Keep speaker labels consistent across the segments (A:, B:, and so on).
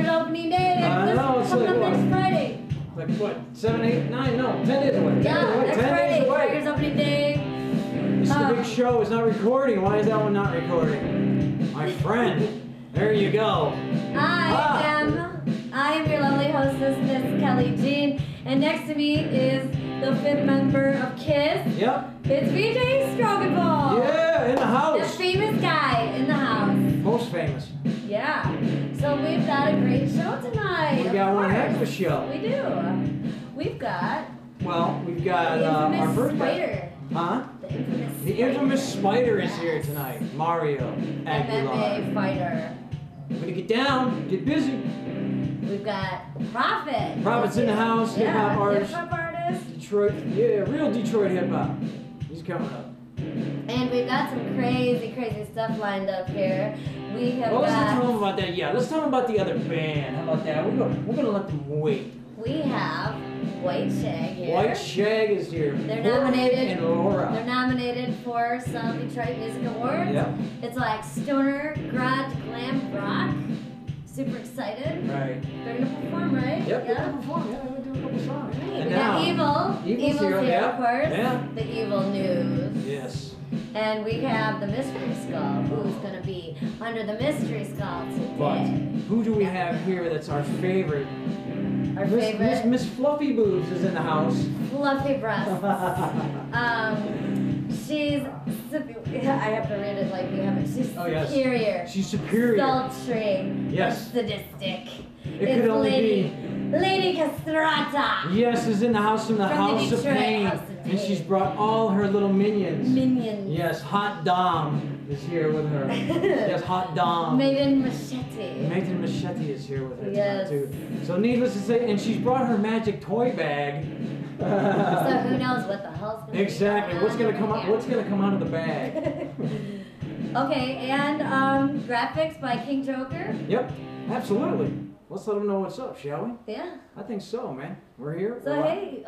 A: Tigers opening day.
B: I know, it's
A: coming
B: like
A: up
B: what?
A: next Friday.
B: Like what? 7, 8, 9? No, 10 days away.
A: Yeah, next
B: 10
A: Friday.
B: days away.
A: Tigers opening day.
B: It's the big show. It's not recording. Why is that one not recording? My friend. There you go.
A: I am your lovely hostess, Miss Kelley Jean, and next to me is the 5th member of KISS.
B: Yep.
A: It's BJ Strokenfold.
B: Yeah, in the house.
A: The famous guy in the house.
B: Most famous.
A: Yeah. So we've got a great show tonight.
B: We got one heck of a show.
A: We do. We've got.
B: Well, we've got
A: the
B: our
A: infamous
B: first
A: spider.
B: Huh?
A: The infamous
B: Spider is here tonight. Mario Augilar.
A: MMA fighter.
B: We're gonna get down, get busy.
A: We've got Prophet.
B: Prophet's in the house,
A: Yeah,
B: hip-hop artist.
A: Hip-hop artist.
B: Detroit, yeah, real Detroit hip-hop. He's coming up.
A: And we've got some crazy, crazy stuff lined up here. We have
B: Well, let's not
A: got.
B: tell them about that yet. Let's tell them about the other band. How about that? We're gonna let them wait.
A: We have White Shag here.
B: White Shag is here.
A: They're
B: Jorge
A: nominated.
B: and Laura.
A: They're nominated for some Detroit Music Awards.
B: Yep.
A: It's like stoner, garage, glam, rock. Super excited.
B: Right.
A: They're gonna perform, right?
B: Yep.
A: Yeah.
B: They're gonna perform. Yeah, they're gonna do a couple songs.
A: Right.
B: And
A: We got Evil.
B: Evil's here, yeah.
A: of course.
B: Yeah.
A: The Evil News.
B: Yes.
A: And we have the Mystery Skull, who's gonna be under the Mystery Skull
B: But
A: today.
B: who do we have here that's our favorite?
A: Our favorite.
B: Miss Fluffy Boobs is in the house.
A: Fluffy breasts. She's. I have to read it like we have it. She's superior.
B: She's superior.
A: Sultry.
B: Yes.
A: Sadistic.
B: It could only be.
A: Lady Castratta.
B: Yes, is in the house from the
A: From the
B: House of
A: Detroit
B: Pain.
A: House of
B: And she's
A: Pain.
B: brought all her little minions.
A: Minions.
B: Yes, Hot Domme is here with her. Yes, Hot Domme.
A: Maiden Machete.
B: Maiden Machete is here with her
A: Yes.
B: tonight too. So needless to say, and she's brought her magic toy bag.
A: So who knows what the hell's gonna
B: Exactly.
A: be
B: What's gonna
A: going
B: come
A: on
B: out? What's gonna come out of the bag?
A: Okay, and graphics by King Joker.
B: Yep, absolutely. Let's let them know what's up, shall we?
A: Yeah.
B: I think so, man. We're here.
A: So
B: We're
A: hey,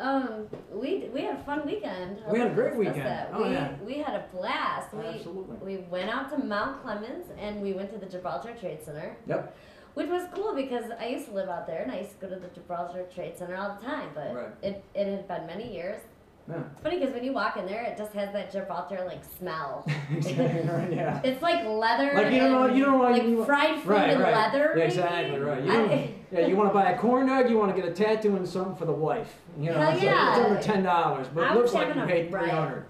A: we had a fun weekend.
B: We had a great
A: Let's discuss
B: weekend.
A: that.
B: Oh, yeah.
A: We had a blast.
B: Absolutely.
A: We went out to Mount Clemens and we went to the Gibraltar Trade Center.
B: Yep.
A: Which was cool because I used to live out there and I used to go to the Gibraltar Trade Center all the time, but
B: Right.
A: it had been many years.
B: Yeah.
A: It's funny because when you walk in there, it just has that Gibraltar like smell.
B: Exactly right. Yeah.
A: It's like leather.
B: Like you don't know
A: like
B: you
A: fried food
B: right,
A: and
B: right.
A: leather.
B: Yeah,
A: maybe?
B: exactly right. You don't, yeah, you want to buy a corn dog, you want to get a tattoo and something for the wife. You know,
A: Hell
B: it's,
A: yeah.
B: like, it's under $10, but
A: I
B: it looks
A: was
B: like
A: having
B: you
A: a
B: paid
A: riot.
B: $300.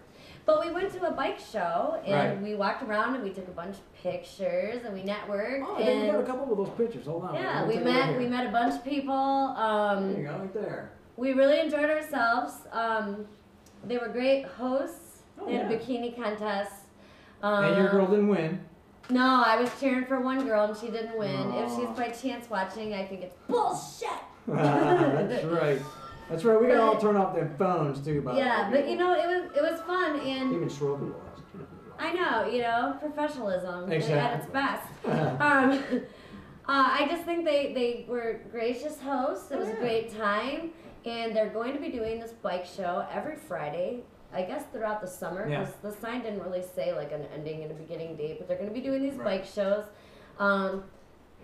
A: But we went to a bike show and
B: Right.
A: we walked around and we took a bunch of pictures and we networked.
B: Oh,
A: and
B: we got a couple of those pictures. Hold on.
A: yeah,
B: We'll
A: we
B: take a look
A: met
B: here.
A: we met a bunch of people.
B: There you go, right there.
A: We really enjoyed ourselves. They were great hosts.
B: Oh,
A: They had
B: yeah.
A: a bikini contest.
B: And your girl didn't win.
A: No, I was cheering for one girl and she didn't win. If
B: Aw.
A: she's by chance watching, I think it's bullshit.
B: That's right. That's right. We gotta all turn off their phones too. By
A: Yeah,
B: the way.
A: but you know, it was fun and
B: Even Stroby was.
A: I know, you know, professionalism
B: Exactly.
A: at its best. I just think they were gracious hosts. It was a great time, and they're going to be doing this bike show every Friday. I guess throughout the summer,
B: Yeah.
A: because the sign didn't really say like an ending and a beginning date, but they're going to be doing these
B: Right.
A: bike shows.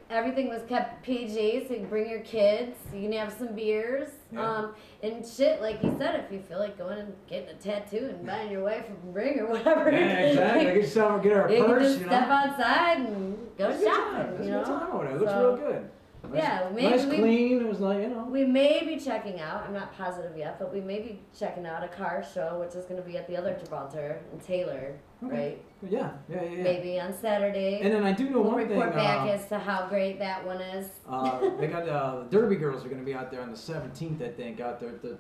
A: Everything was kept PG, so you can bring your kids, you can have some beers,
B: Yeah.
A: and shit, like you said, if you feel like going and getting a tattoo and buying your wife a ring or whatever.
B: Yeah, exactly. Get yourself, get her a
A: You can
B: purse,
A: just
B: you
A: step
B: know.
A: outside and go
B: It's a good time.
A: shopping,
B: It's
A: you
B: a
A: know.
B: good time over there. It looks
A: So,
B: real good. Nice,
A: yeah, maybe
B: nice,
A: we-
B: clean. It was like, you know.
A: We may be checking out, I'm not positive yet, but we may be checking out a car show, which is going to be at the other Gibraltar in Taylor,
B: Okay.
A: right?
B: Yeah.
A: Maybe on Saturday.
B: And then I do know
A: we'll
B: one thing.
A: report back as to how great that one is.
B: They got the Derby girls are going to be out there on the 17th, I think, out there at the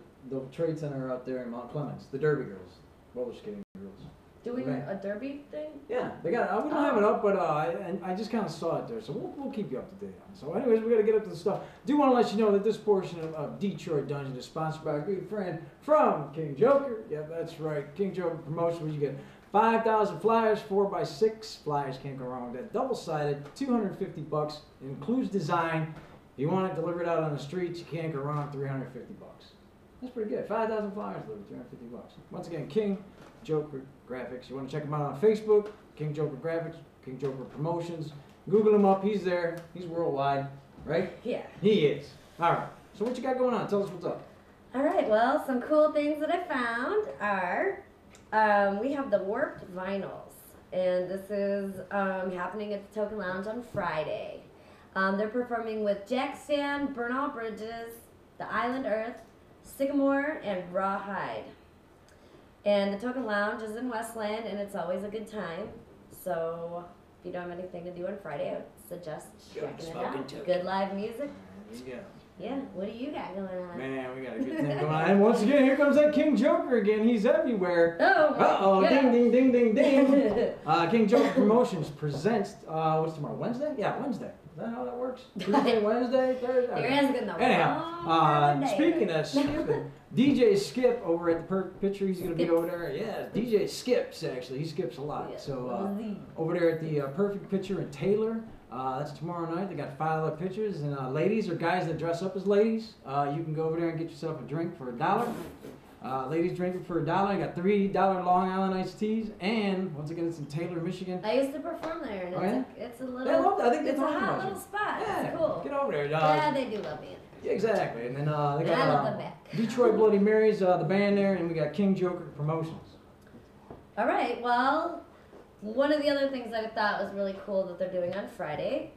B: trade center out there in Mount Clemens. The Derby girls, roller skating girls.
A: Doing
B: Okay.
A: a derby thing?
B: Yeah, they got. We don't have it up, but I just kind of saw it there, so we'll keep you up to date on it. So, anyways, we got to get up to the stuff. Do want to let you know that this portion of Detroit Dungeon is sponsored by a good friend from King Joker. Yeah, that's right, King Joker Promotion, where you get 5,000 flyers, 4x6 flyers. Can't go wrong with that. Double-sided, $250. It includes design. If you want it delivered out on the streets, you can't go wrong. $350. That's pretty good. 5,000 flyers delivered, $350. Once again, King Joker Graphics. You want to check him out on Facebook, King Joker Graphics, King Joker Promotions. Google him up. He's there. He's worldwide. right?
A: Yeah.
B: He is. All right. So what you got going on? Tell us what's up.
A: All right, well, some cool things that I found are we have the Warped Vinyls, and this is happening at the Token Lounge on Friday. They're performing with Jack Stan, Bernal Bridges, The Island Earth, Sycamore, and Rawhide. And the Token Lounge is in Westland, and it's always a good time. So if you don't have anything to do on Friday, I would suggest checking it out. Good live music.
B: There you go.
A: Yeah, what do you got going on?
B: Man, we got a good thing going on. And once again, here comes that King Joker again. He's everywhere.
A: Oh,
B: uh-oh,
A: yeah.
B: ding, ding, ding, ding, ding. King Joker Promotions presents, what's tomorrow, Wednesday? Yeah, Wednesday. Is that how that works? Tuesday, Wednesday, Thursday?
A: You're asking the
B: Anyhow,
A: wrong
B: speaking of skipping, DJ Skip over at the Perk Picture, he's going to be over there. Yeah, DJ Skips, actually. He skips a lot.
A: Yeah.
B: So, over there at the Perfect Picture in Taylor. That's tomorrow night. They got $5 pictures, and ladies or guys that dress up as ladies, you can go over there and get yourself a drink for $1. Ladies drinking for $1. You got $3 Long Island iced teas, and once again, it's in Taylor, Michigan.
A: I used to perform there, and it's a little.
B: Yeah, I love that. I think
A: it's a
B: talking
A: hot
B: about
A: little spot.
B: Yeah,
A: It's cool.
B: get over there.
A: Yeah, they do love me.
B: Yeah, exactly. And then they
A: I love
B: got
A: them back.
B: Detroit Bloody Marys, the band there, and we got King Joker Promotions.
A: All right. Well, one of the other things that I thought was really cool that they're doing on Friday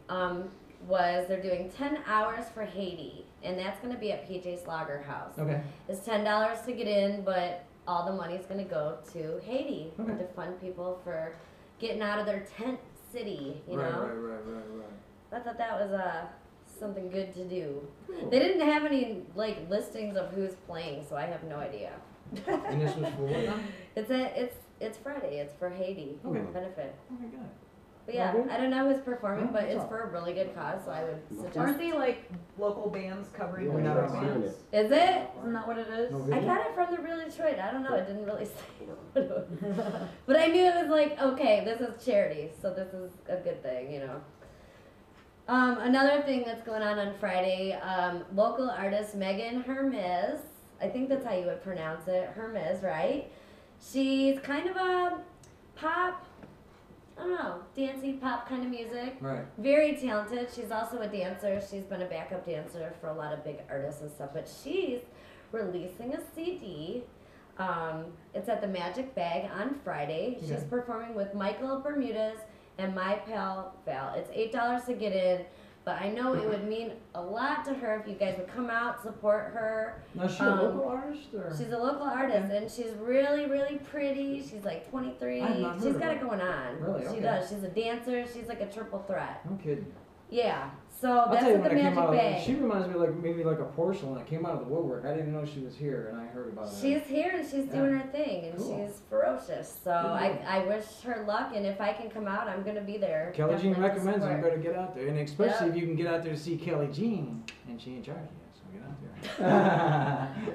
A: was they're doing 10 hours for Haiti, and that's going to be at PJ's Lager House.
B: Okay.
A: It's $10 to get in, but all the money's going to go to Haiti to fund people for getting out of their tent city, you know?
B: Right.
A: I thought that was something good to do.
B: Cool.
A: They didn't have any like listings of who's playing, so I have no idea.
B: And this was for what now?
A: It's Friday. It's for Haiti benefit.
B: Oh my God.
A: But yeah, I don't know who's performing, but it's for a really good cause, so I would suggest.
C: Aren't they like local bands covering
B: We're not
C: Detroit
B: on
C: bands?
A: Is it?
C: Isn't that what it is?
B: No
A: I got it from the Real Detroit. I don't know. It didn't really say what it was. But I knew it was like, okay, this is charity, so this is a good thing, you know. Another thing that's going on Friday, local artist Megan Hermes, I think that's how you would pronounce it, Hermes, right? She's kind of a pop, I don't know, dancey pop kind of music.
B: Right.
A: Very talented. She's also a dancer. She's been a backup dancer for a lot of big artists and stuff, but she's releasing a CD. It's at the Magic Bag on Friday.
B: Okay.
A: She's performing with Michael Bermudez and my pal Val. It's $8 to get in, but I know it would mean a lot to her if you guys would come out, support her.
B: Now, is she a local artist? Or?
A: She's a local artist, and she's really, really pretty. She's like 23.
B: I've not heard
A: She's
B: of
A: got
B: her.
A: it going on.
B: Really?
A: She
B: Okay.
A: does. She's a dancer. She's like a triple threat.
B: No kidding.
A: Yeah. So
B: I'll
A: that's
B: tell you
A: at the
B: when I came
A: Magic
B: out.
A: Bag.
B: She reminds me like maybe like a porcelain that came out of the woodwork. I didn't know she was here, and I heard about it.
A: She's here and she's doing her thing, and
B: Cool.
A: she's ferocious. So I wish her luck, and if I can come out, I'm gonna be there.
B: Kelly Jean
A: definitely to
B: recommends you
A: support.
B: better get out there, and especially if you can get out there to see Kelly Jean, and she ain't charging you, so get out there.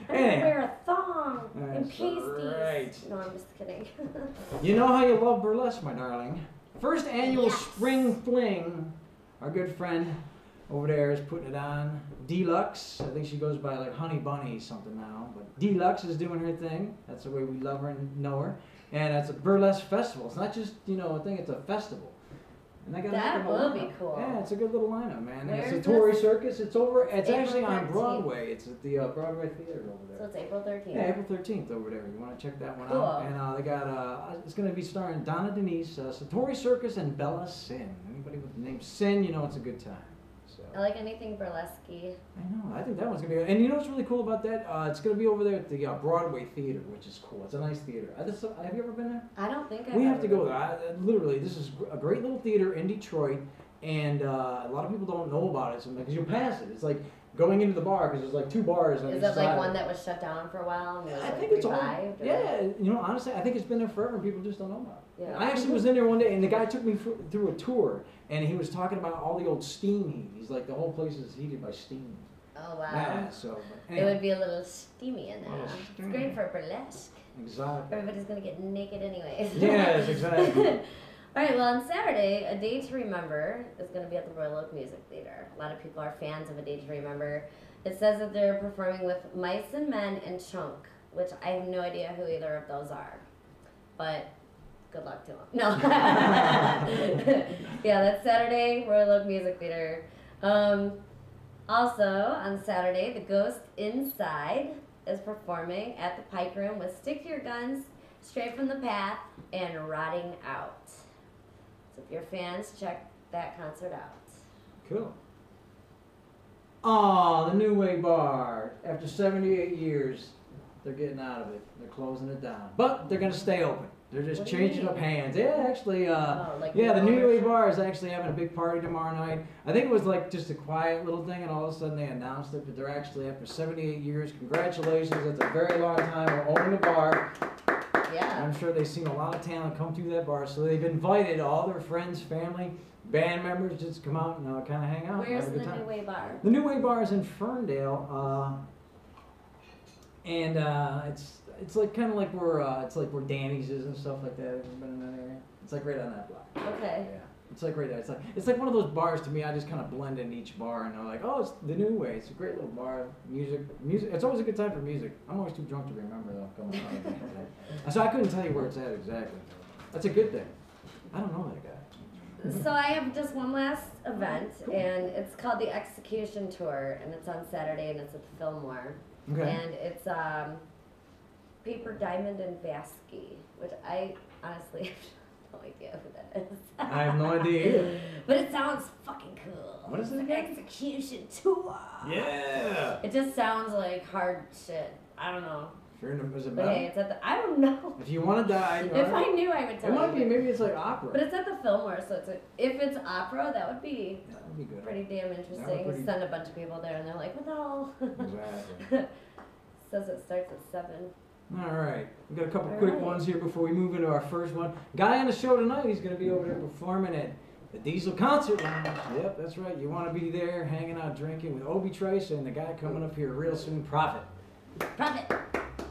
A: I'm gonna wear a thong and
B: That's
A: pasties.
B: right.
A: No, I'm just kidding.
B: You know how you love burlesque, my darling. First annual Spring Fling. Our good friend over there is putting it on. Deluxe, I think she goes by like Honey Bunny something now, but Deluxe is doing her thing. That's the way we love her and know her. And it's a burlesque festival. It's not just, a thing, it's a festival. And they got
A: That will be
B: lineup.
A: cool.
B: Yeah, it's a good little lineup, man.
A: Where's
B: It's a Tory
A: this?
B: Circus. It's
A: April
B: actually on
A: 13th.
B: Broadway. It's at the Broadway Theater over there.
A: So it's April 13th.
B: Yeah, April 13th over there. You want to check that one
A: Cool.
B: out. And they got, it's going to be starring Donna Denise, Satori Circus, and Bella Sin. Anybody with the name Sin, it's a good time. So
A: I like anything burlesque.
B: I know. I think that one's going to be good. And you know what's really cool about that? It's going to be over there at the Broadway Theater, which is cool. It's a nice theater. Have you ever been there?
A: I don't think
B: We have to go there. Literally, this is a great little theater in Detroit. And a lot of people don't know about it because you pass it. It's like going into the bar because there's like two bars on
A: Is
B: each
A: it like
B: side.
A: one that was shut down for a while and was
B: I
A: like
B: think it's all.
A: revived? Or?
B: Yeah, honestly, I think it's been there forever and people just don't know about it.
A: Yeah.
B: I actually was in there one day and the guy took me through a tour and he was talking about all the old steam heat. He's like, the whole place is heated by steam.
A: Oh wow.
B: Yeah, so. But
A: It
B: anyway,
A: would be a little steamy in there.
B: little
A: It's
B: steamy.
A: great for burlesque.
B: exactly.
A: Everybody's gonna get naked anyways.
B: Yes, exactly.
A: All right, well, on Saturday, A Day to Remember is going to be at the Royal Oak Music Theater. A lot of people are fans of A Day to Remember. It says that they're performing with Mice and Men and Chunk, which I have no idea who either of those are. But good luck to them. No. Yeah, that's Saturday, Royal Oak Music Theater. Also, on Saturday, the Ghost Inside is performing at the Pike Room with Stick to Your Guns, Straight from the Path, and Rotting Out. So if you're fans, check that concert out.
B: Cool. Oh, the New Way Bar. After 78 years, they're getting out of it. They're closing it down. But they're going to stay open. They're just
A: What do you
B: changing
A: mean?
B: up hands. Yeah, actually,
A: Like
B: yeah, the
A: the
B: New Way
A: ownership?
B: Bar is actually having a big party tomorrow night. I think it was like just a quiet little thing, and all of a sudden they announced it. But they're actually, after 78 years, congratulations. That's a very long time of owning the bar.
A: Yeah.
B: I'm sure they've seen a lot of talent come through that bar. So they've invited all their friends, family, band members just to come out and kind of hang out.
A: Where's
B: have a
A: the
B: good time.
A: New Way Bar?
B: The New Way Bar is in Ferndale, and it's like kind of like where it's like where Danny's is and stuff like that. Have you been in that area? It's like right on that block.
A: Okay.
B: Yeah, it's like right there. It's like one of those bars to me. I just kind of blend in each bar, and they're like, oh, it's the New Way. It's a great little bar. Music. It's always a good time for music. I'm always too drunk to remember though. Coming out. So I couldn't tell you where it's at exactly. That's a good thing. I don't know that guy.
A: So I have just one last event, and it's called the Execution Tour, and it's on Saturday, and it's at the Fillmore.
B: Okay.
A: And it's Paper, Diamond, and Vasky, which I honestly have no idea who that is.
B: I have no idea either.
A: But it sounds fucking cool.
B: What is it
A: The
B: again?
A: Execution Tour.
B: Yeah.
A: It just sounds like hard shit. I don't know.
B: Sure, is it
A: But hey,
B: metal?
A: it's at the, I don't know.
B: If you want to die,
A: If I knew, I would tell
B: it
A: you.
B: might be. Maybe it's like opera.
A: But it's at the Fillmore, so if it's opera, that would be
B: Yeah, that would be good.
A: pretty damn interesting.
B: pretty-
A: Send a bunch of people there, and they're like, "What the hell?"
B: Exactly.
A: Says it starts at 7.
B: All right, we got a couple
A: All
B: quick
A: right.
B: ones here before we move into our first one. Guy on the show tonight, he's going to be over there performing at the Diesel Concert Lounge. Yep, that's right. You want to be there, hanging out, drinking with Obi Trice and the guy coming up here real soon, Prophet.
A: Profit.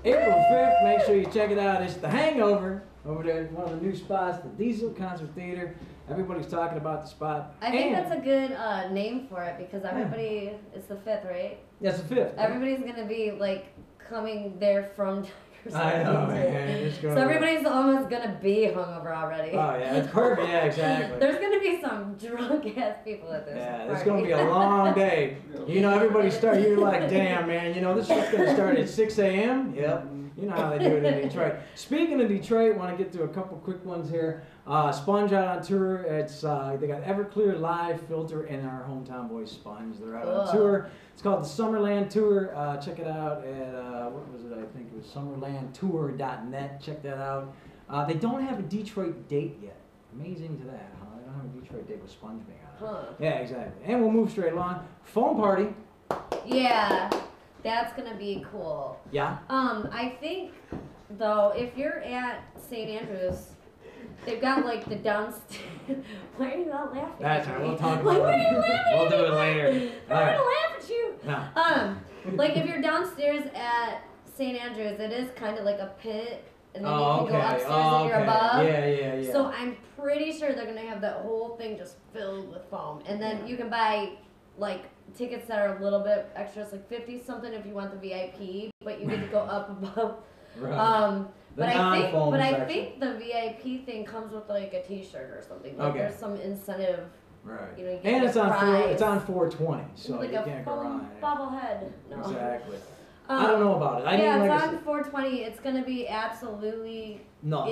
B: April 5th, make sure you check it out. It's The Hangover over there at one of the new spots, the Diesel Concert Theater. Everybody's talking about the spot.
A: I think
B: And-
A: that's a good name for it because everybody. It's the 5th, right?
B: That's the 5th.
A: Everybody's gonna be like coming there from.
B: I know, man. It's
A: So
B: gonna be-
A: everybody's almost gonna be hungover already.
B: Oh, yeah, it's perfect. Yeah, exactly.
A: There's gonna be some drunk ass people at this
B: Yeah,
A: party.
B: it's gonna be a long day. You know, everybody start. You're like, damn, man. You know, this shit's gonna start at 6 a.m. Yep. You know how they do it in Detroit. Speaking of Detroit, want to get to a couple quick ones here. Sponge out on tour. It's they got Everclear Live Filter and our hometown boys Sponge. They're out on
A: Cool.
B: tour. It's called the Summerland Tour. Check it out at what was it? I think it was summerlandtour.net. Check that out. They don't have a Detroit date yet. Amazing to that, huh? They don't have a Detroit date with Sponge being on it.
A: Huh.
B: Yeah, exactly. And we'll move straight along. Foam party.
A: Yeah, that's gonna be cool.
B: Yeah.
A: I think though, if you're at St. Andrews, they've got like the downstairs. Why are you all laughing?
B: That's
A: at
B: right.
A: me?
B: We'll talk
A: Like,
B: about
A: what are you
B: it.
A: laughing
B: We'll
A: at
B: do
A: me
B: it
A: for?
B: later.
A: I'm
B: All right.
A: gonna laugh at you.
B: No.
A: Like if you're downstairs at St. Andrews, it is kind of like a pit, and then
B: Oh,
A: you can go
B: okay.
A: upstairs
B: Oh,
A: and you're
B: okay.
A: above.
B: Yeah.
A: So I'm pretty sure they're gonna have that whole thing just filled with foam, and then you can buy like tickets that are a little bit extra. It's like 50 something if you want the VIP, but you get to go up above.
B: Right. The
A: But I
B: non-foam section.
A: think the VIP thing comes with like a T-shirt or something. Like
B: Okay.
A: there's some incentive.
B: Right.
A: You know, you get
B: And
A: a
B: it's on
A: prize.
B: it's on 420, so
A: like
B: you
A: a
B: can't go
A: foam
B: wrong.
A: bobblehead. No.
B: Exactly. I don't know about it. I
A: yeah,
B: didn't
A: it's
B: like
A: on 420. It's gonna be absolutely
B: nuts.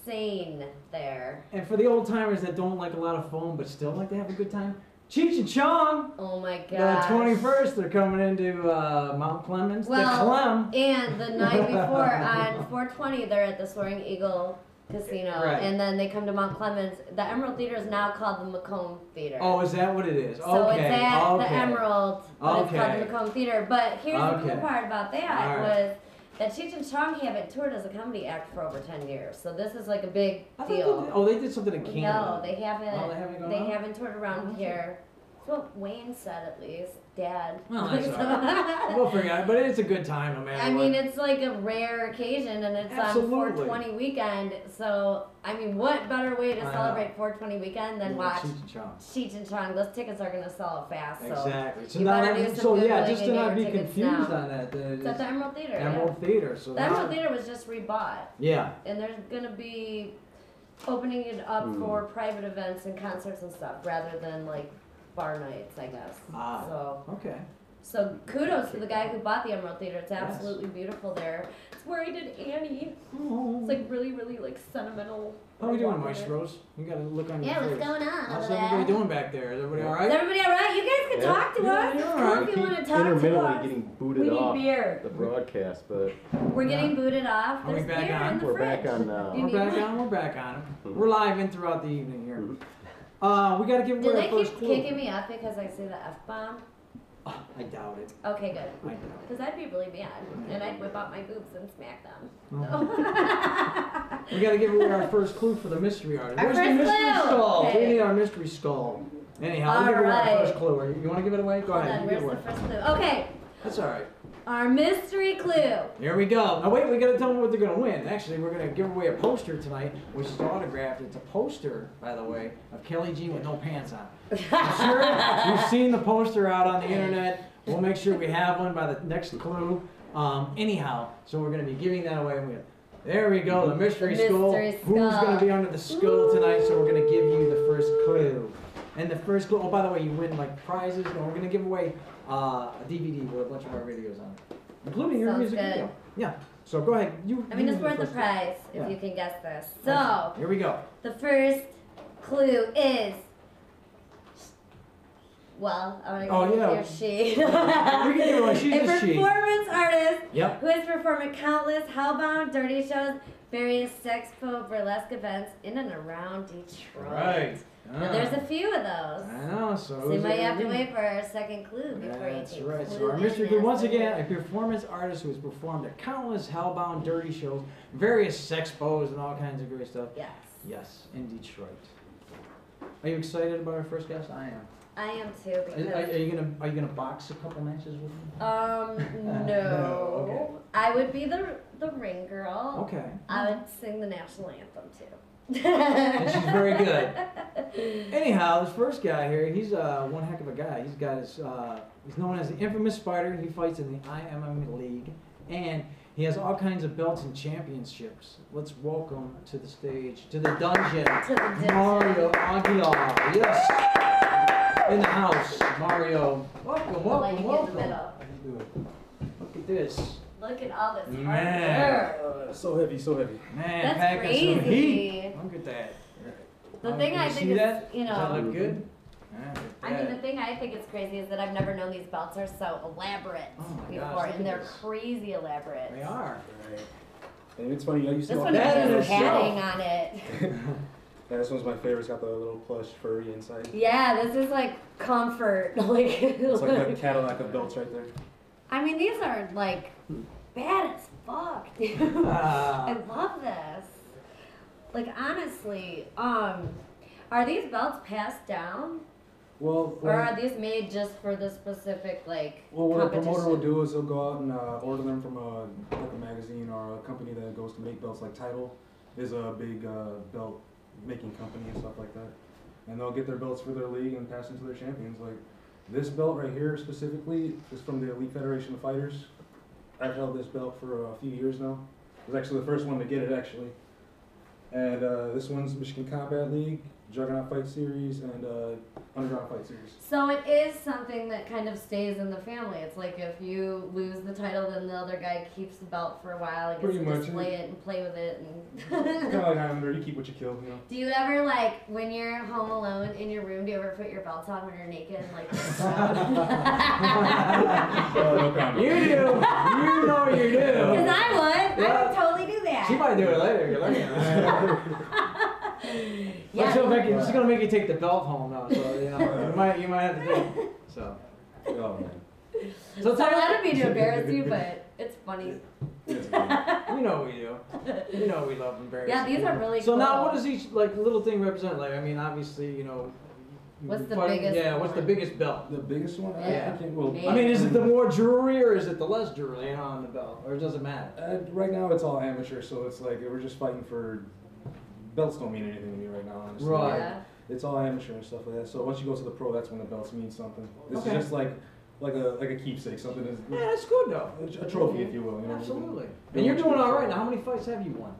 A: insane there.
B: And for the old timers that don't like a lot of foam but still like to have a good time, Cheech and Chong.
A: Oh my
B: The
A: god.
B: 21st, they're coming into Mount Clemens.
A: Well,
B: the Clem.
A: And the night before on 420, they're at the Soaring Eagle Casino,
B: Right.
A: and then they come to Mount Clemens. The Emerald Theater is now called the Macomb Theater.
B: Oh, is that what it is?
A: So
B: okay.
A: it's at
B: okay.
A: the Emerald, but it's called
B: Okay.
A: the Macomb Theater. But here's the
B: Okay.
A: cool part about that
B: All right.
A: was that Cheech and Chong haven't toured as a comedy act for over 10 years. So this is like a big
B: I thought
A: deal.
B: they did something in Canada.
A: No, they haven't.
B: Oh, they haven't gone
A: They
B: out?
A: haven't toured around here. That's what Wayne said, at least. Dad.
B: Well, that's all right. We'll figure it out, but it's a good time no matter
A: I
B: what.
A: mean, it's like a rare occasion, and it's
B: Absolutely.
A: on 420 weekend. So, I mean, what better way to
B: I know.
A: celebrate 420 weekend than watch
B: Cheech and Chong.
A: Cheech and Chong? Those tickets are gonna sell fast. So
B: Exactly. So
A: you
B: now,
A: better do some
B: so yeah,
A: Googling
B: just to
A: and
B: not
A: get
B: be
A: your tickets
B: confused
A: now.
B: on that.
A: It's at the Emerald Theater.
B: Emerald Theater. So
A: The
B: now,
A: Emerald Theater was just rebought,
B: yeah.
A: and they're gonna be opening it up for private events and concerts and stuff, rather than like bar nights, I guess.
B: Ah.
A: So.
B: Okay.
A: So kudos to the guy who bought the Emerald Theater. It's
B: Yes.
A: absolutely beautiful there. It's where I did Annie.
B: Oh.
A: It's like really, really like sentimental.
B: How we doing, Maestros? You got a look on your
A: Yeah,
B: face.
A: what's going on
B: How's
A: over
B: everybody
A: there?
B: doing back there? Is everybody all
A: Is
B: right?
A: everybody all right? You guys can
D: Yeah.
A: talk to
B: Yeah,
A: us.
B: you're
A: It's
B: all
A: cool
B: right.
A: if you
D: Keep
A: want to talk to
D: intermittently
A: us.
D: getting
A: We
D: booted
A: need
D: off
A: beer.
D: the broadcast, but
A: We're getting booted off.
B: Are we
A: There's
B: back
A: beer
B: on?
A: in the
D: we're
A: fridge.
D: back on
A: You
D: now.
B: We're
A: need
B: back
A: one?
B: on. We're back on.
D: Mhm.
B: We're live in throughout the evening here. We got to give
A: Do
B: away
A: they
B: our first
A: keep
B: clue.
A: kicking me up because I say the F-bomb?
B: Oh, I doubt it.
A: Okay, good.
B: I doubt it.
A: Because I'd be really mad. And I'd whip out my boobs and smack them.
B: Oh. We got to give away our first clue for the mystery artist.
A: Our
B: Where's the
A: first
B: mystery
A: clue?
B: skull?
A: Okay.
B: We need our mystery skull. Anyhow, we'll give away our
A: Alright.
B: first clue. You want to give it away? Go
A: Hold
B: ahead.
A: on,
B: You give
A: where's
B: it
A: the
B: away.
A: first clue? Okay,
B: That's all right.
A: our mystery clue.
B: Here we go. Now wait, we gotta tell them what they're gonna win. Actually, we're gonna give away a poster tonight, which is autographed. It's a poster, by the way, of Kelley Jean with no pants on. I'm sure you've seen the poster out on the internet. We'll make sure we have one by the next clue. Anyhow, so we're gonna be giving that away. There we go, the mystery
A: The
B: skull.
A: mystery
B: Who's
A: skull.
B: gonna be under the skull tonight? So we're gonna give you the first clue. And the first clue. Oh, by the way, you win like prizes. And we're gonna give away a DVD with a bunch of our videos on it, including your
A: Sounds
B: music
A: good.
B: video. Yeah. So go ahead.
A: I mean,
B: you
A: it's
B: do the
A: worth the
B: first
A: prize
B: Yeah.
A: if you can guess this.
B: one.
A: So,
B: Here we go.
A: the first clue is. Well, I'm
B: Oh,
A: gonna give
B: yeah.
A: you she.
B: We can give her one. She's
A: a
B: a she.
A: performance artist
B: Yep.
A: who has performed at countless hellbound, dirty shows, various sex-filled burlesque events in and around Detroit.
B: Right.
A: Now, there's a few of those.
B: I know. So,
A: So you
B: who's
A: might
B: it
A: have to
B: gonna be?
A: wait for our second clue before you
B: That's
A: can
B: right.
A: clue
B: So our
A: in
B: mystery
A: this.
B: clue, once again, a performance artist who has performed at countless hellbound, dirty shows, various sex shows, and all kinds of great stuff.
A: Yes.
B: Yes, in Detroit. Are you excited about our first guest? I am.
A: I am too
B: Are
A: because
B: you gonna box a couple matches with me?
A: no.
B: No, okay.
A: I would be the ring girl.
B: Okay.
A: I would sing the national anthem too.
B: And she's very good. Anyhow, this first guy here, he's one heck of a guy. He's got his he's known as the infamous Spider. He fights in the IMMA league, and he has all kinds of belts and championships. Let's welcome to the stage, to the dungeon,
A: To the dungeon.
B: Mario Augilar. Yes. In the house, Mario. Welcome,
A: I'll let
B: welcome,
A: you get in the
B: welcome.
A: middle.
B: Look at this.
A: Look at all this hard
B: Man.
A: work.
D: So heavy, so heavy.
B: Man,
A: That's
B: packing some
A: crazy.
B: heat. Look at that.
A: The thing I
B: You
A: think
B: see
A: is,
B: that?
A: you
B: Does that
A: know,
B: look good? Yeah, look
A: I
B: at
A: mean,
B: that.
A: the thing I think is crazy is that I've never known these belts are so elaborate
B: Oh my
A: before,
B: gosh, look
A: and
B: at
A: they're
B: this.
A: crazy elaborate.
B: They are.
D: Right. And it's funny, I used to
A: This
D: see
A: one
B: that in
A: has
B: itself.
A: padding on it.
D: Yeah, this one's my favorite. It's got the little plush furry inside.
A: Yeah, this is like comfort. Like,
D: It's like the Cadillac of belts right there.
A: I mean, these are like bad as fuck, dude. I love this. Like honestly, are these belts passed down,
D: Well,
A: or are these made just for the specific like
D: what a
A: competition?
D: promoter will do is they'll go out and order them from like a magazine or a company that goes to make belts. Like Title is a big belt making company and stuff like that, and they'll get their belts for their league and pass them to their champions. Like this belt right here specifically is from the Elite Federation of Fighters. I've held this belt for a few years now. I was actually the first one to get it actually, and this one's Michigan Combat League, Juggernaut Fight Series, and Underground Fight Series.
A: So it is something that kind of stays in the family. It's like if you lose the title, then the other guy keeps the belt for a while and gets
D: Pretty
A: to
D: much.
A: display it and play with it.
D: Kind
A: And
D: of like Highlander, you keep what you kill, you know.
A: do you ever like when you're home alone in your room? Do you ever put your belts on when you're naked and like?
D: No comment.
B: You do. You know you do.
A: Because I would. I
B: Yeah.
A: would totally do that.
B: She might do it later. You're looking at her.
A: Yeah.
B: She's gonna make you take the belt home now. So you know you might have to do it. So.
D: Oh man.
B: So
A: So I
B: tell
A: let it be to embarrass you, but it's funny.
D: It's good.
B: you know we do. You know we love them very.
A: Yeah, these are really
B: So
A: cool.
B: now, what does each like little thing represent? Like, I mean, obviously, you know.
A: What's the
B: fighting-
A: biggest
B: Yeah, what's the
A: one?
B: biggest belt?
D: The biggest one?
A: Yeah.
D: I can't, well,
A: Yeah.
B: I mean, is it the more jewelry or is it the less jewelry, you know, on the belt, or does it matter?
D: right now it's all amateur, so it's like we're just fighting for belts. Don't mean anything to me right now, honestly.
B: Right.
A: Yeah.
D: It's all amateur and stuff like that. So once you go to the pro, that's when the belts mean something. This
B: Okay.
D: is just like a keepsake, something
B: Yeah,
D: that's
B: that's good though.
D: a trophy, if you will. You know?
B: Absolutely.
D: You
B: And you're
D: can-
B: doing all right now. How many fights have you won?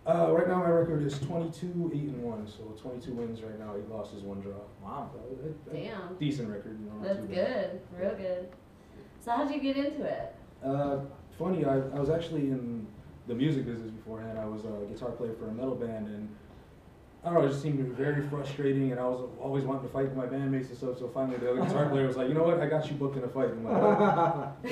D: Right now my record is 22-8-1, so 22 wins right now, 8 losses, 1 draw.
B: Wow.
D: So
A: Damn.
D: decent record, you know. not
A: That's
D: too bad.
A: good. Real good. So how'd you get into it?
D: Funny, I was actually in the music business beforehand. I was a guitar player for a metal band, and I don't know, it just seemed very frustrating, and I was always wanting to fight with my bandmates and stuff, so finally the other guitar player was like, you know what, I got you booked in a fight. I'm like,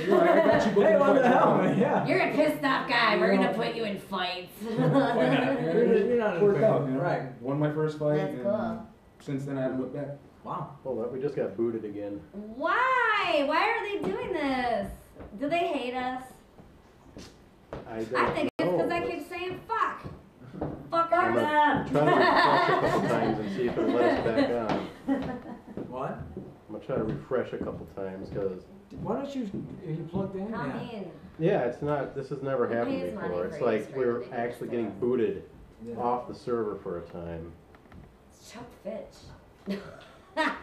D: yeah, I got you booked
B: Hey,
D: in a
B: what
D: fight.
B: the hell, man? Yeah.
A: You're a pissed off guy. We're
D: You
A: gonna
D: know-
A: put you in fights.
B: Why not? You're not in
D: Worked
B: pain.
D: out, you know?
B: Right.
D: Won my first fight,
A: That's
D: and
A: cool.
D: since then I haven't looked back.
B: Wow.
E: Hold up, we just got booted again.
A: Why? Why are they doing this? Do they hate us?
E: I don't
A: I think it's because I
E: know.
A: keep saying fuck. Fuck
E: I'm
A: them.
E: gonna try to refresh a couple times and see if it'll let us back on.
B: What?
E: I'm gonna try to refresh a couple times because,
B: Why don't you, are you plugged in?
A: How
B: Yeah.
A: mean.
E: yeah, it's not, this has never
A: Who
E: happened
A: pays money
E: before.
A: for
E: It's
A: you
E: like
A: to
E: we're
A: stream
E: actually
A: videos
E: getting
A: to
E: booted
B: Yeah.
E: off the server for a time.
A: It's Chuck Fitch.
B: Yeah.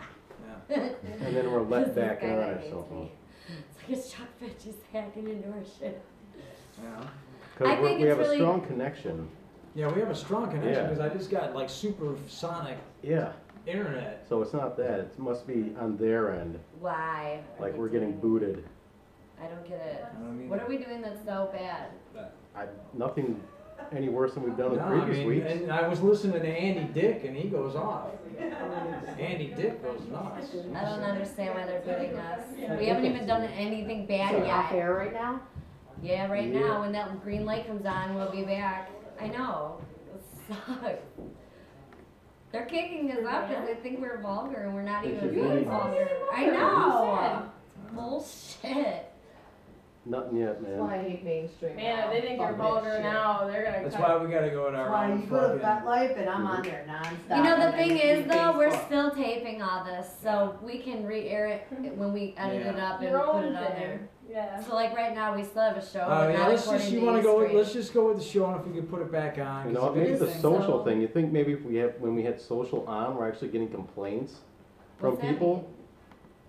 E: And then we're let
A: This
E: back
A: guy
E: on
A: that
E: or
A: hates
E: something.
A: me. It's like it's Chuck Fitch. He's hacking into our shit.
B: Yeah.
A: I
E: Because
A: think
E: we
A: it's
E: have
A: really-
E: a strong connection.
B: Yeah, we have a strong connection
E: Yeah.
B: because I just got like supersonic
E: Yeah,
B: internet.
E: so it's not that. It must be on their end.
A: Why? are
E: Like
A: they
E: we're getting
A: doing-
E: booted.
A: I don't get it.
B: I don't
A: What are we doing that's so bad?
E: Nothing any worse than we've done in
B: No,
E: previous
B: I mean,
E: weeks.
B: and I was listening to Andy Dick and he goes off. Andy Dick goes nuts.
A: I don't understand why they're booting us. We haven't even done anything bad
C: Off
A: yet.
C: air right now?
A: Yeah, right
E: Yeah.
A: now, when that green light comes on, we'll be back. I know. It sucks. They're kicking us up because they think we're vulgar and we're not
E: They
A: even
E: should
A: being
E: be.
A: vulgar. I know. Bullshit.
E: Nothing yet,
C: That's why I
E: man.
C: hate mainstream.
F: Man, if they think
C: Fuck
F: you're
C: that
F: vulgar
C: shit.
F: now, they're gonna
B: That's
F: cut.
B: why we gotta go with
G: That's
B: our
G: why
B: own
G: you go to
B: fucking.
G: FetLife and I'm on there nonstop.
A: You know, the
G: and
A: thing
G: then
A: is, though, we're
G: Facebook.
A: still taping all this, so we can re-air it when we edit it
B: Yeah.
A: up and
F: Your
A: put
F: own
A: it on
F: thing.
A: there.
F: Yeah.
A: So, like, right now, we still have a show, but
B: Yeah,
A: not
B: let's
A: according
B: just,
A: to
B: you wanna go with,
A: Ustream.
B: let's just go with the show and if we could put it back on.
E: You
B: 'cause
E: know,
B: if
E: maybe
B: it
E: the
B: is-
E: social
A: so-
E: thing. You think maybe if we have when we had social on, we're actually getting complaints from
A: What's that
E: people,
A: mean?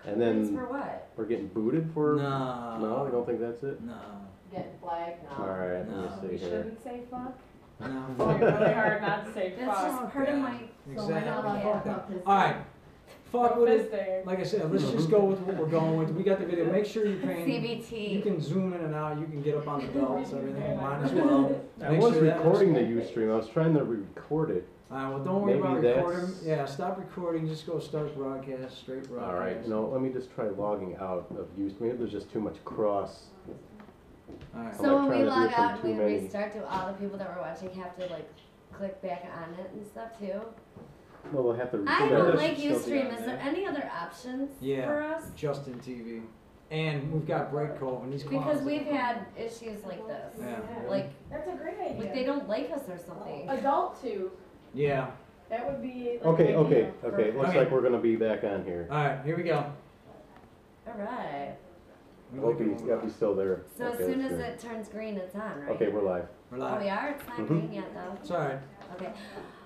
E: and
A: Complaints
E: then
A: for what?
E: we're getting booted for.
B: No.
E: No, I don't think that's it.
B: No.
C: Getting flagged now.
E: All right,
B: No.
E: let
F: We
E: me see here.
F: shouldn't say fuck.
B: No.
F: It's like really hard not to say
A: That's
F: fuck.
A: just part of my.
G: So we're not allowed to
A: Exactly.
G: fuck up his.
B: Alright. Fuck with it.
F: Fisting.
B: Like I said, let's just go with what we're going with. We got the video. Make sure you're paying. You
A: CBT.
B: can zoom in and out. You can get up on the belts, everything. Might as well.
E: I
B: Make
E: was
B: sure that
E: recording the
B: looks-
E: Ustream. I was trying to record it.
B: Alright, well, don't worry
E: Maybe
B: about
E: that's-
B: recording. Yeah, stop recording. Just go start broadcast, straight broadcast.
E: All right, no, let me just try logging out of Ustream. Maybe there's just too much cross.
B: Alright.
E: I'm
A: So
E: like
A: when we
E: trying to do
A: log
E: it from
A: out
E: too
A: and we
E: many.
A: restart, do all the people that were watching have to like click back on it and stuff too?
E: No, we'll have to.
A: I
E: that
A: don't
E: should
A: like
E: still be
A: Ustream.
E: on
A: Is there
E: there.
A: any other options
B: Yeah.
A: for us?
B: Justin TV. And we've got Break Cove and these
A: Because
B: clowns.
A: we've had issues like this.
B: Yeah.
A: Like
F: That's a great idea.
A: they don't like us or something.
F: Adult tube.
B: Yeah.
F: That would be. Like,
E: Okay, okay,
F: ideal.
E: okay. Looks
B: Okay.
E: like we're gonna be back on here.
B: Alright, here we go.
A: Alright.
E: We'll be, yeah, be still there.
A: So as
E: Okay,
A: soon
E: that's
A: as
E: good.
A: it turns green, it's on, right?
E: Okay, we're live.
B: We're
A: Oh,
B: live.
A: we are? It's not
E: Mhm.
A: green yet though.
B: It's alright.
A: Okay.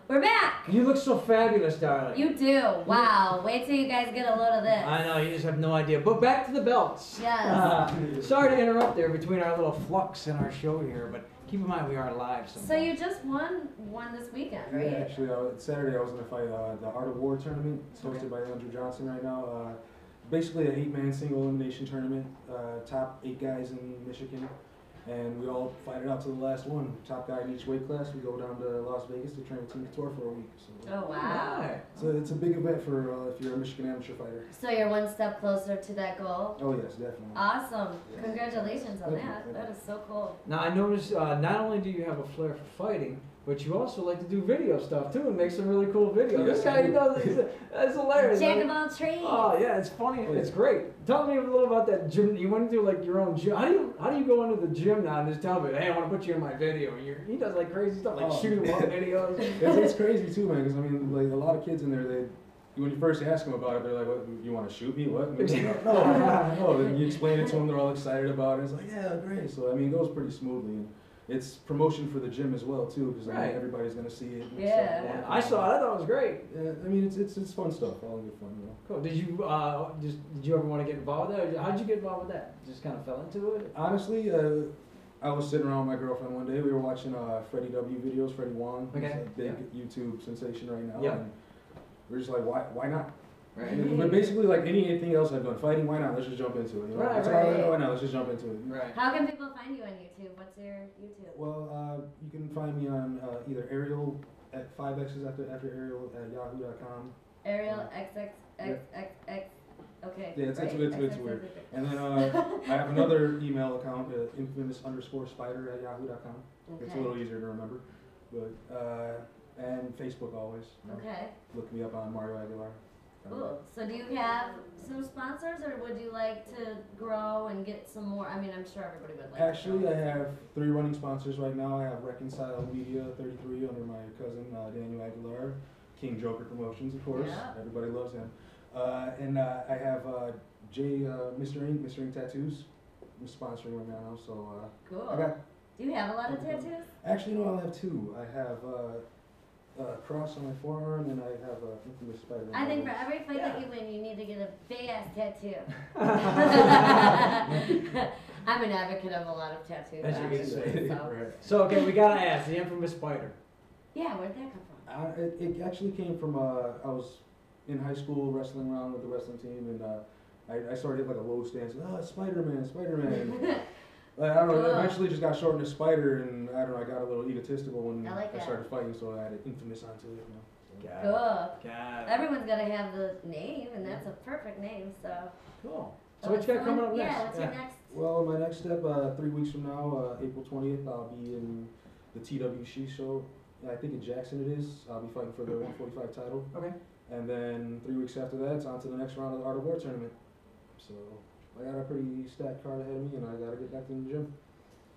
A: We're back!
B: You look so fabulous, darling.
A: You do. Wow. Wait till you guys get a load of this.
B: I know, you just have no idea. But back to the belts.
A: Yes.
B: Sorry to interrupt there between our little flux in our show here, but keep in mind we are live sometimes.
A: So you just won one this weekend,
D: Yeah,
A: right?
D: actually, Saturday I was going to fight the Art of War tournament. It's hosted by Andrew Johnson right now. Basically a 8-man single elimination tournament. Top 8 guys in Michigan. And we all fight it out to the last one. Top guy in each weight class. We go down to Las Vegas to train with Team Couture for a week. So,
A: Oh wow.
B: Alright.
D: so it's a big event for if you're a Michigan amateur fighter.
A: So you're one step closer to that goal.
D: Oh yes, definitely.
A: Awesome.
D: Yes.
A: Congratulations on
D: Thank you,
A: that.
D: thank
A: That
D: you.
A: is so cool.
B: Now I noticed not only do you have a flair for fighting, but you also like to do video stuff too and make some really cool videos.
D: Yes,
B: This
D: I
B: guy
D: do.
B: does it. That's hilarious.
A: Jack
B: man.
A: of all trades.
B: Oh yeah, it's funny.
D: Oh,
B: It's
D: yeah.
B: great. Tell me a little about that gym. You want to do like your own gym? How do you go into the gym now and just tell me, hey, I want to put you in my video? He does like crazy stuff, like
D: Oh.
B: shoot him up videos.
D: It's crazy too, man. Because I mean, like a lot of kids in there, when you first ask them about it, they're like, "What? You want to shoot me? What?" No. Then you explain it to them, they're all excited about it. It's like, yeah, great. So I mean, it goes pretty smoothly. And it's promotion for the gym as well too, because I
B: Right.
D: mean, everybody's gonna see it. and
A: Yeah.
D: stuff.
B: I saw it. I thought it was great.
D: Yeah, I mean, it's fun stuff. All good fun, you know.
B: Cool. Did you ever want to get involved with that? How'd you get involved with that? Just kind of fell into it.
D: Honestly, I was sitting around with my girlfriend one day. We were watching Freddie W videos. Freddie Wong, he's
B: Okay.
D: a big YouTube sensation right now.
B: Yeah.
D: And we're just like, why not?
B: Right.
D: But basically, like anything else I've done, fighting, why not? Let's just jump into it. You know?
B: Right,
D: It's
B: right,
D: hard,
B: yeah.
D: why not? Let's just jump into it.
B: Right.
A: How can people find you on YouTube? What's your YouTube?
D: Well, you can find me on either Ariel at 5X's after Ariel at yahoo.com.
A: Ariel XXXXX. Okay.
D: Yeah, it's
A: great.
D: weird. And then I have another email account, infamous_spider at yahoo.com. It's a little easier to remember. But and Facebook always. You know.
A: Okay.
D: Look me up on Mario Augilar.
A: Cool. So do you have some sponsors, or would you like to grow and get some more? I mean, I'm sure everybody would like.
D: Actually,
A: to
D: I have 3 running sponsors right now. I have Reconcile Media 33 under my cousin Daniel Aguilar, King Joker Promotions, of course.
A: Yeah.
D: Everybody loves him. And I have Mr. Ink Tattoos. I'm sponsoring right now, so
A: Cool.
D: I got.
A: Do you have a lot of tattoos?
D: Actually, no, I have 2. I have a cross on my forearm, and I have a infamous spider.
A: I think for every fight that you win, you need to get a big ass tattoo. I'm an advocate of a lot of tattoos.
B: That's what you
A: actually,
B: say.
A: so.
D: Right.
B: So okay, we gotta ask the infamous spider.
A: Yeah, where'd that come from?
D: It actually came from I was in high school wrestling around with the wrestling team, and I started like a low stance. Oh, Spider-Man. Like, I don't know.
A: Cool.
D: Eventually, just got shortened to Spider, and I don't know. I got a little egotistical when
A: I like that.
D: started fighting, so I added infamous onto it. You know.
B: Got
A: Cool.
B: it. Got it.
A: Everyone's gotta have the name, and that's a perfect name. So.
B: Cool. So what you got coming up next?
A: Yeah, what's your next?
D: Well, my next step, 3 weeks from now, April 20th, I'll be in the TWC show. I think in Jackson it is. I'll be fighting for the 145 title.
B: Okay.
D: And then 3 weeks after that, it's on to the next round of the Art of War tournament. So I got a pretty stacked card ahead of me, and I got to get back to the gym.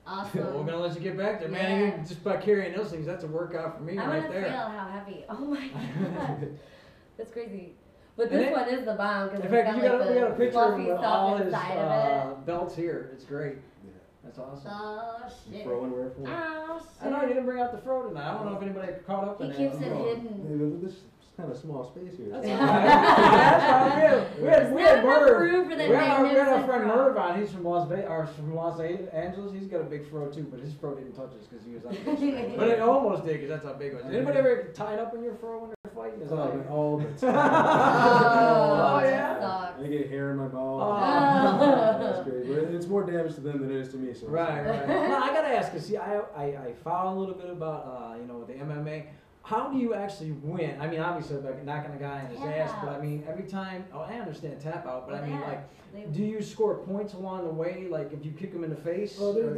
A: Awesome.
B: We're gonna let you get back there, man.
A: Yeah.
B: You, just by carrying those things, that's a workout for me
A: I
B: right
A: want to
B: there.
A: feel how heavy. Oh my god, that's crazy. But
B: And
A: this
B: it-
A: one is the bomb because
B: In
A: it's
B: fact,
A: got
B: we got a
A: like the
B: picture
A: fluffy
B: of all
A: stuff
B: his
A: inside of it.
B: belts here. It's great.
D: Yeah.
B: That's awesome.
A: Oh
D: You
A: shit.
D: throw anywhere for it.
A: Oh
B: I know you
A: shit.
B: didn't bring out the fro tonight. I don't know if anybody caught up
A: He
B: in it.
A: keeps it
B: I'm going.
A: hidden.
D: This is kind of small space here.
B: That's all right. That's all right. We had
A: Not enough
B: Merv.
A: room for that
B: We had our
A: magnificent
B: friend
A: fro.
B: Merv on. He's from Los Angeles. He's got a big fro too, but his fro didn't touch us because he was on the big. But it almost did because that's how big it was. Did anybody ever get tied up in your fro when they're fighting? Is that like-
D: All the time.
A: Oh,
B: Oh, yeah.
A: that sucks.
D: I get hair in my mouth.
B: Oh.
D: That's great. But it's more damage to them than it is to me. So
B: Right. No, I gotta ask, cause see, I follow a little bit about the MMA. How do you actually win? I mean, obviously, like knocking a guy in his
A: Tap
B: ass, but I
A: outs.
B: mean, every time. Oh, I understand tap out, but I mean,
A: Yeah.
B: like,
A: They-
B: do you score points along the way? Like, if you kick him in the face?
D: Well,
B: or-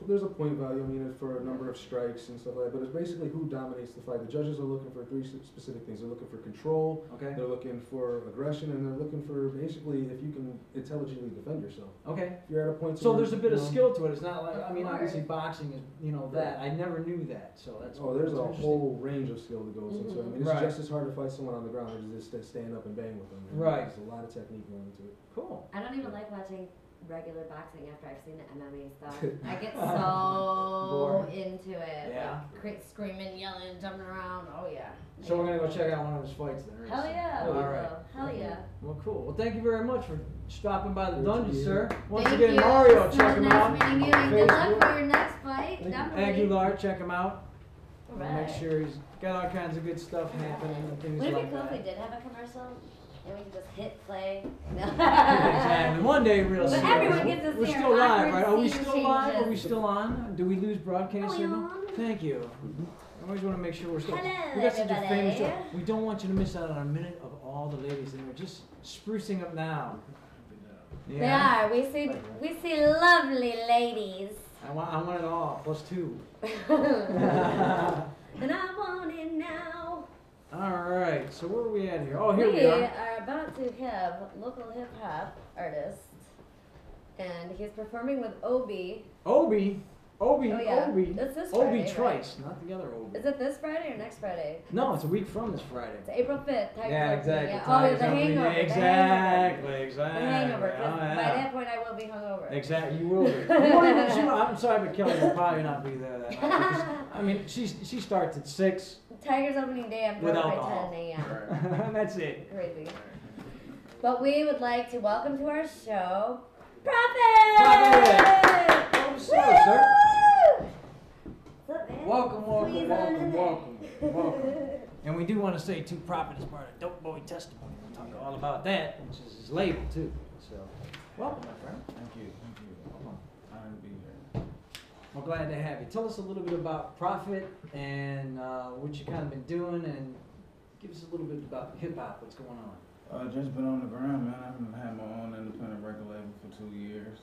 D: there's a point value. I mean, for a number of strikes and stuff like that. But it's basically who dominates the fight. The judges are looking for 3 specific things. They're looking for control.
B: Okay.
D: They're looking for aggression, and they're looking for basically if you can intelligently defend yourself.
B: Okay.
D: If you're at a point.
B: So
D: where,
B: there's a bit
D: you
B: of
D: know,
B: skill to it. It's not like, I mean,
A: Of
B: obviously
A: course.
B: boxing is, that. I never knew that. So that's.
D: Oh, there's
B: that's
D: a
B: interesting.
D: whole range of skill that goes into it. I mean, it's
B: Right.
D: just as hard to fight someone on the ground as it is to stand up and bang with them.
B: Right.
D: There's a lot of technique going into it.
B: Cool.
A: I don't even like watching regular boxing after I've seen the MMA stuff. I get so into it.
B: Yeah.
A: Like, screaming, yelling, jumping around. Oh yeah.
B: So we're gonna go check out one of his fights then. right?
A: Hell yeah.
B: All
A: we
B: right.
A: will. Hell yeah.
B: Well, cool. Well, thank you very much for stopping by the
D: Good to
B: dungeon,
D: be
B: sir.
D: here.
B: Once
A: Thank
B: again,
A: you.
B: Mario,
A: It's
B: check him
A: nice
B: out.
A: meeting you, and good luck
B: Facebook.
A: for your next fight.
D: Thank you.
A: Definitely.
B: Aguilar, check him out.
A: All
B: Make
A: right.
B: sure he's got all kinds of good stuff happening and things
A: Would it
B: like
A: be cool if we
B: that.
A: did have a commercial and we could just hit play? No.
B: Exactly. One day we'll
A: But
B: see.
A: everyone gets to
B: We're
A: see
B: still
A: our
B: live,
A: awkward
B: right? Are we
A: scene
B: still live? Are we
A: changes.
B: still on? Do we lose broadcast
A: Are we
B: signal?
A: on?
B: Thank you. I always want to make sure we're still.
A: Hello,
B: We got such a famous show.
A: everybody.
B: We don't want you to miss out on a minute of all the ladies, and we're just sprucing up now.
A: They are. We see lovely ladies.
B: I want it all plus 2.
A: And I want it now.
B: All right. So where are we at here? Oh, here we
A: We
B: are.
A: are about to have local hip hop artist, and he's performing with Obi.
B: Obi.
A: Oh yeah,
B: Obi.
A: it's this
B: Obi
A: Friday,
B: Trice, not the other Obi.
A: Is it this Friday or next Friday?
B: No, it's a week from this Friday.
A: It's April 5th.
B: Yeah, exactly.
A: Yeah. Oh,
B: Tigers
A: the
B: opening
A: hangover.
B: day.
A: The hangover.
B: Exactly, exactly.
A: The hangover. 'Cause
B: Oh, yeah.
A: by that point, I will be hungover.
B: Exactly, you will be. You won't even- she- I'm sorry, but Kelley will probably not be there that night. because, I mean, she starts at 6,
A: Tigers opening day. I'm
B: With
A: drunk by
B: alcohol.
A: 10 a.m.
B: and that's it.
A: Crazy. But we would like to welcome to our show, Prophet.
B: Prophet! Welcome to the show, sir. welcome. And we do want to say, too, Prophet is part of Dope Boy Testimony. We'll talk all about that, which is his label, too. So, welcome, my friend.
H: Thank you.
B: Welcome.
H: Honored to be here.
B: Well, glad to have you. Tell us a little bit about Prophet and what you kind of been doing, and give us a little bit about hip-hop, what's going on.
H: Just been on the grind, man. I've had my own independent record label for 2 years.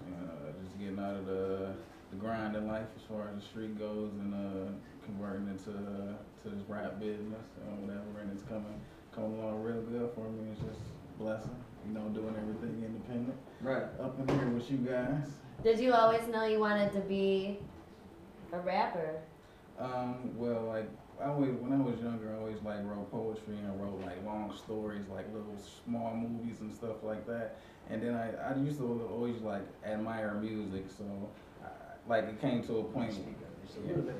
H: Just getting out of the grind in life as far as the street goes, and converting into to this rap business and whatever. And it's coming along real good for me. It's just a blessing, doing everything independent.
B: Right.
H: Up in here with you guys.
A: Did you always know you wanted to be a rapper?
H: Well, like when I was younger, I always wrote poetry and wrote long stories, little small movies and stuff like that. And then I used to always admire music, so it came to a point.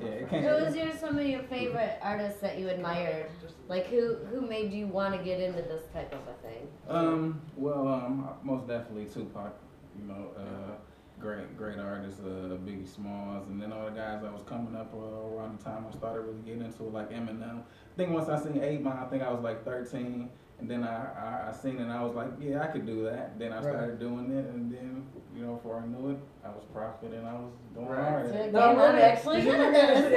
H: It came.
A: Who was some of your favorite artists that you admired? Who made you want to get into this type of a thing?
H: Most definitely Tupac. Great artists, Biggie Smalls, and then all the guys that was coming up around the time I started really getting into it, like Eminem. I think once I seen 8 Mile, I think I was 13, and then I seen it and I was like, yeah, I could do that. Then I started doing it, and then, before I knew it, I was Prophet and I was doing all right.
A: I'm actually good at this.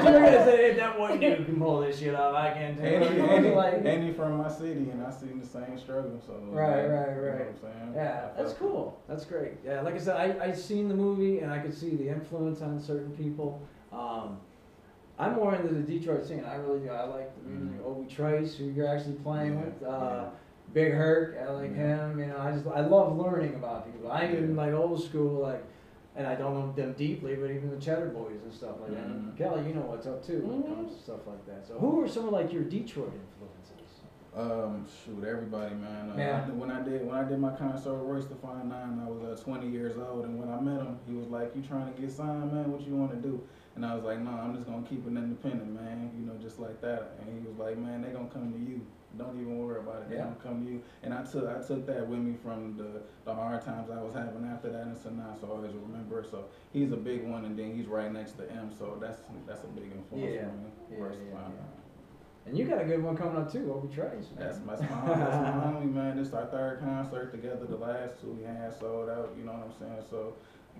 B: You're going to say, that one dude can pull this shit off, I can't tell you.
H: And he from my city, and I seen the same struggle, so.
B: Right.
H: You know what I'm saying?
B: Yeah, that's cool. That's great. Yeah, like I said, I seen the movie, and I could see the influence on certain people. I'm more into the Detroit scene. I really do. I like the music. Obi Trice, who you're actually playing with. Big Herc, I like him. I love learning about people. I'm even old school, and I don't know them deeply, but even the Cheddar Boys and stuff like that. And Kelley, you know what's up too when it comes to stuff like that. So who are some of your Detroit influences?
H: Shoot, everybody, man.
B: Yeah.
H: When I did my concert with Royce the Fine Nine, I was 20 years old, and when I met him, he was like, "You trying to get signed, man? What you want to do?" And I was like, "No, I'm just gonna keep it independent, man. Just like that." And he was like, "Man, they gonna come to you. Don't even worry about it. They gonna come to you." And I took that with me from the hard times I was having after that, and so now, so I always remember it. So he's a big one, and then he's right next to M, so that's a big influence for me. Royce the Fine Nine.
B: And you got a good one coming up too, Obi Trice.
H: That's my homie, man. This is our third concert together. The last 2 we had sold out, you know what I'm saying? So,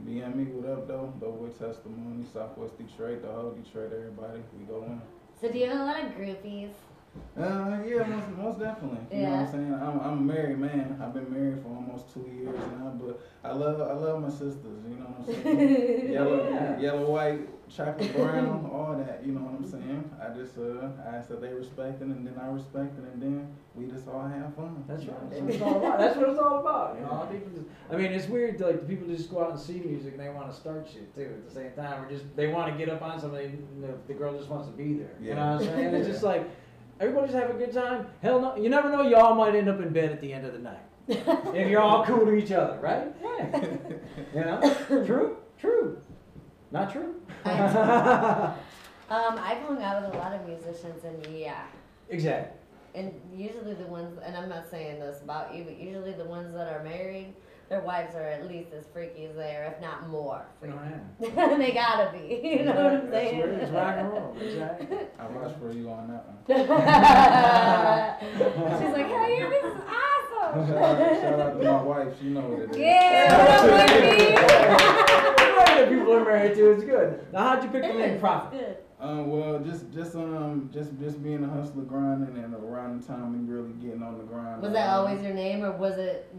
H: BME, what up, though? Dope Boy Testimony, Southwest Detroit, the whole Detroit, everybody. We go in.
A: So do you have a lot of groupies?
H: Yeah, most definitely. You know what I'm saying? I'm a married man. I've been married for almost 2 years now, but I love my sisters, you know what I'm saying? Yellow, white, chocolate brown, all that, you know what I'm saying? I just I ask that they respect it, and then I respect it, and then we just all have fun.
B: That's right. That's what it's all about. That's what it's all about. You know, people just, it's weird. The people just go out and see music and they want to start shit too at the same time, or they want to get up on somebody. And the girl just wants to be there. You know what I'm saying? It's just everybody's having a good time. Hell no, you never know. Y'all might end up in bed at the end of the night if you're all cool to each other, right? Yeah. True. Not true.
A: I've hung out with a lot of musicians, and
B: Exactly.
A: and usually the ones, and I'm not saying this about you, but usually the ones that are married, their wives are at least as freaky as they are, if not more freaky. They gotta be, you know what I'm saying?
B: That's where it's rock and roll, exactly.
H: I vouch for you on that one.
A: She's like, hell yeah, this is awesome!
H: Shout out to my wife, she knows what it is.
A: Yeah, what up,
B: That people are married to, it's good. Now, how'd you pick the name Prophet?
A: Good.
H: Well, just being a hustler, grinding, and around the time we really getting on the grind.
A: Was that always your name, or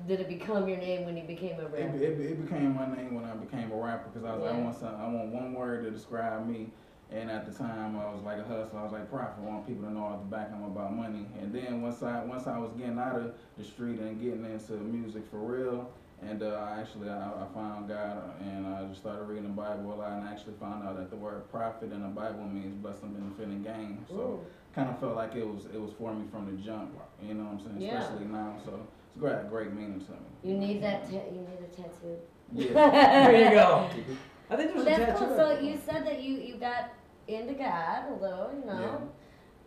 A: did it become your name when you became a rapper?
H: It became my name when I became a rapper, because I was like, I want one word to describe me. And at the time, I was like a hustler. I was like Prophet. I want people to know I was back. I'm about money. And then once I was getting out of the street and getting into music for real. And I found God, and I just started reading the Bible a lot, and I actually found out that the word prophet in the Bible means blessing, benefit, and gain. So kind of felt like it was for me from the jump, you know what I'm saying? Especially now. So it's great meaning to me.
A: You need that. You need a tattoo.
H: Yeah.
B: There you go. I think there's a
A: That's
B: tattoo.
A: cool. So you said that you got into God a little, you know.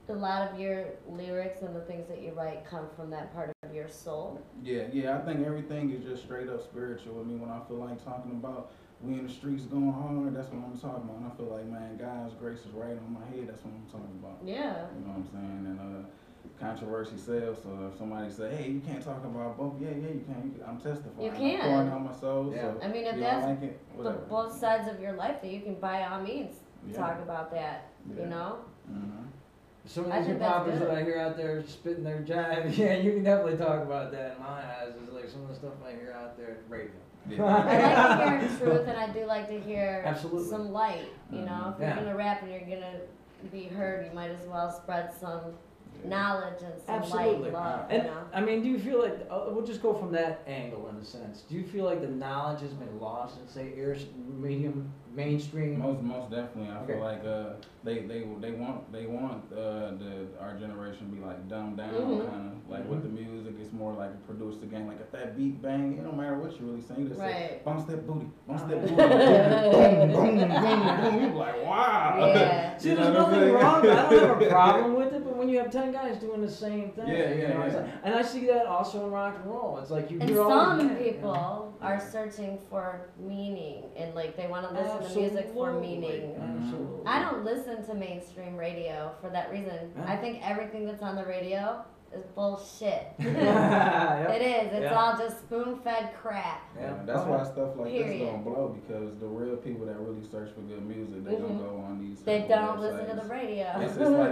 A: a lot of your lyrics and the things that you write come from that part of your soul?
H: Yeah, I think everything is just straight up spiritual. I mean, when I feel like talking about we in the streets going hard, that's what I'm talking about. And I feel like, man, God's grace is right on my head, that's what I'm talking about.
A: Yeah.
H: You know what I'm saying? And controversy sells, so if somebody say, hey, you can't talk about both, yeah, you can. I'm testifying.
A: You can.
H: I'm pouring out my soul,
B: Yeah.
H: so
A: I mean, if
H: you
A: that's
H: don't like it, whatever.
A: both sides of your life, that you can by all means
H: Yeah.
A: talk about that,
H: Yeah.
A: you know?
H: Mm-hmm.
B: Some of
A: I
B: these
A: think
B: hip
A: that's
B: hoppers
A: good.
B: that I hear out there spitting their jive, yeah, you can definitely talk about that in my eyes. It's like some of the stuff I hear out there at radio.
A: I like to hear truth, and I do like to hear
B: Absolutely.
A: some light, you know? If you're
B: Yeah.
A: gonna rap and you're gonna be heard, you might as well spread some knowledge and some
B: Absolutely.
A: light, love,
B: And
A: you know?
B: I mean, do you feel like we'll just go from that angle in a sense? Do you feel like the knowledge has been lost in say medium mainstream?
H: Most definitely. I
B: Okay.
H: feel like they want our generation to be like dumbed down,
A: Mhm.
H: kind of like with the music. It's more like a produced again. Like if that beat bang, it don't matter what you really saying. You just say,
A: Right.
H: bounce that booty, bounce that
B: Yeah.
H: booty, boom, boom, boom, boom. You be like, wow.
A: Yeah.
B: See,
H: You
B: there's
H: know what I'm
B: nothing
H: saying?
B: wrong. I don't have a problem with it, but when you have 10 guys doing the same thing,
H: Yeah,
B: you know, it's
H: yeah.
B: like, and I see that also in rock and roll. It's like you
A: And
B: hear all
A: some
B: these-
A: people are searching for meaning, and like they want to listen to music for
B: Absolutely.
A: meaning.
B: Absolutely.
A: I don't listen to mainstream radio for that reason.
B: Yeah.
A: I think everything that's on the radio is bullshit.
B: Yep.
A: It is. It's
B: Yeah.
A: all just spoon-fed crap.
H: Yeah, that's why stuff like this
A: Period.
H: gonna blow, because the real people that really search for good music, they
A: Mhm.
H: don't go on these.
A: They
H: simple
A: don't listen to
H: websites.
A: the radio.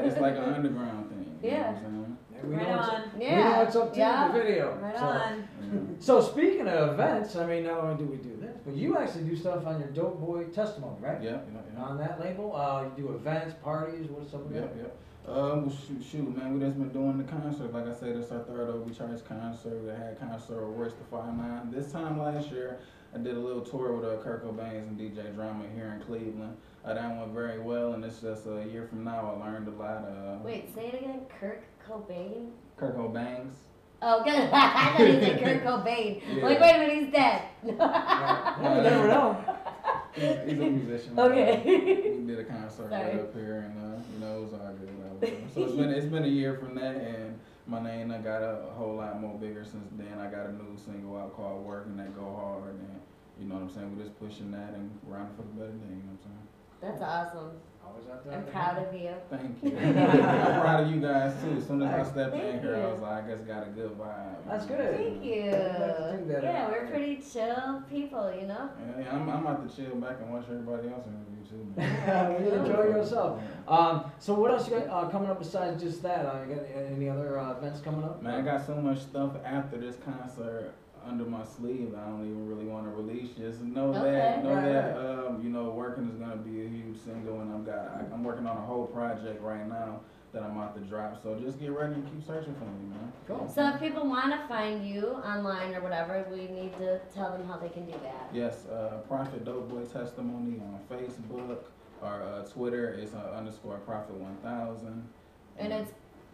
H: It's like an underground thing. You know
A: Yeah.
H: what I'm saying?
B: Yeah, we
F: Right
B: know what's
F: on.
B: up- We know
A: Yeah.
B: what's up to
A: Yeah.
B: in the video.
F: Right
B: so.
F: on.
H: Yeah.
B: So speaking of events, I mean, not only do we do this, but you actually do stuff on your Dope Boy testimony, right?
H: Yeah.
B: On that label, you do events, parties. What's some of that?
H: Yep. Well, shoot, man, we just been doing the concert. Like I said, this our third Obi Charts concert. We had concert with Royce the 5'9". This time last year, I did a little tour with Kurt Cobain and DJ Drama here in Cleveland. That went very well, and it's just a year from now. I learned a lot.
A: Wait, say it again. Kurt Cobain?
H: Kurt Cobain's.
A: Oh, good. I thought you said Kurt Cobain.
H: Yeah.
A: Like, wait a minute, he's dead.
B: Yeah, you never know.
H: He's a musician.
A: Okay.
H: We did a concert
A: Sorry.
H: right up here, and it was all good. So it's been a year from that, and my name I got a whole lot more bigger since then. I got a new single out called "Working That Go Hard," and you know what I'm saying. We're just pushing that and grinding for the better day. You know what I'm saying.
A: That's awesome.
B: Always out there.
A: I'm proud of you.
H: Thank you. I'm proud of you guys too. As soon as I stepped
A: Thank
H: in here,
A: you.
H: I was like, I just got a good vibe.
B: That's good.
A: Thank you.
B: I'd like to think that
A: Yeah,
B: about
A: we're
B: it.
A: pretty chill people, you know?
H: Yeah, I'm about to chill back and watch everybody else interview too. Man.
B: Yeah, you enjoy yourself. So what else you got coming up besides just that? You got any other events coming up?
H: Man, I got so much stuff after this concert under my sleeve that I don't even really want to release. Just know that,
B: Right.
H: Working is gonna be a huge single, and I'm working on a whole project right now that I'm about to drop. So just get ready and keep searching for me, man.
B: Cool.
A: So if people want to find you online or whatever, we need to tell them how they can do that.
H: Yes, Prophet Dope Boy Testimony on Facebook or Twitter is _ Prophet 1000.
A: And it's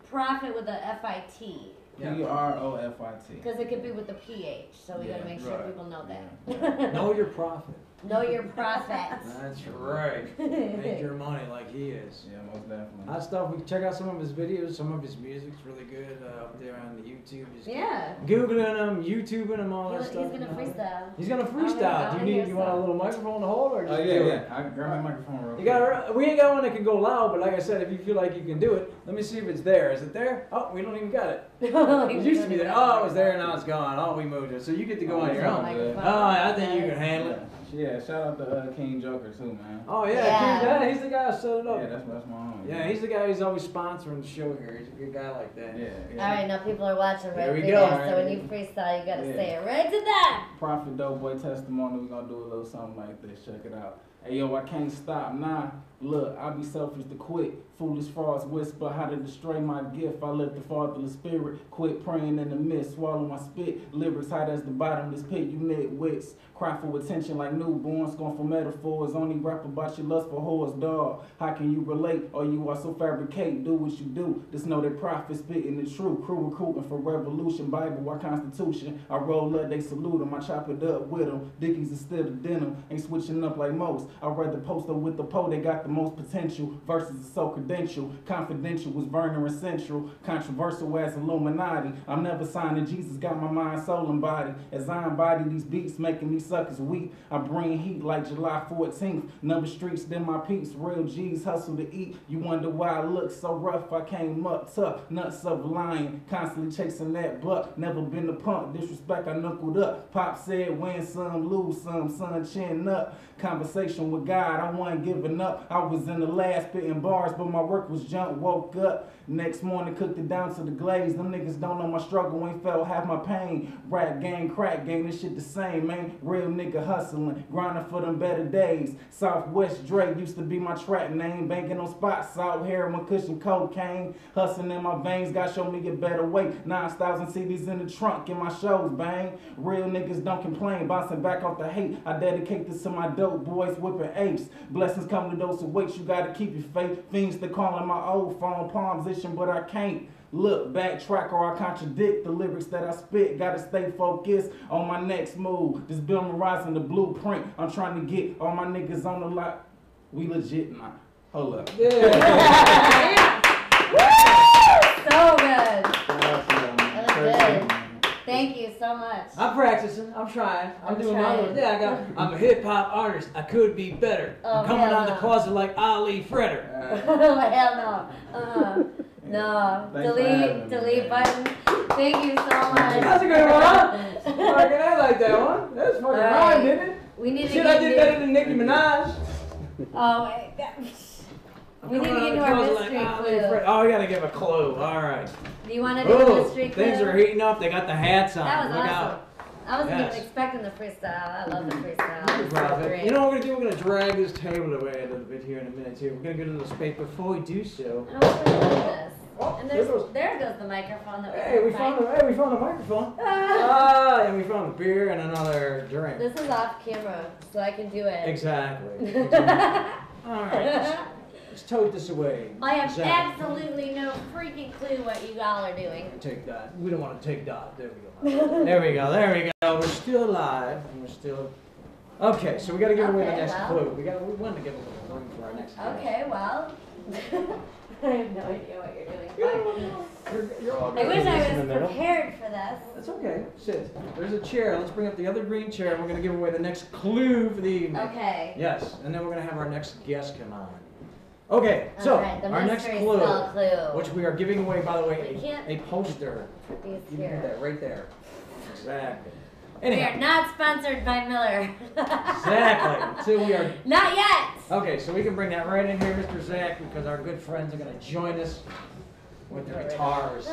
A: profit with a F-I-T.
B: Yeah.
H: PROFIT.
A: Because it could be with the PH, so we gotta
H: Yeah,
A: make sure
H: right.
A: people know that.
B: Know your profit.
A: Know your profit.
B: That's right. Make your money like he is.
H: Yeah, most definitely.
B: Hot stuff. We can check out some of his videos. Some of his music's really good up there on the YouTube. Just
A: Yeah.
B: Googling him, YouTubing him, all that
A: He's
B: stuff.
A: gonna freestyle.
B: He's gonna
A: I
B: freestyle.
A: wanna
B: Do
A: hear
B: you want a
A: some.
B: little microphone to hold or just
H: Oh
B: do
H: yeah,
B: it?
H: yeah. I can grab my microphone real
B: You
H: quick.
B: got. We ain't got one that can go loud, but like I said, if you feel like you can do it, let me see if it's there. Is it there? Oh, we don't even got it. It used to be there. Oh, it was there, now it's gone. Oh, we moved it. So you get to go on your own.
A: Microphone.
B: Oh, I think you can handle it.
H: Yeah, shout out to King Joker too, man.
B: Oh yeah,
A: Yeah.
B: King, he's the guy who set it up.
H: Yeah, that's my home.
B: Yeah, he's the guy who's always sponsoring the show here. He's a good guy like that.
H: Yeah.
A: Alright, now people are watching right
B: There we
A: through
B: go.
A: there, so when you freestyle, you gotta
H: Yeah.
A: say it right to them.
H: Prophet Dope Boy Testimony, we gonna do a little something like this. Check it out. Hey yo, I can't stop, nah. Look, I be selfish to quit. Foolish frauds whisper how to destroy my gift. I let the fatherless spirit quit praying in the mist. Swallow my spit. Lyrics hot as the bottomless pit. You nitwits cry for attention like newborns. Going for metaphors. Only rap about your lust for whores, dog. How can you relate? Or you are so fabricate. Do what you do. Just know that prophet spitting the truth. Crew recruiting for revolution. Bible, our constitution. I roll up, they salute them. I chop it up with them. Dickies instead of denim. Ain't switching up like most. I'd rather post up with the po that got the most potential. Versus is so credential. Confidential was burning essential. Controversial as Illuminati. I'm never signing Jesus, got my mind, soul, and body. As I embody these beats, making these suckers weak. I bring heat like July 14th. Number streets, then my peeps. Real G's hustle to eat. You wonder why I look so rough. I came up tough. Nuts of a lion. Constantly chasing that buck. Never been a punk. Disrespect, I knuckled up. Pop said win some, lose some. Sun chin up. Conversation with God, I wasn't giving up. I was in the lab spitting bars, but my work was junk. Woke up. Next morning, cooked it down to the glaze. Them niggas don't know my struggle, ain't felt half my pain. Rap gang, crack gang, this shit the same, man. Real nigga hustling, grinding for them better days. Southwest Drake used to be my trap name. Banking on spots, out heroin, cushion, cocaine. Hustling in my veins, God show me a better way. 9,000 CDs in the trunk, in my shows, bang. Real niggas don't complain, bouncing back off the hate. I dedicate this to my dope boys, whipping apes. Blessings come to those who wait, you gotta keep your faith. Fiends they calling my old phone palm position, but I can't. Look, backtrack or I contradict the lyrics that I spit. Gotta stay focused on my next move. This Bill Horizon, the blueprint. I'm trying to get all my niggas on the lot. We legit now. Hold up.
A: So good. That was good. Thank you so much.
B: I'm practicing. I'm trying. I'm doing my
A: trying.
B: little. Yeah, I'm a hip hop artist. I could be better.
A: Oh,
B: I'm coming
A: hell
B: out the
A: no.
B: closet like Ali Fretter.
A: Hell no. No.
H: Thanks for having me,
A: Delete
H: man.
A: button. Thank you so much.
B: That's a good one. Fucking, I like that one. That's fucking
A: Alright.
B: rhyme, didn't it?
A: We need to
B: Shit,
A: get
B: I did better than Nicki Minaj.
A: Oh, wait. We need to get into our mystery clue.
B: Oh, we gotta give a clue. All right.
A: Do you want to do a
B: Oh,
A: mystery clue?
B: things are heating up. They got the hats on.
A: That was
B: Look
A: awesome.
B: out.
A: I wasn't
B: Yes.
A: even expecting the freestyle. I love the freestyle. It's so
B: Robin.
A: great.
B: You know what we're gonna do? We're gonna drag this table away a little bit here in a minute too. We're gonna get into the space. Before we do so,
A: I don't really love this.
B: Oh,
A: And
B: there goes-
A: there goes the microphone that we
B: hey, we found the microphone.
A: Ah,
B: And we found the beer and another drink.
A: this is off camera, so I can do it.
B: Exactly. All right. Let's tote this away.
A: I have
B: Exactly.
A: absolutely no freaking clue what you all are doing.
B: Take that. We don't want to take that. There we go. There we go. There we go. We're still alive. And we're still. Okay, so we got to give away the
A: Okay,
B: next
A: well.
B: clue. We wanted to give a little room for our next clue.
A: Okay, well. I have no idea what you're doing.
B: You're all
A: I
B: good.
A: wish I
E: Is this in
A: was
E: the middle?
A: prepared for this.
B: That's okay. Sit. There's a chair. Let's bring up the other green chair, and we're gonna give away the next clue for the evening.
A: Okay.
B: Yes, and then we're gonna have our next guest come on. Okay, so
A: Alright, the
B: our next
A: mystery
B: clue,
A: spell clue.
B: which we are giving away, by the way,
A: We can't
B: a poster.
A: put these
B: You can do
A: here.
B: that right there. Exactly.
A: We are
B: Anyhow,
A: not sponsored by Miller.
B: exactly. So we are.
A: Not yet.
B: Okay, so we can bring that right in here, Mr. Zach, because our good friends are gonna join us with their guitars.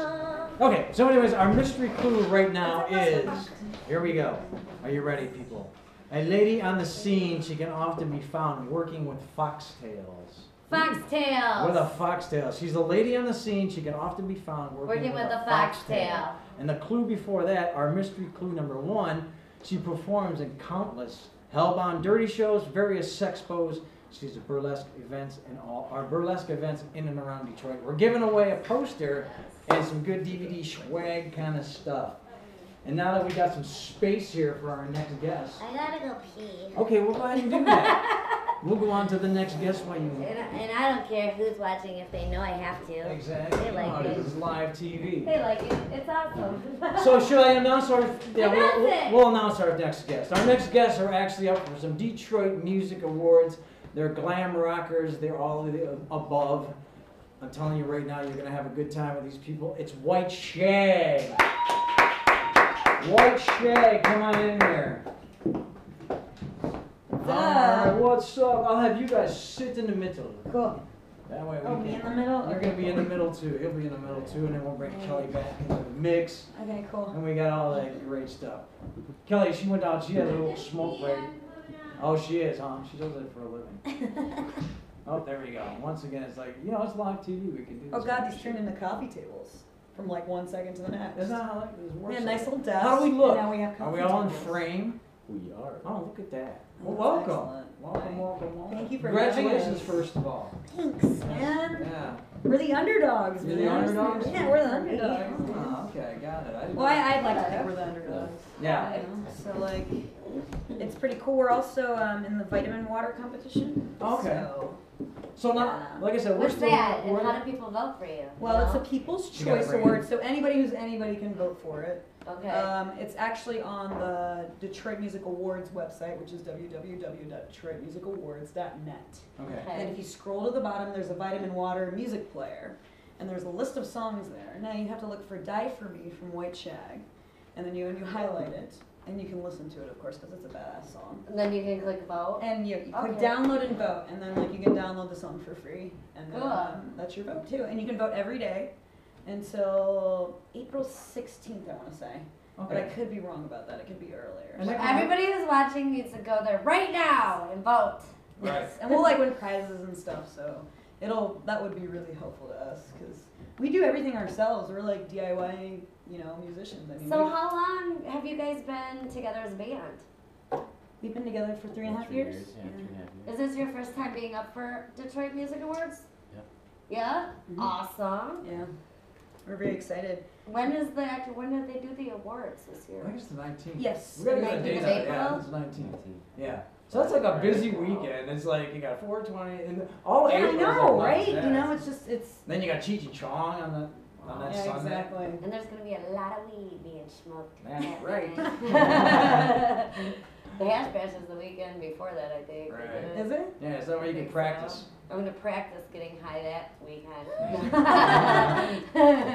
B: Okay, so anyways, our mystery clue right now is, here we go. Are you ready, people? A lady on the scene, she can often be found working with foxtails.
A: Foxtails.
B: With a foxtail. She's a lady on the scene, she can often be found working with a foxtail. And the clue before that, our mystery clue number 1, she performs in countless hellbound dirty shows, various sexpos. She's at burlesque events and all our burlesque events in and around Detroit. We're giving away a poster and some good DVD swag kind of stuff. And now that we got some space here for our next guest.
A: I gotta go pee.
B: Okay, we'll go ahead and do that. We'll go on to the next guest while you.
A: And I don't care who's watching if they know I have to.
B: Exactly.
A: They like
B: This
A: it.
B: is live TV.
A: They like it. It's awesome.
B: So should I announce our? Yeah,
A: Announce it.
B: we'll announce our next guest. Our next guests are actually up for some Detroit Music Awards. They're glam rockers. They're all of the above. I'm telling you right now, you're gonna have a good time with these people. It's White Shag. White Shag, come on in here. Alright, what's up? I'll have you guys sit in the middle.
G: Cool.
B: That way we
G: Oh,
B: can.
G: me in the middle?
B: You're gonna be in the middle too. He'll be in the middle too, and then we'll bring Kelley back into the mix.
G: Okay, cool.
B: And we got all that great stuff. Kelley, she went down. She had a little smoke break. Oh, she is, huh? She does it for a living. Oh, there we go. Once again, it's like, you know, it's live TV. We can do this.
I: Oh god, these turn into coffee tables from like 1 second to the next.
B: That's not how this works.
I: Yeah, nice little desk.
B: How do we look?
I: And now we have
B: Are we
I: coffee
B: all in
I: tables.
B: frame?
E: We are.
B: Oh, look at that. Well,
I: That's
B: welcome.
I: excellent.
B: Welcome, welcome, welcome.
I: Thank you for
B: Congratulations,
I: having us.
B: first of all.
I: Thanks, man.
B: Yeah.
I: We're the underdogs,
B: You're
I: man.
B: the underdogs?
I: Yeah, we're the underdogs.
B: Oh, okay, got it. I didn't
I: Well, I'd like to think we're the underdogs.
B: Yeah.
I: You know? So like, It's pretty cool. We're also in the vitamin water competition.
B: Okay.
I: So,
B: So not, like I said, we're
A: What's
B: still.
A: that? And
B: we're-
A: how do people vote for you?
I: well, it's a
A: You
I: People's
B: You gotta
I: Choice
B: bring
I: Award,
B: it.
I: so anybody can vote for it.
A: know? Okay.
I: It's actually on the Detroit Music Awards website, which is www.detroitmusicawards.net.
B: Okay.
I: And if you scroll to the bottom, there's a vitamin water music player, and there's a list of songs there. Now you have to look for "Die for Me" from White Shag, and then you highlight it, and you can listen to it, of course, because it's a badass song.
A: And then you can click vote.
I: And you click
A: Okay.
I: download and vote, and then like you can download the song for free, and then,
A: Cool.
I: that's your vote too. And you can vote every day until April 16th, I want to say. But I
B: Okay.
I: could be wrong about that. It could be earlier.
B: And that-
A: Everybody who's watching needs to go there right now and vote.
I: Yes, and we'll like win prizes and stuff, so that would be really helpful to us because we do everything ourselves. We're like DIY, musicians. I mean,
A: So how long have you guys been together as a band?
I: we've been together for 3.5
E: 3
I: years.
E: Yeah, 3.5 years.
A: Is this your first time being up for Detroit Music Awards?
E: Yep.
A: Yeah?
I: Mhm.
A: Awesome.
I: Yeah, we're very excited.
A: When did they do the awards this
B: I
A: year?
B: think it's the 19th.
I: Yes.
B: We gotta get a
A: 19th
B: date
A: of
B: on it. Yeah,
A: April?
B: it's the 19th.
E: 19.
B: Yeah. So that's like a busy weekend. It's like you got 420 and all
I: Yeah, I
B: April's
I: know,
B: like
I: right?
B: nuts, yeah.
I: It's.
B: Then you got Cheech and Chong on that
I: Yeah,
B: Sunday.
I: exactly.
A: And there's gonna be a lot of weed being smoked.
B: That's
A: that
B: right.
A: night. The hash bash is the weekend before that, I think.
B: Right.
A: Isn't it?
I: Is it?
B: Yeah, is that where you can
A: think
B: practice?
A: so. I'm gonna practice getting high that weekend.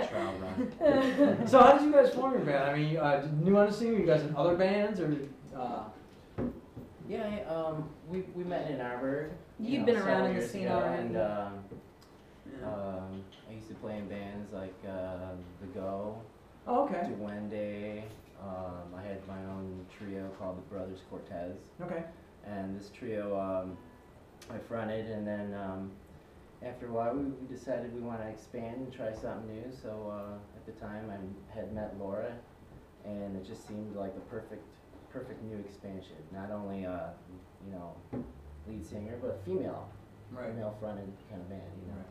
E: Trial run.
B: So how did you guys form your band? I mean, new on the scene? Were you guys in other bands or?
E: Yeah, we met in Arbor.
I: You've been around
E: several
I: in the
E: years
I: scene
E: ago,
I: already.
E: And
I: Yeah.
E: I used to play in bands like The Go,
B: Oh, okay.
E: Duende. I had my own trio called the Brothers Cortez,
B: Okay.
E: and this trio I fronted, and then after a while we decided we want to expand and try something new. So at the time I had met Laura, and it just seemed like the perfect new expansion. Not only lead singer, but female fronted kind of band,
B: Right.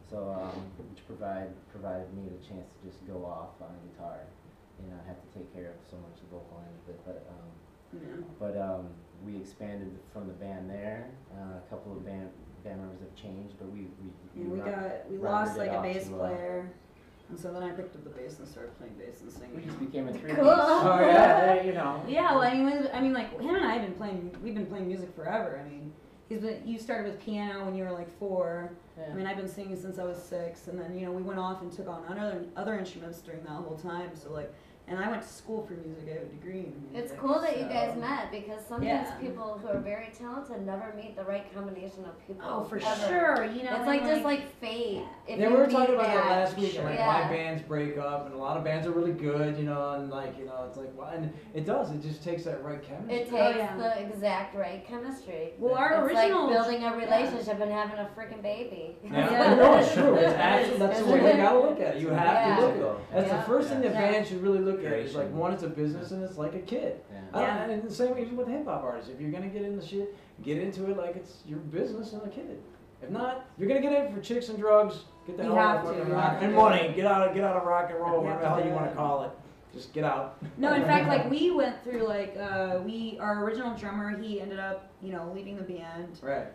E: So which provided me the chance to just go off on the guitar, and not have to take care of so much of the vocal end of it. But we expanded from the band there. A couple of band members have changed, but we
I: lost like a
E: off
I: bass
E: to,
I: player, and so then I picked up the bass and started playing bass and
E: We
I: singing.
E: just became a three-piece.
A: Cool.
B: Oh yeah,
I: Yeah, well, I mean, like him and I we've been playing music forever. I mean, you started with piano when you were like 4.
E: Yeah.
I: I mean, I've been singing since I was 6, and then we went off and took on other instruments during that whole time. So like, and I went to school for music. I have a degree in music.
A: It's cool that you
I: so-
A: guys met because sometimes
I: Yeah.
A: people who are very talented never meet the right combination of people.
I: Oh, for
A: ever.
I: sure.
A: It's like just like fate. If
B: Yeah,
A: you
B: we were
A: meet
B: talking about that
A: that-
B: last week, and like
A: Yeah.
B: why bands break up, and a lot of bands are really good, and like it's like, well, and it does. It just takes that right chemistry.
A: It takes
I: yeah.
A: the exact right chemistry.
I: Well, our
A: It's
I: original
A: like building a relationship and having a freaking baby.
B: Yeah, no, it's true. It's actually that's the way you gotta look at it. You have
A: Yeah.
B: to look at it. That's
A: Yeah.
B: the first thing that
I: Yeah.
B: bands should really look at. It's like one, it's a business, and it's like a kid.
I: Yeah.
B: And the same way with hip hop artists. If you're gonna get into shit, get into it like it's your business and a kid. If not, if you're gonna get in for chicks and drugs, get the
I: You
B: hell out
I: have
B: of
I: to,
B: fucking
I: you
B: rock
I: have to
B: and
I: do
B: money.
I: it.
B: Get out of rock and roll,
I: You
B: whatever
I: have
B: the hell
I: to
B: you
I: do
B: want
I: it.
B: to call it. Just get out.
I: No, in fact, like we went through like our original drummer. He ended up leaving the band.
B: Right.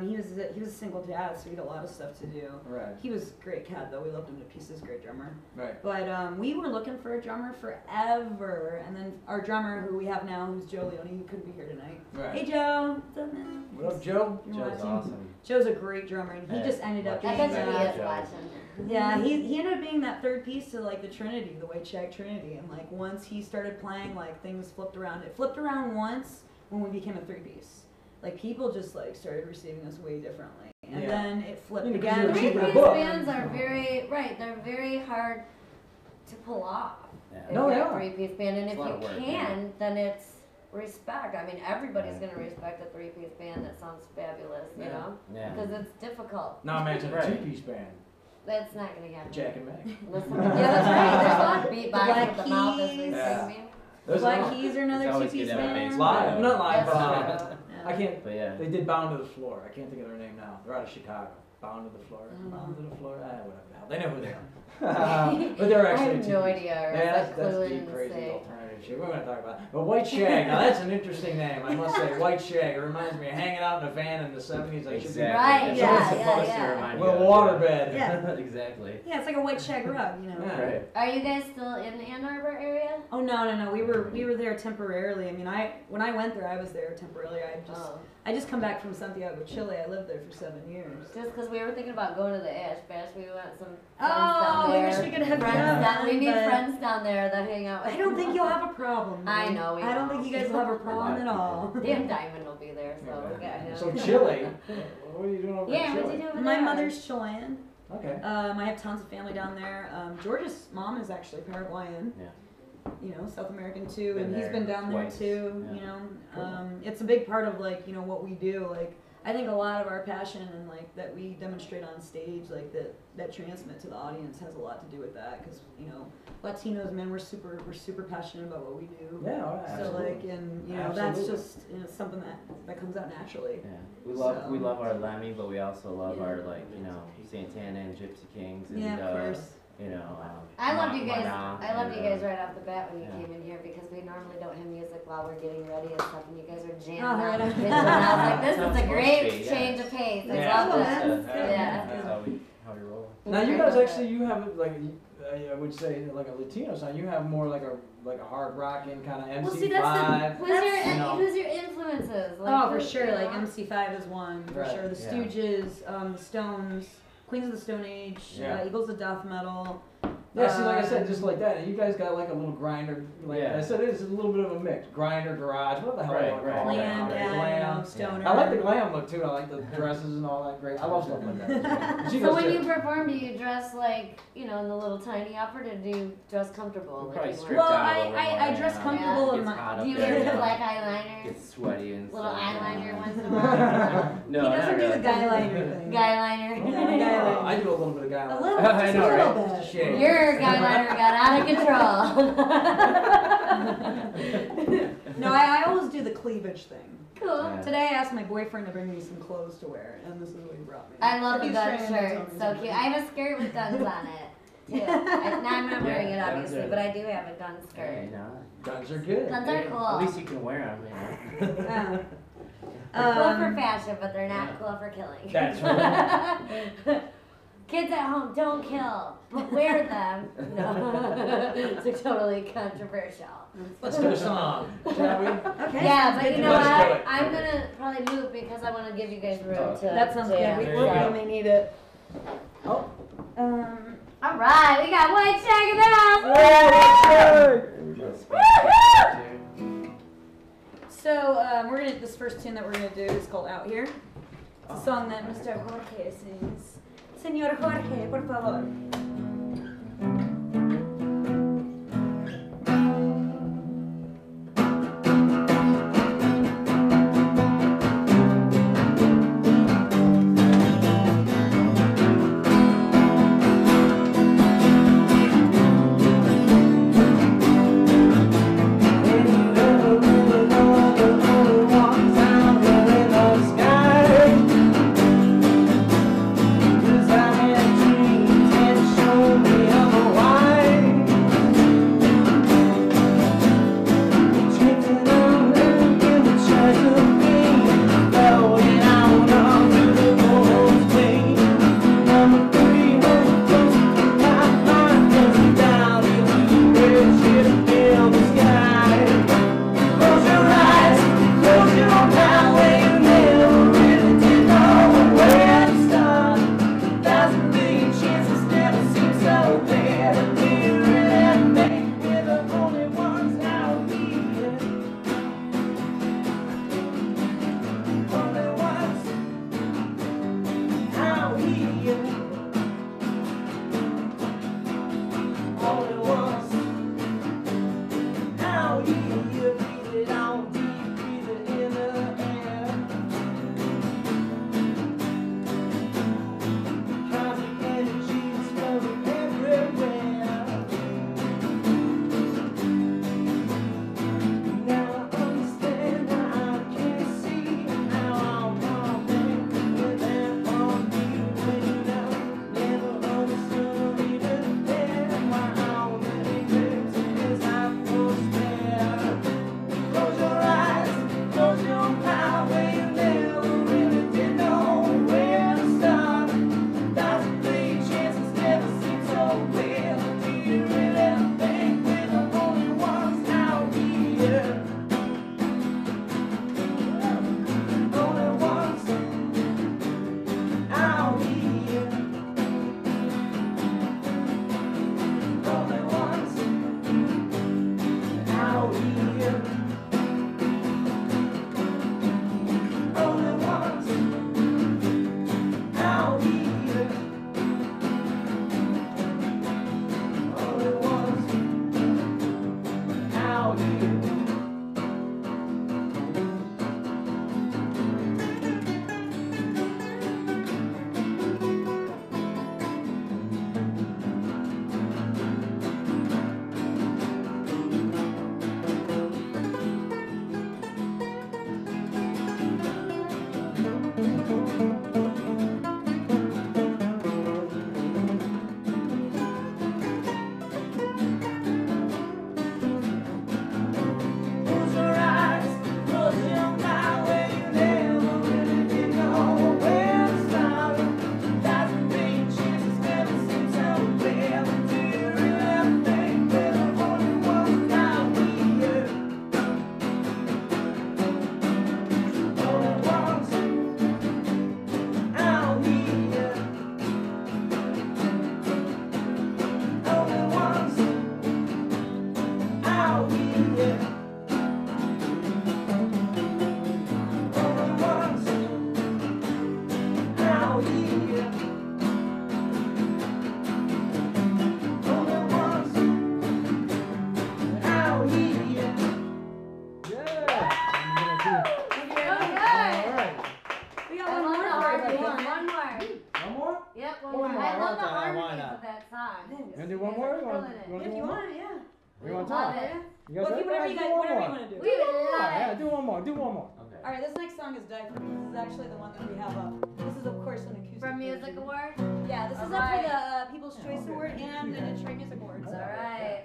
I: He was a single dad, so he had a lot of stuff to do.
B: Right.
I: He was a great cat though. We loved him to pieces. Great drummer.
B: Right.
I: But we were looking for a drummer forever, and then our drummer, who we have now, who's Joe Leone, he couldn't be here tonight.
B: Right.
I: Hey Joe, what's up, man?
B: What up, Joe?
I: You're
E: Joe's
I: watching?
E: awesome.
I: Joe's a great drummer, and he
E: Yeah.
I: just ended up
A: I
I: being
A: bet you he
I: that.
A: is watching.
I: Yeah, he ended up being that third piece to like the Trinity, the White Shag Trinity, and like once he started playing, like things flipped around. It flipped around once when we became a three-piece. Like people just like started receiving us way differently, and
B: Yeah.
I: then it flipped
B: Yeah, because
I: again.
B: you're cheaper to
A: Three-piece
B: book.
A: bands are they're very hard to pull off.
E: Yeah.
A: If
B: No,
A: you're
B: they
A: a
B: are.
A: three-piece band, and
E: It's
A: if
E: a lot
A: you
E: of work,
A: can, then it's respect. I mean, everybody's
E: Yeah.
A: gonna respect a three-piece band that sounds fabulous, you
B: Yeah.
A: know,
E: Yeah.
A: because it's difficult.
B: Now imagine a
E: Right.
B: two-piece band.
A: That's not gonna happen.
B: Jack and Meg.
A: Listen, yeah, that's right. There's a lot of beatboxing
I: Black
A: with the mouth as they
I: Keys.
B: Yeah.
A: sing.
B: There's
I: Black
B: a-
I: Keys are another
E: It's always
I: two-piece
E: good to have a
I: band.
E: bass
B: Live, not live,
A: That's
B: but
A: true.
B: I can't.
E: But yeah.
B: They did Bound to the Floor. I can't think of their name now. They're out of Chicago. Bound to the Floor.
I: Oh.
B: Bound to the Floor. Whatever the hell. They know who they are. But they're
A: I
B: actually
A: have no
B: two-piece.
A: idea. Or
B: Yeah,
A: is
B: that's
A: that clue
B: deep
A: in
B: crazy
A: say?
B: alternative shit. We're gonna talk about it. But White Shag, now that's an interesting name, I must say. White Shag. It reminds me of hanging out in a van in the 70s. Like,
E: Exactly.
A: Right,
E: That's
A: yeah,
E: what it's
A: yeah,
E: supposed
A: yeah.
E: to remind
B: Well,
E: you of.
B: waterbed.
I: Yeah.
E: Exactly.
I: Yeah, it's like a white shag rug, you know.
B: Yeah.
E: Right.
A: Are you guys still in the Ann Arbor area?
I: Oh no. We were there temporarily. I mean, when I went there, I was there temporarily. I just come back from Santiago, Chile. I lived there for 7 years.
A: Just because we were thinking about going to the Ash Bash, we want some friends
I: Oh,
A: down
I: we
A: there.
I: wish we could have
A: friends
I: done
A: down, We
I: that,
A: need
I: but-
A: friends down there that hang out with.
I: I don't think you'll have a problem.
A: I
I: man.
A: know we
I: I don't
A: won't.
I: think you guys will have a problem at all.
A: Damn Diamond will be there, so we'll get him.
B: So Chile. What are you doing over in
A: Yeah,
B: Chile?
A: what'd you do over
I: My
A: there?
I: mother's Chilean.
B: Okay.
I: I have tons of family down there. George's mom is actually Paraguayan.
E: Yeah.
I: You know, South American too,
E: Been
I: and he's
E: there
I: been down
E: twice.
I: there too.
E: Yeah.
I: You know, it's a big part of like what we do. Like I think a lot of our passion and like that we demonstrate on stage, like that transmit to the audience has a lot to do with that. Because Latinos, man, we're super passionate about what we do.
B: Yeah,
I: So
B: absolutely.
I: like, and that's
B: Absolutely.
I: just something that comes out naturally.
E: Yeah. We love
I: So-
E: our Lemmy, but we also love
I: Yeah.
E: our Santana and Gypsy Kings and
I: Yeah, of course.
A: I loved you guys.
E: Mana,
A: I loved you
E: and,
A: guys right off the bat when you
E: yeah.
A: came in here because we normally don't have music while we're getting ready and stuff, and you guys are jamming
I: Oh,
A: out
I: right
A: in the
I: on.
A: kitchen. And I was like, this
E: Sounds
A: is a
E: supposed
A: great
E: to be, yeah.
A: change of pace. I
E: Yeah,
A: love
I: that's-
A: this.
I: that's-
A: Yeah.
E: That's how we roll.
B: Now you guys actually, you have like I would say like a Latino sound. You have more like a hard rocking kind of MC5.
I: Well, see, that's
A: Who's your influences? Like,
I: Oh, for
A: who-
I: sure.
A: you
I: Like
A: know?
I: MC5 is one for
B: Right.
I: sure. The
E: Yeah.
I: Stooges, the Stones, Queens of the Stone Age,
B: Yeah.
I: Eagles of Death Metal.
B: Yeah, see, like I said, just like that. And you guys got like a little grinder. Like
E: Yeah.
B: I said, it's a little bit of a mix. Grinder, garage, what the hell
E: Right,
B: you want to
E: right.
B: call it?
I: Glam,
B: Glam.
I: stoner.
B: I like the glam look too. I like the dresses and all that. Great. I love stuff like that. She
A: So
B: goes
A: when
B: too.
A: you perform, do you dress like, in the little tiny outfit, or do you dress comfortable?
E: We
A: Like
E: probably
A: you
E: strip
I: Well,
E: down a
I: I-
E: little
I: I-
E: more,
I: I dress comfortable
E: It
I: in
E: gets
I: my-
E: hot up
A: Do you
E: there,
A: wear the
E: yeah.
A: black eyeliner?
E: Gets sweaty and
A: Little
E: stuff.
A: eyeliner once in a while?
E: No,
I: He
E: not
I: doesn't do the
E: really.
I: guy liner thing.
A: Guy liner?
I: Yeah,
B: I do a little bit of guy
I: A
B: liner.
I: little,
E: I
I: just
E: know,
I: a little
E: right?
I: bit.
B: Just a shade.
A: Your guy liner got out of control.
I: No, I always do the cleavage thing.
A: Cool.
E: Yeah.
I: Today I asked my boyfriend to bring me some clothes to wear, and this is what he brought me.
A: I love the
I: He's
A: gun
I: trying to
A: shirt.
I: tell me
A: It's so
I: something.
A: cute. I have a skirt with guns on it, too. Now I'm not wearing it,
E: Yeah,
A: obviously,
E: guns are-
A: but I do have a gun
E: Hey,
A: skirt.
E: no.
B: Guns are good.
A: Guns are
E: At
A: cool.
E: least you can wear them,
I: Yeah.
A: They're cool for
I: Um,
A: fashion, but they're not
E: Yeah.
A: cool for killing.
B: That's right.
A: Kids at home, don't kill, but wear them. No, it's totally controversial.
B: Let's do a song, shall we?
I: Okay.
A: Yeah,
I: sounds
A: but
I: good
A: you
I: to
A: know
I: me.
B: Let's do
A: what?
B: it.
A: I'm gonna probably move because I want to give you guys room to.
I: That sounds
A: jam.
I: good.
B: There
I: We
B: you go.
I: really need it.
B: Oh.
A: All right, we got White Shag in the house.
E: man.
I: So this first tune that we're gonna do is called "Out Here." It's a song that Mr. Jorge sings. Señor Jorge, por favor.
J: Cause I had dreams and
B: You wanna do one more? You wanna
I: If
B: do
I: you
B: one more?
I: want, yeah.
B: We want to
A: Love
B: talk.
A: it.
B: You guys
I: Well,
B: ready?
I: whatever you
B: Do
I: guys,
B: one
I: whatever you
B: more.
I: want to do.
A: We would love
B: Yeah,
A: it.
B: do one more. Do one more.
E: Okay.
I: All right, this next song is Die For Me. This is actually the one that we have up. This is, of course, an acoustic
A: From Music
I: version.
A: Award?
I: Yeah, this is
A: All
I: up for
A: right.
I: the People's Choice Award and the Detroit Music Awards.
A: All right.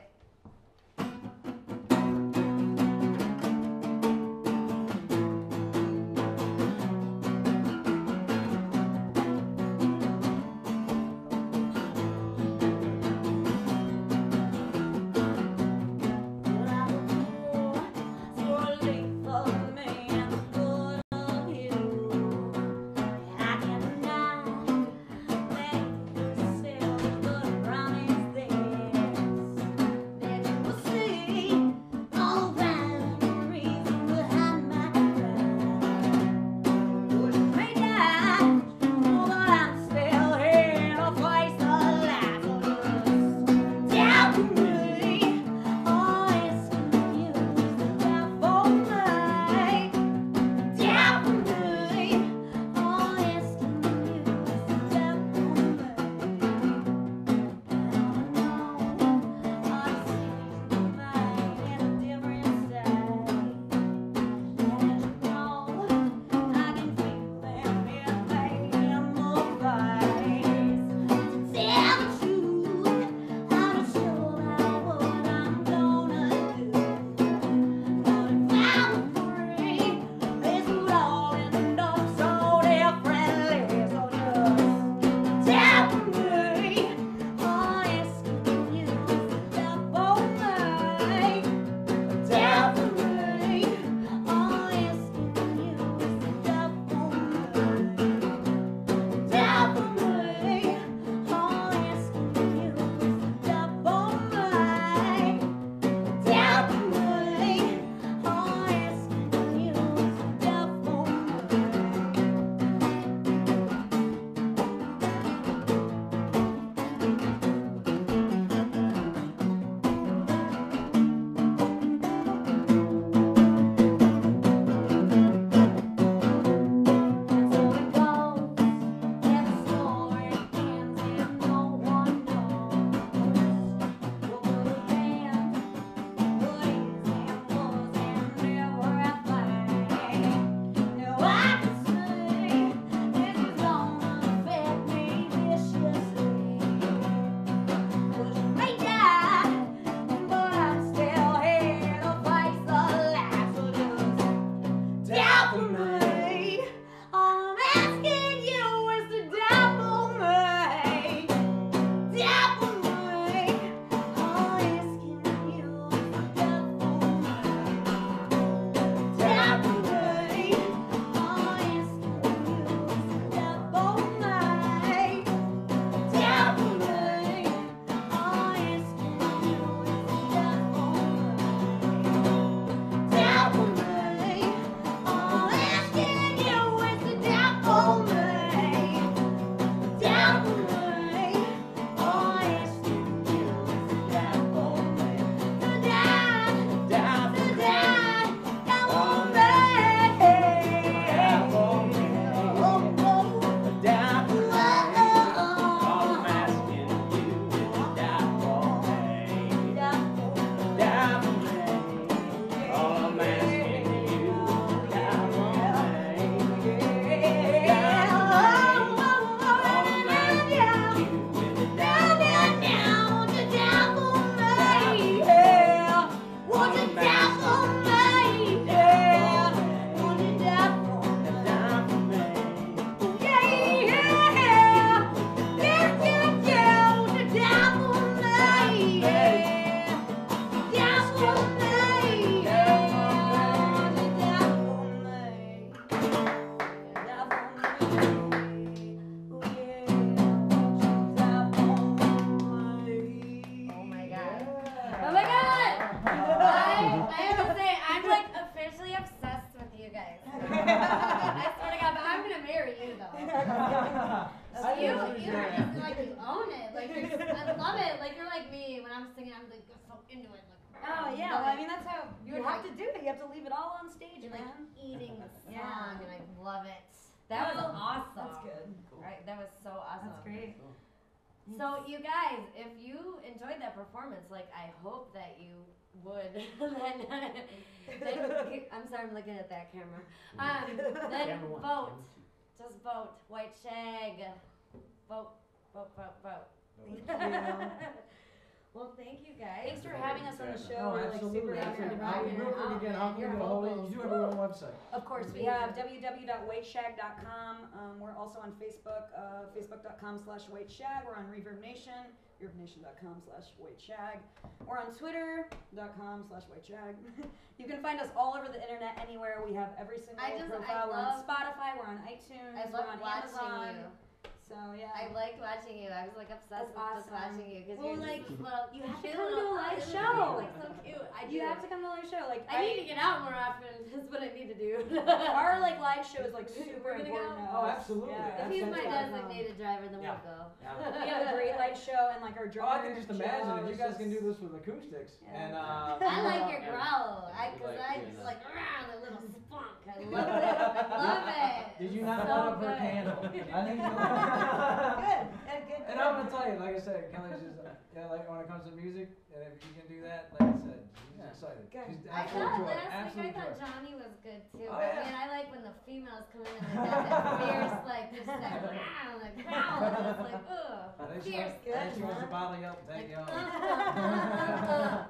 I: Oh yeah, well I mean that's how you have to do it. You have to leave it all on stage,
A: You're
I: man.
A: like eating the song,
I: Yeah.
A: and I love it. That was awesome.
I: That's good.
E: Cool.
A: Right, that was so awesome.
I: That's great.
A: So you guys, if you enjoyed that performance, like I hope that you would, then I'm sorry, I'm looking at that camera. Then vote. Just vote. White Shag. Vote. Vote. Vote. Vote.
I: Thank you.
A: Well, thank you guys.
I: Thanks for having us on the show.
B: Oh,
I: We're like
B: absolutely.
I: super happy to
A: absolutely.
I: have you.
B: Real quick again, how can you get a hold of you? You do have your own website.
I: Of course, we have www.whiteshag.com. We're also on Facebook, facebook.com/whiteshag. We're on Reverb Nation, reverbnation.com/whiteshag. We're on twitter.com/whiteshag. You can find us all over the internet, anywhere. We have every single profile. We're on Spotify, we're on iTunes,
A: I
I: we're
A: love
I: on
A: watching
I: Amazon.
A: you.
I: So yeah.
A: I liked watching you. I was like obsessed
I: That's
A: with just
I: awesome.
A: watching you because
I: Well,
A: you're
I: like,
A: just little.
I: you have to
A: cute
I: come to a
A: little
I: live
A: eyes.
I: show.
A: Like so cute. I do.
I: You have to come to our show. Like
A: I need to get out more often. That's what I need to do.
I: our like live show is like super
A: We're gonna
I: important.
A: go?
I: to
B: Oh,
I: us.
B: absolutely.
I: Yeah.
A: If he's my
B: Absolutely.
A: designated driver, then
B: Yeah.
A: we'll go.
B: Yeah.
I: We have a great live show and like our
B: Oh,
I: drummer.
B: I can just imagine
I: Joe
B: if you
I: is
B: guys can
I: just-
B: do this with acoustics.
I: Yeah.
B: And
A: I like your growl. Because
H: like
A: I
H: doing
A: just
H: that.
A: like the little spunk. I love it. Love it.
B: Did you not
A: So
B: light up her
A: good.
B: candle? I think you
I: Good.
B: And I'm gonna tell you, like I said, Kelley's just like when it comes to music, and if you can do that, like I said, she's excited.
I: Good.
B: She's
A: I
B: absolute
A: thought
B: joy.
A: last week I
B: Absolute
A: thought
B: joy.
A: Johnny was good too.
B: Oh,
A: I
B: yeah.
A: mean, I like when the females come in and they got that fierce, like just that growl, like growl. And it's like,
B: I
A: ugh,
B: think she
A: fierce.
B: wants, I think she wants to bottle you up and take you home.
I: That's right.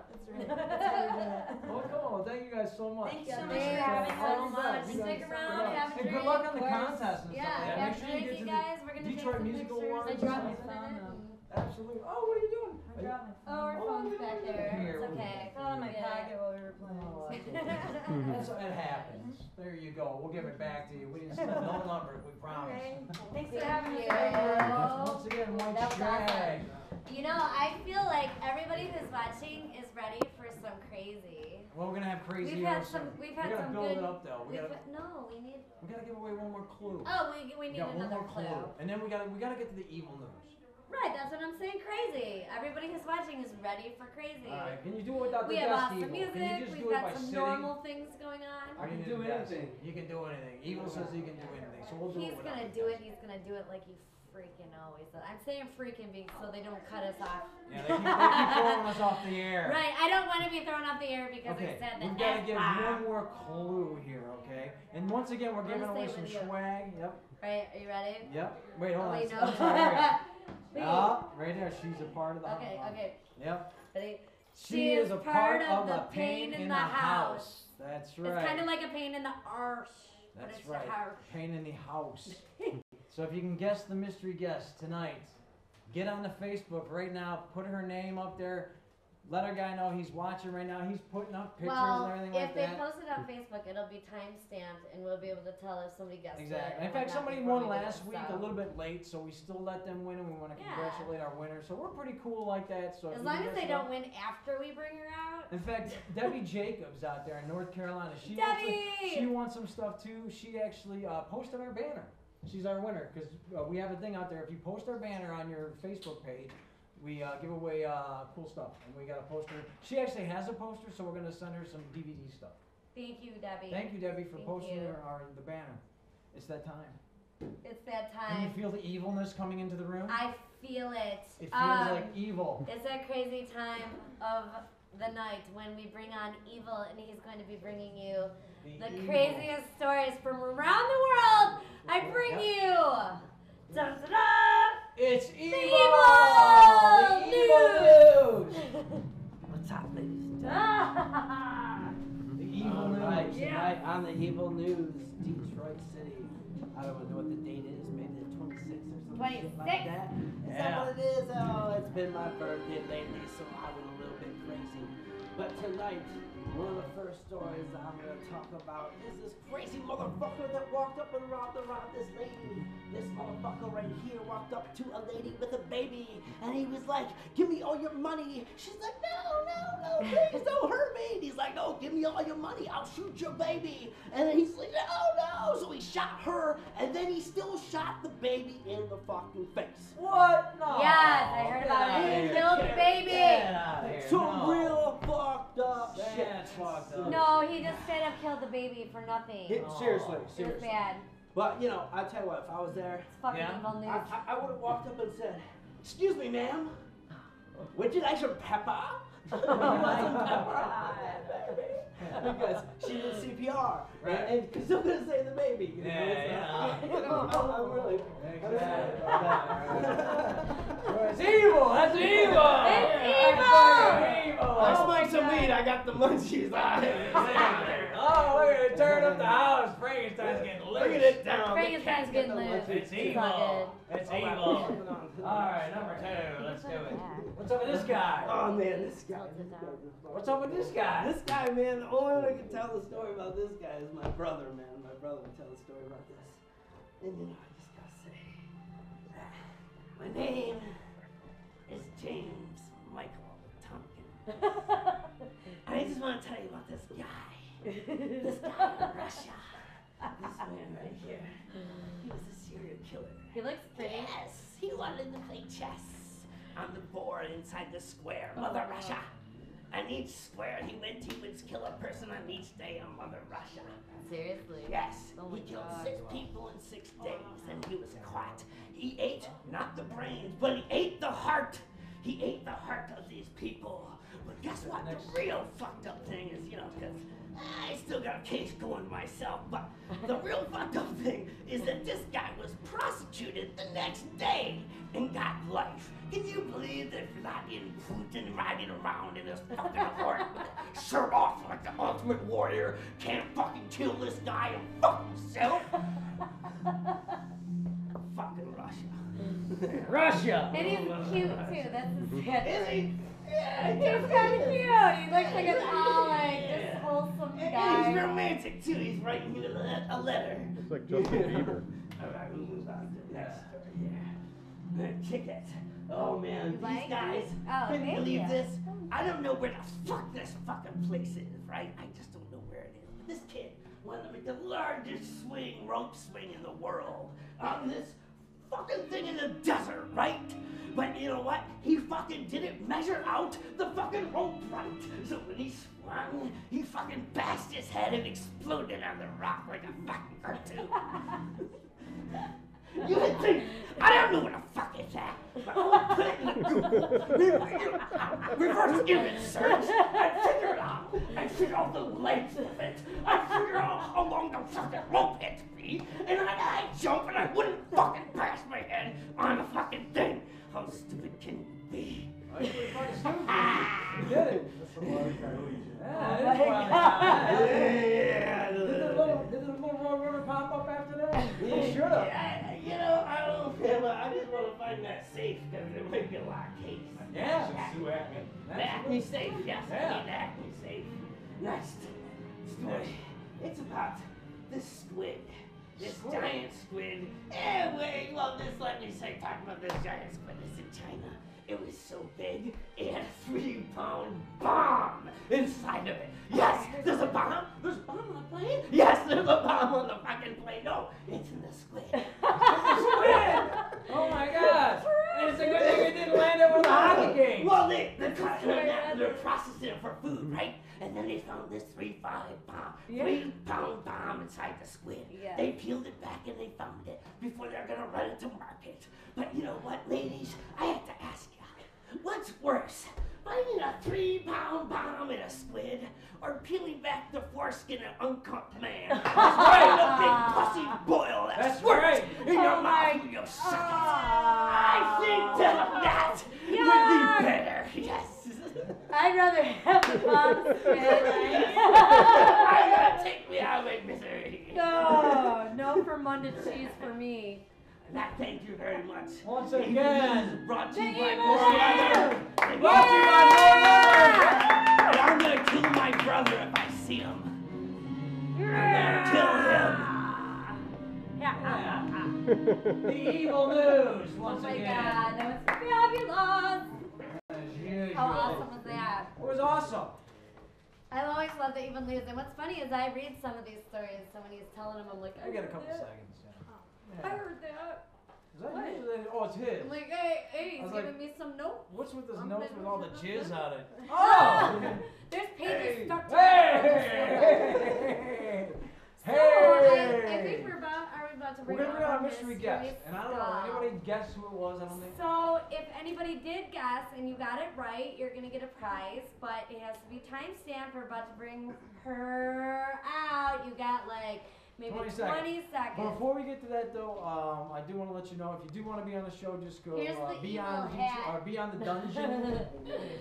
I: That's right.
B: Well, cool. Well, thank you guys so much.
I: Thank you so
A: Thank
I: much
A: you
I: for having
A: so
I: us.
A: much.
B: You guys
A: Stick
B: are
A: around,
B: good.
A: have a
B: And
A: drink.
B: good luck on the
A: Of course.
B: contest and
A: Yeah,
B: stuff.
A: have
B: Make
A: a
B: sure you
A: drink,
B: get
A: you
B: to
A: guys. We're
B: the
A: gonna take
B: Detroit
A: some
B: Music
A: pictures.
B: Awards.
I: I
B: and
I: dropped my
B: stuff.
I: phone though.
B: Absolutely. Oh, what are you doing?
I: I dropped my
A: Oh, our
I: phone.
A: phone's back there.
B: Here,
A: It's
B: we'll-
A: okay.
I: I fell in my
A: Yeah.
I: pocket while we were playing.
B: Oh, that's okay. It happens. There you go. We'll give it back to you. We didn't spend no number, we promise.
I: Okay. Thanks for
A: Thank
I: having
A: you.
I: us.
B: Thank you very much. Once again, White
A: That was
B: Shag.
A: You know, I feel like everybody who's watching is ready for some crazy.
B: Well, we're gonna have crazy.
A: We've had
B: also.
A: some. We've had
B: we gotta
A: some
B: build
A: good.
B: it up though. We gotta
A: No, we need.
B: give away one more clue.
A: Oh, we need
B: Yeah, one
A: another
B: more
A: clue.
B: And then we gotta get to the evil news.
A: Right, that's what I'm saying. Crazy. Everybody who's watching is ready for crazy.
B: All right. Can you do it without
A: We
B: the
A: have
B: guest
A: awesome
B: evil?
A: music.
B: Can you just
A: We've
B: do it by
A: got some
B: sitting?
A: normal things going on.
B: Or
J: I can
B: you
J: do
B: need the guest?
J: anything.
B: You can do anything. Evil says you can do anything. So we'll do
A: He's
B: it. without
A: gonna
B: the
A: do it.
B: guest.
A: He's gonna do it like he freaking always does. I'm saying freaking because so they don't cut us off.
B: Yeah, they keep throwing us off the air.
A: Right. I don't want to be thrown off the air because
B: Okay,
A: we said
B: we've
A: that.
B: got to give one more clue here, okay? And once again, we're
A: I'm
B: giving
A: gonna
B: away
A: stay
B: some
A: with you.
B: swag. Yep,
A: Right. Are you ready?
B: yep. Wait, hold
A: Oh,
B: on.
A: wait, no.
B: I'm sorry.
A: Wait.
B: Oh, right there. She's a part of the
A: Okay.
B: house.
A: Okay.
B: Yep.
A: Ready?
B: She is a part of the pain in the house. That's right.
A: It's kind of like a pain in the arse, but
B: That's
A: it's
B: right.
A: the house.
B: Pain in the house. So if you can guess the mystery guest tonight, get on the Facebook right now. Put her name up there. Let our guy know he's watching right now. He's putting up pictures
A: Well,
B: and everything
A: if
B: like
A: they
B: that.
A: post it on Facebook, it'll be time stamped, and we'll be able to tell if somebody guessed it.
B: Exactly.
A: or
B: In fact,
A: whatnot
B: somebody
A: before
B: won
A: we do
B: last
A: it,
B: week
A: so.
B: a little bit late, so we still let them win, and we want to
A: Yeah.
B: congratulate our winner. So we're pretty cool like that. So if
A: As
B: you
A: long
B: can
A: as
B: guess
A: they
B: it
A: don't
B: up-
A: win after we bring her out.
B: In fact, Debbie Jacobs out there in North Carolina, she
A: Debbie!
B: won some stuff too. She actually posted our banner. She's our winner because we have a thing out there. If you post our banner on your Facebook page, we give away cool stuff, and we got a poster. She actually has a poster, so we're gonna send her some DVD stuff.
A: Thank you, Debbie.
B: Thank you, Debbie, for
A: Thank
B: posting
A: you.
B: the banner. It's that time.
A: It's that
B: Can you
A: time.
B: feel the evilness coming into the room?
A: I feel it.
B: It feels like evil.
A: It's that crazy time of the night when we bring on evil, and he's going to be bringing you the
B: evil.
A: craziest stories from around the world. I bring
B: Yep.
A: you. Dun, dun, dun,
B: It's
A: the
B: evil!
A: evil
B: The evil news!
J: What's up, ladies and gentlemen?
A: Ah.
B: The evil
J: Alright,
B: news.
J: tonight on the Evil News, Detroit City. I don't know what the date is, maybe the 26th or something shit like
A: 26th.
J: that. Is
B: Yeah.
J: that what it is? Oh, it's been my birthday lately, so I went a little bit crazy. But tonight, one of the first stories I'm going to talk about is this crazy motherfucker that walked up and robbed this lady. This motherfucker right here walked up to a lady with a baby, and he was like, "Give me all your money." She's like, no, please don't hurt me. And he's like, "No, give me all your money. I'll shoot your baby." And then he's like, no. So he shot her, and then he still shot the baby in the fucking face.
B: What? No.
A: Yes, I heard about it. He killed the baby.
B: Get out of here.
J: Some
B: No.
J: real fucked up shit.
B: That's fucked up.
A: No, he just straight up killed the baby for nothing.
J: It- seriously,
A: It was
J: seriously.
A: bad.
J: But, you know, I tell you what, if I was there,
A: It's fucking
B: Yeah?
A: evil news.
J: I would have walked up and said, Excuse me, ma'am. Would you like some pepper? You want some pepper? Because she did CPR.
B: Right.
J: And because I'm going to save the baby. You know, I'm really.
B: It's evil. That's evil.
A: It's evil.
J: I smoked some weed. I got the munchies on it.
B: Oh, look at it. Turn up the house. Frankenstein's getting loose.
J: Look at it down.
A: Frankenstein's getting loose.
B: It's
A: It's
B: evil.
A: all
B: It's evil. Alright, number 2. Let's do it. What's up with this guy?
J: Oh man, this guy.
B: What's up with this guy?
J: This guy, man, the only one who can tell the story about this guy is my brother, man. My brother can tell the story about this. And you know, I just gotta say, my name is James Michael Tompkins. I just want to tell you about this guy. This guy in Russia. This man right here. He was a serial killer.
A: He looks pretty.
J: Yes, he wanted to play chess on the board inside the square, Mother Russia. On each square he would kill a person on each day on Mother Russia.
A: Seriously?
J: Yes,
A: Oh my
J: he killed
A: God.
J: 6 people in 6 days, and he was caught. He ate not the brains, but he ate the heart. He ate the heart of these people. But guess what? The real fucked up thing is, you know, because I still got a case going myself, but the real fucked up thing is that this guy was prosecuted the next day and got life. Can you believe that Vladimir Putin riding around in his fucking horse with his shirt off like the ultimate warrior can't fucking kill this guy and fuck himself? Fucking Russia.
B: Russia!
A: And he's cute too. That's his sketch.
J: Is he? Yeah,
A: He's kind of cute. He looks like an all like this wholesome
J: And he's
A: guy.
J: romantic too. He's writing you a letter.
K: It's like Justin Bieber.
J: All right, we'll move on to the next story here. Kick it. Oh man, these
A: like
J: guys.
A: it? Oh,
J: Can you
A: thank
J: believe
A: you.
J: this? I don't know where the fuck this fucking place is, right? I just don't know where it is. But this kid wanted to make the largest rope swing in the world on this fucking thing in the desert, right? But you know what? He fucking didn't measure out the fucking rope right. So when he swung, he fucking bashed his head and exploded on the rock like a fucking cartoon. You would think, I don't know what the fuck it's at, but I'll put it in the Google. Reverse image search and figure it out. And figure out the length of it. I figure out how long the fucking rope had to be. And I'd jump and I wouldn't fucking bash my head on the fucking thing. How stupid can you be?
B: Oh, you're pretty fucking stupid. You did it.
J: Yeah.
B: Did the little river pop up after that? You should have.
J: Yeah, you know, I don't know, but I just want to find that safe because there might be a lot of cases.
B: Yeah.
J: The Acme safe, yes, I
B: Yeah.
J: need the Acme safe. Next story. It's about this squid. This giant squid. Anyway, well, let me say, talk about this giant squid. It's in China. It was so big, it had a 3-pound bomb inside of it. Yes, there's a bomb. There's a bomb on the plane? Yes, there's a bomb on the fucking plane. No, it's in the squid.
B: Oh my god! And it's a good thing it didn't land over the hockey game.
J: Well, they're processing it for food, right? And then they found this 3-pound bomb inside the squid.
A: Yeah.
J: They peeled it back and they found it before they're gonna run it to market. But you know what, ladies? I have to ask you, what's worse? Finding a 3-pound bomb in a squid or peeling back the foreskin of an uncooked man? That's right, a big pussy boil that's worked
B: right.
J: in your mouth when you suck it. I think that would be better, yes.
A: I'd rather have the bomb squid.
J: I'm gonna take me out of my misery.
A: No fermented cheese for me.
J: That, thank you very much.
B: Once
J: This
B: again.
J: is brought to you
A: The
J: by
A: Evil
J: More Weather.
B: Brought to you by More Weather.
J: And I'm gonna kill my brother if I see him. I'm gonna kill him.
B: The evil news
A: Oh
B: once
A: my
B: again.
A: god, that was fabulous!
B: As usual.
A: How awesome was that?
B: It was awesome.
A: I always love the even news, and what's funny is I read some of these stories, so when he's telling them, I'm like,
B: I got a
A: heard
B: couple
A: that.
B: seconds. Yeah.
A: I heard that.
B: Is that his? Oh, it's his.
A: I'm like, hey,
B: I
A: he's
B: was like,
A: giving me some notes.
B: What's with this
A: I'm
B: notes
A: been-
B: with all the jizz on it?
A: Oh!
B: Oh!
A: There's pages stuck to
B: Hey!
A: it.
B: Hey!
A: So, I think we're about, are we're about to
B: We're
A: bring
B: gonna bring
A: out
B: out
A: our
B: a mystery guest, and I don't know.
A: stuff.
B: Anybody guess who it was? I don't think.
A: So if anybody did guess and you got it right, you're gonna get a prize, but it has to be timestamped. We're about to bring her out. You got like maybe 20 seconds.
B: But before we get to that though, I do want to let you know if you do want to be on the show, just go
A: Here's the
B: be
A: evil
B: on
A: hat.
B: or be on the dungeon.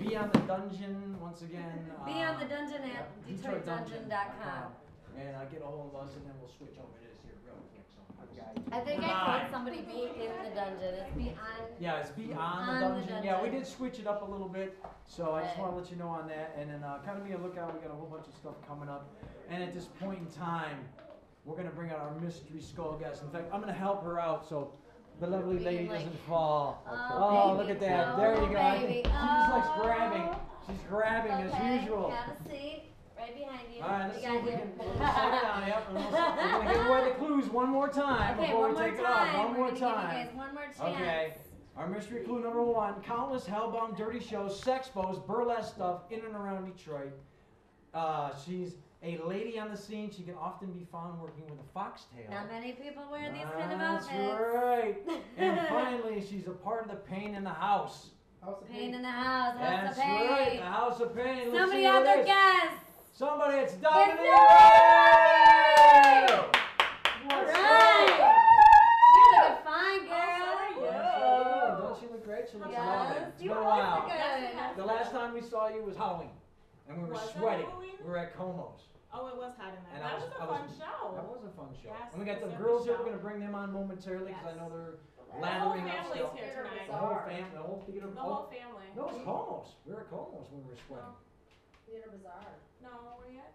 B: Be on the dungeon once again.
A: Be on the dungeon at DetroitDungeon.com.
B: And get a hold of us, and then we'll switch over to this here real quick. So,
A: I think I told somebody be in the dungeon. It's be on.
B: yeah, it's be on the dungeon. Yeah, we did switch it up a little bit, so I just want to let you know on that, and then kind of be a lookout. We got a whole bunch of stuff coming up, and at this point in time, we're gonna bring out our mystery skull guest. In fact, I'm gonna help her out so the lovely lady doesn't fall. Oh, look at that! There you go. She just likes grabbing. She's grabbing as usual.
A: Have a seat. Right behind you.
B: All right, let's see if we
A: you.
B: can sit down. Yep, and we're gonna give away the clues one more time
A: Okay,
B: before
A: one
B: we
A: more
B: take it off.
A: time.
B: One more
A: We're gonna give you
B: time.
A: guys one more chance.
B: Okay. Our mystery clue number 1: countless hellbound dirty shows, sex posts, burlesque stuff in and around Detroit. She's a lady on the scene. She can often be found working with a foxtail.
A: Not many people wear these kind of
B: That's
A: outfits.
B: right. And finally, she's a part of the Pain in the House.
A: Pain in the house. House
B: That's
A: of pain.
B: right, the House of Pain. Let's
A: Somebody
B: see
A: out
B: who it
A: there
B: is.
A: guess.
B: Somebody, it's Dominique!
A: All right. You're looking fine, girl.
B: Yeah. Don't she look great? She looks lovely. It's been a while.
A: Good.
B: The last time we saw you was Halloween, and we were
C: Was it
B: sweating.
C: Halloween?
B: We were at Como's.
C: Oh, it was hot in there.
B: And
C: That
B: I
C: was
B: was-
C: a
B: I
C: fun
B: was-
C: show.
B: That was a fun show.
C: Yes,
B: And we got
C: it
B: the
C: was a
B: girls
C: good
B: here. We're
C: show.
B: going to bring them on momentarily because I know they're
C: The whole
B: lathering up
C: family's
B: stuff.
C: here tonight.
B: The whole family, the whole theater.
C: The whole family.
B: No, it was Como's. We were at Como's when we were sweating.
F: Theater Bazaar.
C: No, were you at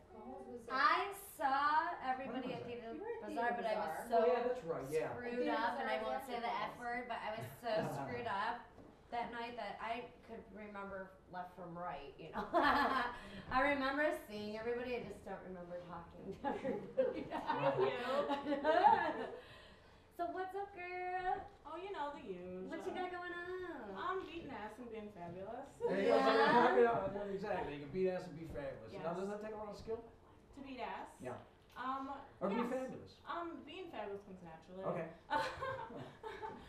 A: I saw everybody at
F: You
A: Theater
F: were at
A: Bazaar,
F: Theater
A: but I was
F: Bazaar.
A: so
B: Oh, yeah, that's right, yeah.
A: screwed up, and I won't say the F word, but I was so screwed up that night that I could remember left from right, you know. I remember seeing everybody, I just don't remember talking to everybody. So what's up, girl?
C: Oh, you know the usual.
A: What you got going on?
C: I'm beating ass and being fabulous.
B: There you go. Yeah, exactly. You can beat ass and be fabulous.
C: Yes.
B: Now, does that take a lot of skill?
C: To beat ass?
B: Yeah.
C: Or
B: be fabulous?
C: Being fabulous comes naturally.
B: Okay.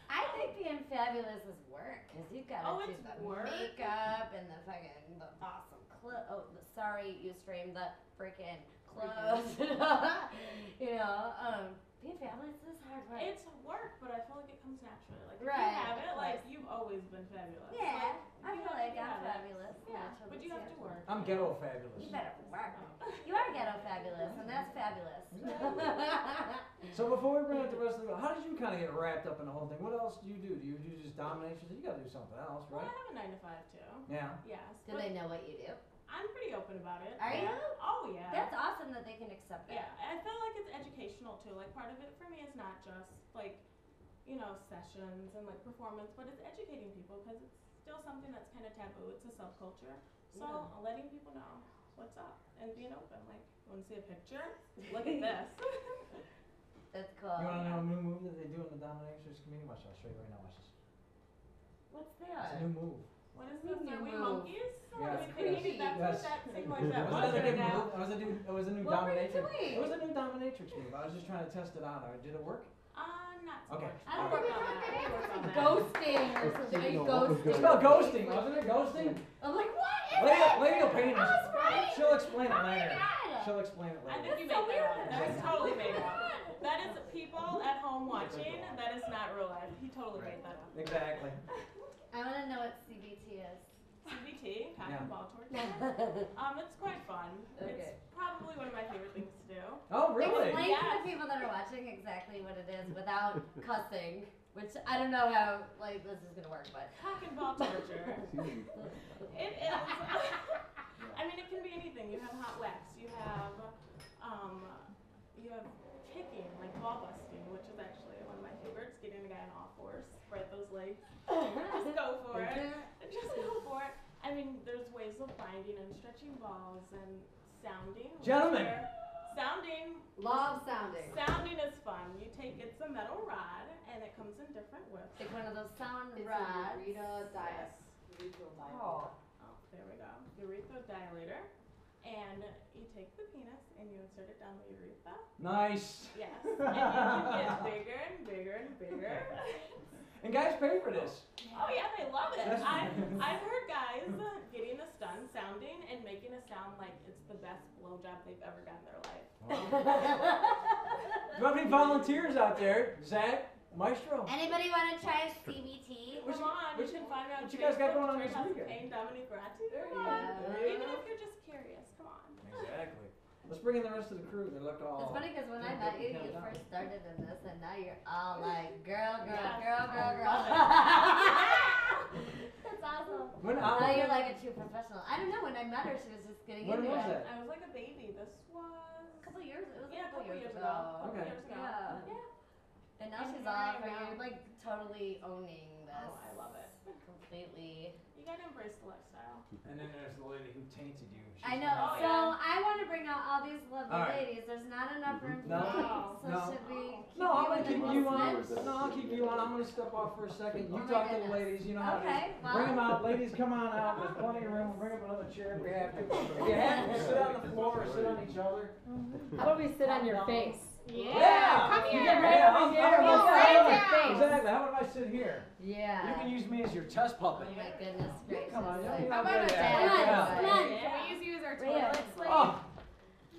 A: I think being fabulous is work, because you've got to do
C: it's
A: the
C: work.
A: makeup and the fucking the awesome clothes. Oh, sorry, you streamed the freaking clothes. You know, being fabulous is hard work.
C: It's work, but I feel like it comes naturally. Like, if
A: Right,
C: you have
A: of
C: it, like,
A: course.
C: you've always been fabulous.
A: Yeah, I
C: you
A: feel
C: have
A: like
C: to
A: I'm
C: have it.
A: fabulous.
C: Yeah,
A: naturally,
C: but you have to
A: too.
C: work.
B: I'm ghetto fabulous.
A: You better work. You are ghetto fabulous, and that's fabulous.
B: So before we bring up the rest of the, how did you kind of get wrapped up in the whole thing? What else do you do? Do you do just dominations? You got to do something else,
C: Well,
B: right?
C: I have a 9 to 5 too.
B: Yeah.
C: Yes.
A: Do
C: but
A: they know what you do?
C: I'm pretty open about it.
A: Are you?
C: Oh yeah.
A: That's awesome that they can accept
C: Yeah,
A: that.
C: I feel like it's educational too. Like part of it for me is not just like, you know, sessions and like performance, but it's educating people because it's still something that's kind of taboo. It's a subculture. So letting people know what's up and being open. Like, you want to see a picture? Look at this.
A: That's cool.
B: You want to know a new move that they do in the dominatrix community? Watch, I'll show you right now. Watch this.
A: What's
B: It's
A: that?
B: a new move.
C: What is
A: New
C: this? Are we
A: move.
C: monkeys?
B: Yeah.
C: Are we thinking that's
B: Yes.
C: what that seemed like that
B: It
C: was
B: was a
C: right
B: new
C: now?
B: move. It was a new
A: What were you
B: dominatrix.
A: doing?
B: It was a new dominatrix move. I was just trying to test it out. Did it work?
C: Not so
B: Okay.
C: much.
A: I don't
C: I'll work
A: think
C: on
A: it's
C: that. I'll work on that.
A: ghosting or something. Ghosting.
B: It's called ghosting, wasn't it? Ghosting?
A: I'm like, what is it?
B: Lady will paint
A: I was right.
B: She'll explain it
A: Oh my
B: later.
A: God.
B: She'll explain it
C: I
B: later.
C: think you
A: That's so
C: made that
A: weird.
C: up. That was
B: Exactly.
C: totally made up. That is people at home watching. That is not real life. He totally made that up.
B: Exactly.
A: I want to know what CBT is.
C: CBT, cock
B: Yeah.
C: and ball torture. It's quite fun.
A: Okay.
C: It's probably one of my favorite things to do.
B: Oh, really?
A: Explain to
C: Yes.
A: the people that are watching exactly what it is without cussing, which I don't know how like this is gonna work, but
C: Cock and ball torture. It is. I mean, it can be anything. You have hot wax. You have kicking, like ball busting, which is actually one of my favorites. Getting a guy on all fours, spread those legs. Just go for it. Just go for it. I mean, there's ways of binding and stretching balls and sounding. which is
B: Gentlemen.
C: where- Sounding.
G: Love sounding.
C: Sounding is fun. It's a metal rod and it comes in different widths.
A: like one of those sound
G: It's
A: rods.
G: a urethral diet.
C: Yes.
G: Urethral diet.
A: Oh.
C: Oh, there we go. Urethral dilator. And you take the penis and you insert it down the urethra.
B: Nice.
C: Yes. And you can get bigger and bigger and bigger.
B: And guys pay for this.
C: Oh yeah, they love it.
B: That's-
C: I've heard guys getting this done sounding and making it sound like it's the best blowjob they've ever got in their life.
B: Do you have any volunteers out there? Zach, Maestro?
A: Anybody want to try CBT?
C: Come on, you can find me on
B: what you guys got going on this
C: Facebook,
B: weekend?
C: Pain, Dominique, Ratti.
A: There
C: Come
A: you
C: on.
A: go.
B: There you
C: Even
B: go.
C: if you're just curious, come on.
B: Exactly. Let's bring in the rest of the crew. They look all.
A: It's funny because when I met you, you first started in this, and now you're all like, girl.
C: Yes,
A: That's
C: I
A: awesome.
B: When,
A: Now you're like a true professional. I don't know, when I met her, she was just getting
B: When
A: into
B: was
A: it.
B: that?
C: I was like a baby. This was
A: A couple years, it was
C: yeah,
A: a couple years ago.
C: ago.
B: Okay.
C: Years ago.
A: Yeah.
C: Yeah.
A: And now
C: And
A: she's
C: here
A: all
C: I
A: for
C: am
A: you,
C: now.
A: like totally owning this.
C: Oh, I love it.
A: Completely.
C: You gotta embrace the lifestyle.
B: And then there's the lady who tainted you. She's
A: I know.
B: not-
C: Oh,
A: So
C: yeah.
A: I want to bring out all these lovely
B: All right.
A: ladies. There's not enough room for
B: No.
A: me. So
B: No.
A: should we keep
B: No, I'm
A: you
B: gonna
A: in
B: keep
A: the
B: you on.
A: basement?
B: No, I'll keep you on. I'm gonna step off for a second. You
A: Oh my
B: talk to the
A: goodness.
B: ladies. You know how it
A: Okay,
B: is.
A: well.
B: Bring them out, ladies. Come on out. There's plenty of room. We'll bring up another chair if we have to. If you have to, sit on the floor or sit on each other.
F: How about we sit on your face?
B: Yeah.
F: Come
B: You
F: here.
B: get right over here.
F: We'll
B: Yeah,
F: sit
B: yeah.
F: down.
B: Exactly. How about if I sit here?
A: Yeah.
B: You can use me as your test puppet.
A: Oh my goodness gracious.
B: Come on,
A: Like,
B: you
F: How
B: know,
F: about a
B: yeah,
F: dad?
B: yeah.
A: Come on.
C: Yeah.
F: Can we use you as our
A: Right here.
F: toilet slave?
B: Oh.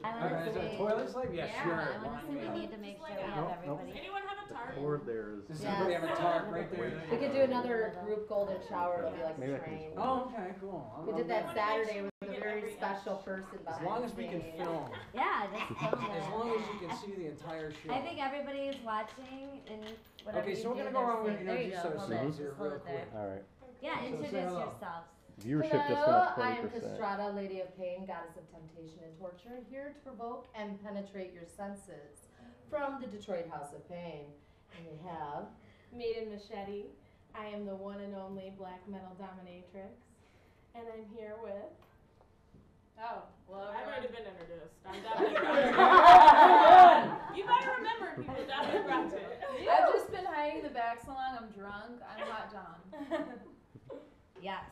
A: I want
B: Okay,
A: to
B: is that a
A: see.
B: toilet slave? Yeah,
F: Yeah,
B: sure.
A: I want to
B: Line
A: see.
B: me
A: We
B: up.
A: need to make
C: Just
A: sure
C: like
A: we
C: that.
A: have everybody.
C: Anyone have a
K: The
C: target?
K: cord there is.
B: Does
A: Yeah.
B: somebody have a tarp right there?
K: We
F: could do another group golden shower. It'll be like
K: Maybe
F: a
K: I can
F: train.
K: just-
B: Oh, okay, cool.
F: We did
C: I
F: that
C: wanna make
F: Saturday
C: sure
F: with
C: we
F: a
C: get
F: very
C: every
F: special
C: inch.
F: person
B: As
F: behind
B: long as
F: the
B: we can
F: scene.
B: film.
A: Yeah, just film
B: As
A: it.
B: long as you can see the entire show.
A: I think everybody is watching and whatever
B: Okay,
A: you
B: so we're
A: do,
B: gonna go
A: they're
B: around and
A: safe. There you
B: introduce
A: go. Hold it.
B: ourselves here
A: Just hold
B: real
A: it there.
B: quick.
K: All right.
A: Yeah,
B: So
A: introduce
B: say hello.
A: yourselves.
K: Viewership just
F: Hello,
K: went up
F: I am
K: 20%.
F: Castratta, Lady of Pain, Goddess of Temptation and Torture, here to provoke and penetrate your senses from the Detroit House of Pain. And we have
L: Maiden Machete. I am the one and only black metal dominatrix. And I'm here with...
C: Oh, well, I've
L: everyone-
C: already been introduced. I'm Dominique. You better remember, people. Dominique Ratti.
L: I've just been hiding in the back so long I'm drunk. I'm Hot Dom.
A: Yes,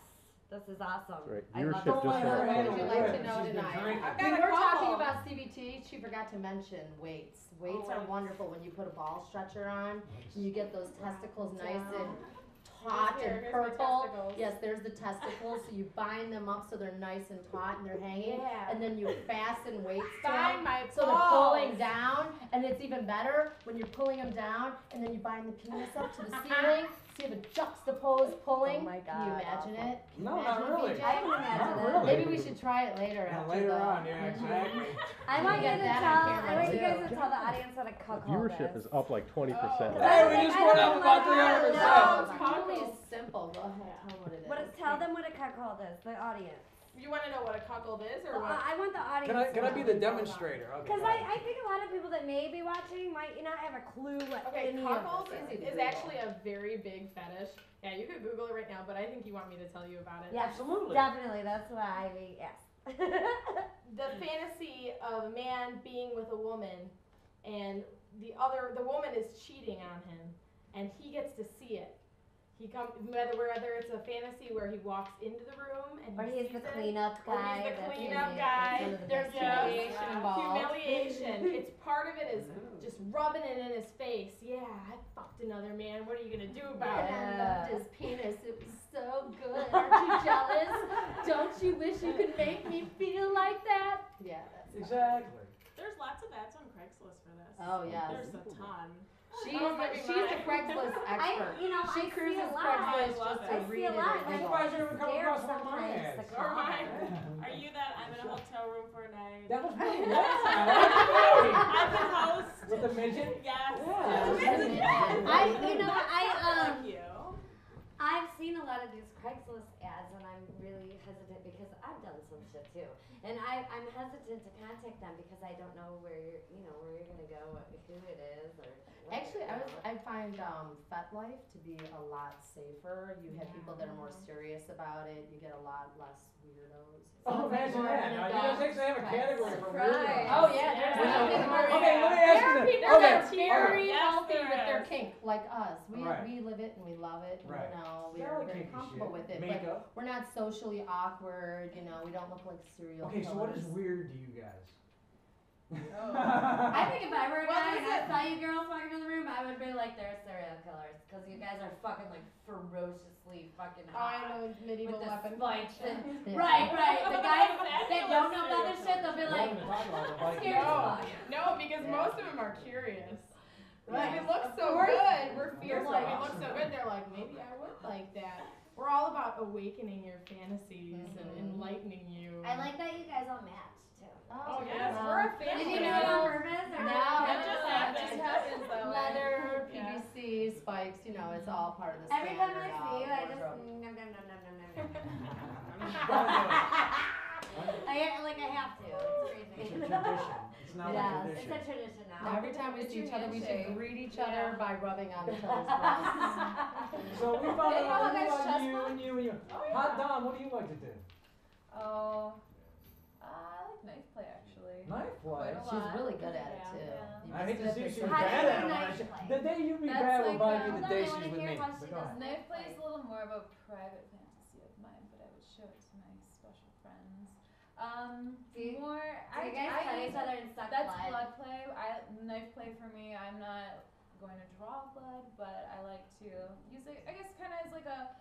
A: this is awesome.
K: That's right.
A: I love
K: Viewership
A: this.
K: just
F: what
K: went up
F: would you
K: 20%.
F: like to know
B: She's been
F: tonight?
B: drinking.
C: I've
F: We
C: got a
F: were talking
C: couple.
F: about CBT. She forgot to mention weights. Weights are
C: weights.
F: wonderful when you put a ball stretcher on. And you get those testicles nice and taut
L: Here's
F: and
L: my
F: purple.
L: testicles.
F: Yes, there's the testicles. So you bind them up so they're nice and taut and they're hanging.
L: Yeah.
F: And then you fasten weights to
L: Bind
F: them.
L: my
F: So they're
L: balls.
F: pulling down, and it's even better when you're pulling them down, and then you bind the penis up to the ceiling. So you have a juxtaposed pulling.
A: Oh my
F: Can you
A: God,
F: imagine
A: awful.
F: it? Can you
B: No,
F: imagine
B: not
F: it,
B: really.
F: BJ?
A: I can imagine
B: Not
A: that.
B: really.
F: Maybe we should try it later
B: Yeah,
F: after
B: later
F: the
B: on, yeah, exactly.
A: I want you
F: Get
A: to
F: that
A: tell.
F: on
A: I
F: camera,
A: want you guys
F: too.
A: to tell the audience what a cuckold
K: Viewership is up like 20%.
B: Hey, we just went up about 300%.
F: No, it's totally simple. Go ahead, tell them what it is.
A: Tell them what a cuckold is, the audience.
L: You want to know what a cuckold is or
A: Well,
L: what?
A: I want the audience.
B: Can I be the demonstrator? Okay,
A: Because
B: go ahead.
A: I think a lot of people that may be watching might not have a clue what
L: Okay,
A: any
L: cuckold
A: of this
F: Easy to
L: is
F: Google.
L: actually a very big fetish. Yeah, you could Google it right now, but I think you want me to tell you about it.
A: Yes,
B: Absolutely.
A: definitely. That's why yes.
L: The fantasy of a man being with a woman and the woman is cheating on him and he gets to see it. He whether it's a fantasy where he walks into the room and
A: Or
L: he
A: he's
L: sees
A: the
L: it,
A: cleanup
L: or
A: guy.
L: he's the
A: that's
L: cleanup
A: in it.
L: guy.
A: That's one of the
F: There's
A: best
F: humiliation
A: things.
F: involved.
L: humiliation. It's part of it is just rubbing it in his face. Yeah, I fucked another man. What are you gonna do about
F: And
L: it?
F: I loved his penis. It was so good. Aren't you jealous? Don't you wish you could make me feel like that? Yeah, that's
B: Exactly.
C: There's lots of ads on Craigslist for this.
F: Oh, yes.
C: There's a ton.
F: She's the Craigslist expert.
A: I
F: She cruises
A: see a lot.
F: Craigslist
C: I
F: just to
A: I
F: read
A: see
F: it
A: a lot.
F: and
A: and
F: Google.
B: surprised you haven't come
A: scared
B: across one of my
A: sometimes
B: ads.
A: to
C: Or
A: call
C: mine.
A: her.
C: Are you that I'm in a hotel room for a night?
B: That was pretty
C: I can host.
B: With the midget?
C: Yes.
A: I
C: Thank you.
A: I've seen a lot of these Craigslist ads, and I'm really hesitant because I've done some shit too, and I'm hesitant to contact them because I don't know where you're gonna go, who it is, or. what
F: Actually,
A: it is.
F: I find FetLife to be a lot safer. You have people that are more serious about it. You get a lot less weirdos.
B: Oh, imagine that. Now, you guys actually have a category for
F: Surprise.
B: weirdos.
F: Oh yeah, there's
B: Okay,
F: nothing
B: let me ask you
F: There are
B: this.
F: people
B: Okay,
F: that are very
C: Yes,
F: healthy
C: there
F: with their our kink, like us. We
B: Right.
F: we live it and we love it.
B: Right.
F: You know, we
B: Kinda
F: are
B: like
F: very
B: kinky
F: comfortable
B: shit.
F: with it.
B: Makeup.
F: But we're not socially awkward. You know, we don't look like serial
B: Okay,
F: killers.
B: so what is weird to you guys?
A: I think if I were a
L: What
A: guy
L: is
A: and I
L: it?
A: saw you girls walking in the room, I would be like, they're serial killers. Because you guys are fucking like ferociously fucking
L: Oh, I
A: hot.
L: know medieval
A: With the
L: weapon.
A: spikes and
F: Yeah.
A: right. The guys that don't know about this shit, they'll be
B: We're
A: like,
B: gonna talk about the Vikings.
A: scared as
L: No,
A: fuck.
L: no, because
A: Yeah.
L: most of them are curious.
A: Right.
L: We look
A: Of
L: so
A: course.
L: good. We're
B: They're
L: fierce.
B: like
L: We look so
B: awesome.
L: good. They're like, maybe I would like that. We're all about awakening your fantasies and enlightening you.
A: I like that you guys all match too.
L: Oh yes, we're a
A: Did
L: family.
A: you do it on purpose or
F: No,
L: It
F: it
L: just
F: just
L: happens that way.
F: Leather,
L: Yeah.
F: PVC, spikes. You know, it's all part of the
A: Every time I
F: standard,
A: see you, I just
F: wardrobe.
A: nom nom nom nom nom nom.
B: It's
A: I have to. It's
B: a
A: crazy.
B: tradition. It's not
F: Yes.
B: a
A: It's
B: tradition.
A: a tradition now.
F: Every time we
I: It's
F: see
I: your
F: each other, we should
I: handshake.
F: greet each
A: Yeah.
F: other by rubbing on each other's breasts.
B: So we found
I: Hey,
B: out
I: how
B: about
I: nice
B: you
I: chest
B: and you and you.
I: Oh,
B: Hot Dom, what do you like to do?
I: Oh, I like knife play actually.
B: Knife play.
I: Quite a
F: She's
I: lot.
F: really good at it
I: Yeah.
F: too.
I: Yeah.
F: You
B: I hate to
F: just
B: see
F: dip
B: she
F: it
B: was
A: How
F: so-
A: do
B: bad
A: you
B: at it.
A: knife
B: When
A: play?
B: The day you'd be
I: That's
B: bad will
I: like,
B: probably
I: hold
B: be the
A: on,
B: day
A: I
B: she's
A: wanna
B: with
A: hear
B: me.
A: how she
B: But go
A: does
B: on.
I: Knife play is a little more of a private fantasy of mine, but I would show it to my special friends.
A: Do you-
I: More.
A: Do you guys cut each other and suck
I: That's
A: blood?
I: blood play. Knife play for me. I'm not going to draw blood, but I like to use it. I guess kind of as like a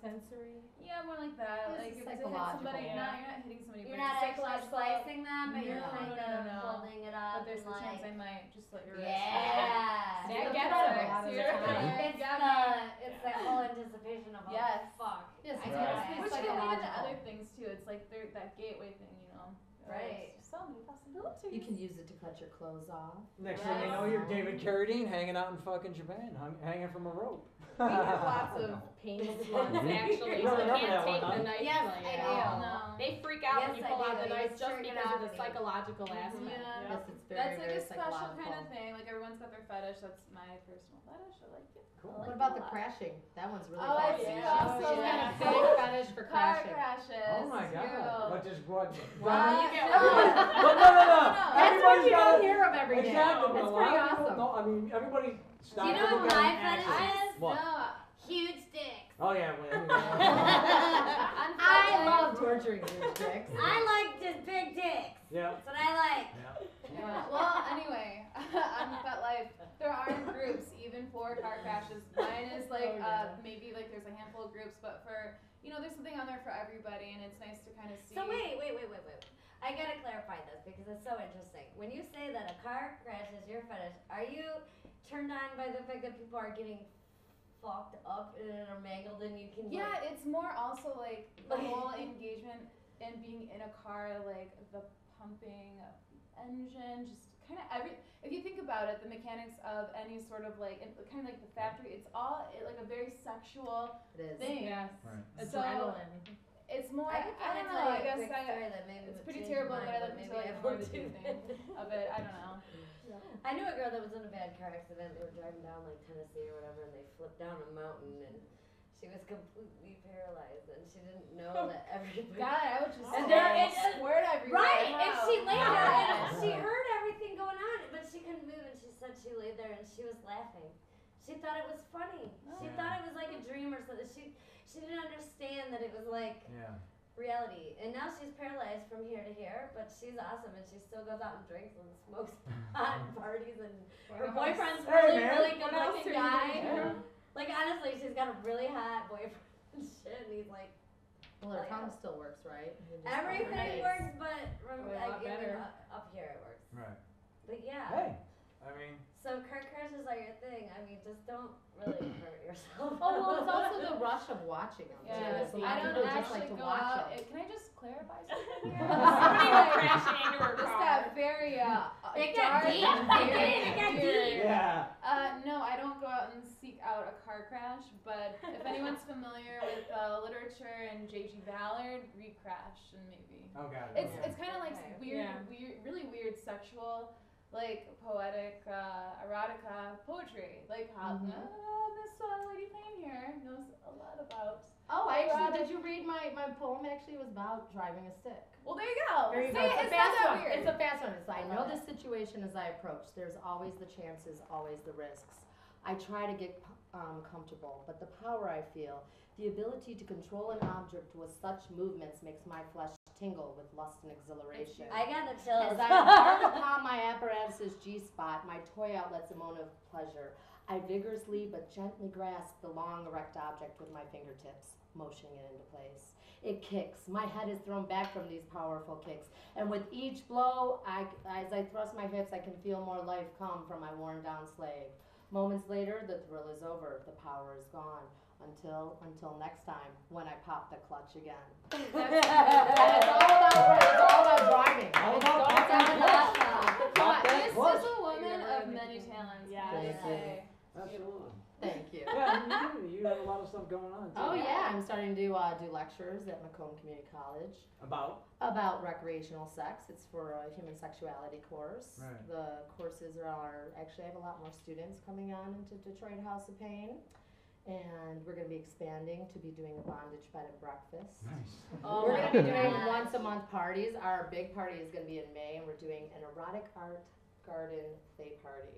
L: Sensory.
I: yeah, more like that.
F: It's
I: Like if to hit
F: psychological.
I: somebody,
L: Yeah.
I: you're not hitting somebody.
A: You're
I: but
A: not
I: it's
A: actually
I: psychological.
A: slicing them, but you're
I: No,
A: kind
I: no,
A: of
I: no.
A: holding it up
I: But there's
A: and
I: the chance I
A: like.
I: might just let your wrist.
A: Yeah.
L: That
I: It's
L: gets
I: incredible.
L: it.
I: Seriously.
A: It's
I: Yeah.
A: it's that whole anticipation of
I: Yes.
A: fuck.
F: Yes,
I: I
F: it's
I: know.
F: very
I: Which can lead into
F: psychological.
I: other things too. It's like that gateway thing, you know.
A: Right.
I: There's so many possibilities.
F: You can use it to cut your clothes off.
B: Next thing you know, you're David Carradine hanging out in fucking Japan, hanging from a rope.
L: We have lots of pain slugs actually,
B: You
L: so they
B: remember
L: can't
B: that
L: take
B: one,
L: the
B: huh?
L: knife
A: Yes,
L: play.
A: I
L: Yeah.
A: do.
I: No.
L: They freak out when
A: Yes,
L: you
A: I
L: pull out
A: do.
L: the
A: They
L: knife
A: just
L: just
A: jerk it
L: because
A: off
L: of the
A: at you.
L: psychological aspect.
I: Yeah.
F: Yes, it's very,
I: That's like
F: very
I: a special
F: psychological.
I: kind of thing. Like everyone's got their fetish. That's my personal fetish. I like it.
B: Cool.
I: I like
F: What about
I: it
F: the
I: a lot.
F: crashing? That one's really
I: Oh,
F: fancy.
I: yeah.
F: She's got a
L: Yeah.
F: big fetish for
I: Car
F: crashing.
I: crashes.
B: Oh my god.
I: too.
B: What just what?
F: Wow.
L: You get
I: no.
L: one.
B: But no.
F: That's what
B: Everybody's
F: you
B: got
F: don't
B: it.
F: hear of every day.
B: Exactly.
F: That's
B: but a
F: pretty
B: lot of people
F: awesome.
B: know- I mean, everybody.
A: Do you know what my fetish is?
B: What?
I: No.
A: Huge dicks.
B: Oh yeah. Well,
A: I
F: love torturing huge dicks.
A: I like just big dicks.
B: yeah.
A: That's what I like.
I: Yeah. Well, anyway, on FetLife, there aren't groups even for car crashes. Mine is like
L: Oh, yeah.
I: maybe like there's a handful of groups, but for there's something on there for everybody, and it's nice to kind of see.
A: So wait. I gotta clarify this because it's so interesting. When you say that a car crash is your fetish, are you turned on by the fact that people are getting fucked up and are mangled and you can
I: Yeah,
A: like,
I: it's more also like the whole engagement and being in a car, like the pumping of the engine, just kind of if you think about it, the mechanics of any sort of like, kind of like the factory, it's all like a very sexual
F: It is.
I: thing.
L: Yes.
B: Right.
I: So
L: Adrenaline.
I: it's more,
A: I could
I: I
A: kinda
I: don't
A: tell
I: know,
A: you
I: I
A: a
I: guess
A: quick story that maybe
I: it's
A: would
I: pretty
A: change
I: terrible,
A: mine,
I: but I
A: but
I: like to
A: maybe
I: like
A: I
I: more
A: won't
I: the
A: do
I: do thing of it. I don't know.
A: I knew a girl that was in a bad car accident. They were driving down like Tennessee or whatever, and they flipped down a mountain, and she was completely paralyzed, and she didn't know that everybody.
I: God, I would just
A: And there it is.
I: squirt everywhere.
A: Right, and she laid there, and
I: Yeah.
A: she heard everything going on, but she couldn't move, and she said she laid there and she was laughing. She thought it was funny. She
B: Oh.
A: thought it was like a dream or something. She didn't understand that it was like
B: Yeah.
A: reality. And now she's paralyzed from here to here, but she's awesome, and she still goes out and drinks and smokes pot and parties, and her boyfriend's
B: Hey,
A: really,
B: man.
A: really good
L: What else
A: looking
L: are you
A: guy.
L: doing?
A: Like honestly, she's got a really hot boyfriend and shit, and he's like,
F: Well, her
A: Oh, yeah.
F: tongue still works, right? You just
A: everything
F: overnight.
A: works, but
L: Probably a lot better.
A: up here it works.
B: Right.
A: But yeah.
B: Hey. I mean.
A: So car crashes are your thing. I mean, just don't really hurt yourself.
F: Oh, well, it's also the rush of watching them,
I: Yeah,
F: too. So a
I: I
F: lot of
I: don't
F: people just
I: actually
F: like to
I: go
F: watch
I: out.
F: them.
I: Can I just clarify something here?
L: Somebody was crashing into her
I: This
L: car.
I: got very
A: It got
I: dark
A: deep.
I: and
A: It got
I: weird.
A: deep.
B: Yeah.
I: No, I don't go out and seek out a car crash, but if anyone's familiar with literature and J.G. Ballard, read Crash and maybe.
B: Oh god.
I: It's kind of like
A: Okay.
I: weird, really weird sexual, like poetic, erotica poetry. Like how Miss Lady Payne here knows a lot about
F: Oh, actually, did you read my poem? Actually, it was about driving a stick.
L: Well, there you go.
F: There you
L: See,
F: go. It's a
L: it's
F: fast
L: not that
F: one.
L: weird.
F: It's a fast one. It's, I know
L: love
F: this situation as I approach. There's always the chances, always the risks. I try to get comfortable, but the power I feel, the ability to control an object with such movements makes my flesh tingle with lust and exhilaration.
A: I got the chills.
F: As I embark upon my apparatus's G-spot, my toy outlets a moan of pleasure. I vigorously but gently grasp the long erect object with my fingertips, motioning it into place. It kicks. My head is thrown back from these powerful kicks, and with each blow, as I thrust my hips, I can feel more life come from my worn-down slave. Moments later, the thrill is over. The power is gone. Until next time, when I pop the clutch again. It's all about driving.
B: This
L: is a woman of many talents.
C: Yeah.
B: Absolutely.
F: Thank you.
B: Yeah, you have a lot of stuff going on too.
F: Oh yeah, I'm starting to do lectures at Macomb Community College about recreational sex. It's for a human sexuality course.
B: Right.
F: The courses are actually, I have a lot more students coming on into Detroit House of Pain. And we're going to be expanding to be doing a bondage bed and breakfast.
B: Nice.
F: We're going to be doing once a month parties. Our big party is going to be in May, and we're doing an erotic art garden play party.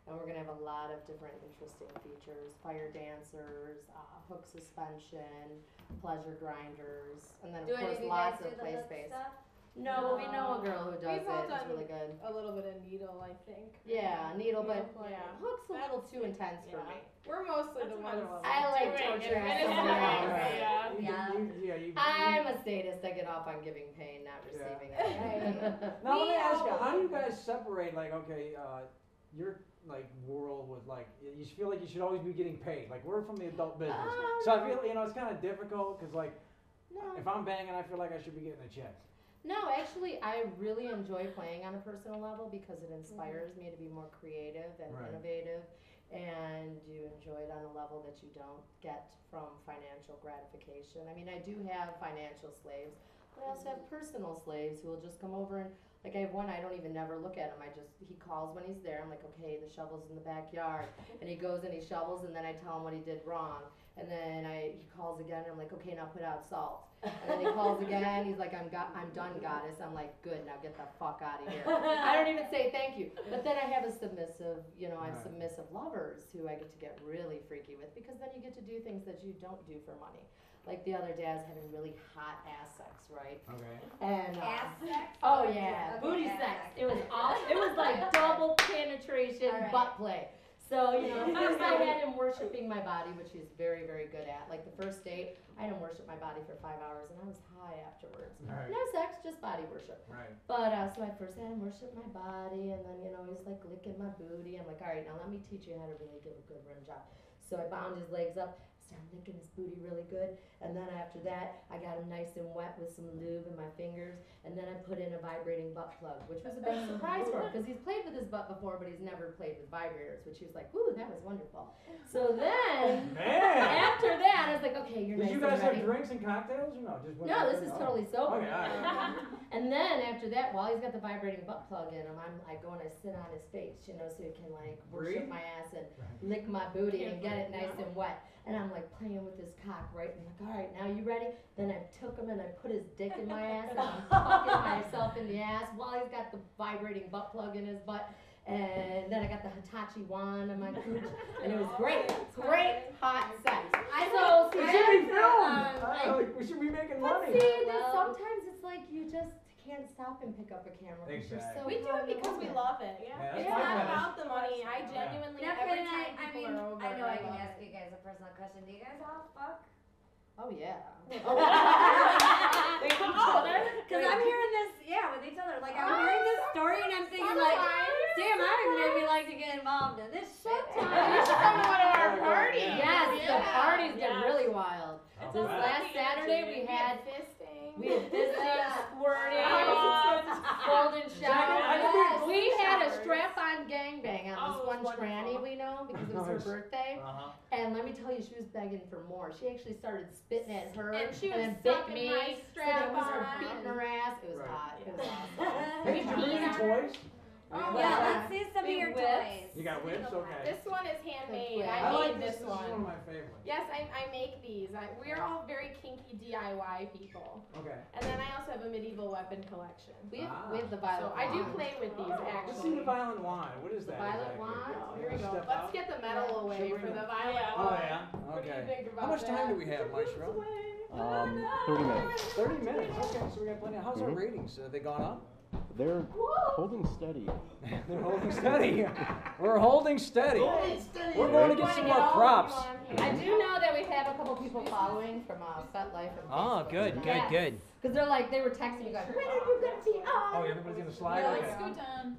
F: And we're going to have a lot of different interesting features: fire dancers, hook suspension, pleasure grinders, and then of course lots of play space. No, but we know a girl who does
L: We've all
F: it. It's
L: done
F: really good.
L: a little bit of needle, I think.
F: Yeah, needle, but
L: Yeah.
F: hook's a little too intense for me.
L: We're mostly the ones.
F: I like torturing someone else.
B: Yeah.
F: I'm a sadist. I get off on giving pain, not receiving it.
B: Now let me ask you, how do you guys separate, like, okay, your like world with like, you feel like you should always be getting paid. Like, we're from the adult business, so I feel, it's kind of difficult because like, if I'm banging, I feel like I should be getting a check.
F: No, actually, I really enjoy playing on a personal level because it inspires me to be more creative and innovative, and you enjoy it on a level that you don't get from financial gratification. I mean, I do have financial slaves, but I also have personal slaves who will just come over and, like, I have one, I don't even never look at him. He calls when he's there. I'm like, okay, the shovel's in the backyard. And he goes and he shovels, and then I tell him what he did wrong. And then he calls again, and I'm like, okay, now put out salt. And then he calls again, he's like, I'm done, goddess. I'm like, good, now get the fuck out of here. I don't even say thank you. But then I have a submissive, I have submissive lovers who I get to get really freaky with, because then you get to do things that you don't do for money. Like the other day, I was having really hot ass sex, right? Okay. And
A: ass sex?
F: Oh yeah,
A: Okay,
F: booty
A: ass
F: sex.
A: sex.
F: It was awesome. It was like double penetration butt play. So, first I had him worshiping my body, which he's very, very good at. Like the first date, I had him worship my body for 5 hours, and I was high afterwards.
B: Right.
F: No sex, just body worship.
B: Right.
F: But so I first had him worship my body, and then he's like licking my booty. I'm like, all right, now let me teach you how to really give a good rim job. So I bound his legs up, started licking his booty really good, and then after that, I got him nice and wet with some lube in my fingers, and then I put in a vibrating butt plug, which was a big surprise for him, because he's played with his butt before, but he's never played with vibrators, which he was like, ooh, that was wonderful. So then, after that, I was like, okay, you're nice and ready.
B: Did you guys have drinks and cocktails, or no? Just
F: No, this is totally sober.
B: Okay, all right.
F: And then after that, while he's got the vibrating butt plug in him, I go and I sit on his face, so he can like worship my ass and lick my booty and get it nice and wet. And I'm like playing with his cock, right? And I'm like, all right, now you ready? Then I took him and I put his dick in my ass, and I'm fucking myself in the ass while he's got the vibrating butt plug in his butt. And then I got the Hitachi wand on my cooch, and it was great, hot sex.
B: We should be filmed. We should be making money.
F: But see, sometimes it's like you just can't stop and pick up a camera.
B: Exactly.
L: We do it because we love it.
B: Yeah,
L: It's not about the money. I genuinely, every time people are over,
A: I know I can
L: love
A: ask you guys a personal question. Do you guys all fuck?
F: Oh yeah.
A: With each other? Because I'm hearing this, with each other. Like, I'm hearing this story and I'm thinking like, damn, I would maybe like to get involved in this shit.
L: You should come to one of our parties.
F: Yes, the parties get really wild. This last Saturday we had
L: fisting,
F: squirting, golden shower. We had a strap-on gangbang on this one tranny we know because it was her birthday. And let me tell you, she was begging for more. She actually started spitting at her
L: and she was
F: then bit
L: sucking
F: me.
L: my
F: So then was her
L: strap-on.
F: beating her ass. It was hot. It was awesome.
B: Hey, did you bring any toys?
L: Oh,
A: Yeah, let's see some of your toys.
B: You got whips? Okay.
L: This one is handmade.
A: I
L: I
B: like
L: made
B: this.
L: this
B: This is one of
L: one.
B: my favorites.
L: Yes, I make these. We're all very kinky DIY people.
B: Okay.
L: And then I also have a medieval weapon collection.
F: We have the violet
L: So I do
F: wand.
L: play with these actually.
B: Let's see the violet wand. What is
F: The
B: that?
F: violet
B: exactly?
F: wand?
L: Oh, here we go.
B: Step
L: Let's
B: out.
L: get the metal away
B: Should we
L: for the
B: go?
L: violet
B: Oh
L: wand.
B: yeah.
L: What do you
B: Okay.
L: think about
B: How much time
L: that?
B: do we have, Maestro?
K: 30 minutes.
B: 30 minutes. Okay, so we got plenty. How's our
K: Mhm.
B: ratings? Have they gone up?
K: They're holding steady.
B: They're holding steady. We're holding steady. We're going to get some more
L: All of you
B: props.
L: on here.
F: I do know that we have a couple people following from FetLife and
B: Oh,
F: Facebook.
B: good, good,
F: Yes.
B: good.
F: Because they're like, they were texting me going, when are you going to be on?
B: Oh, everybody's gonna slide.
L: Yeah, like
B: Okay.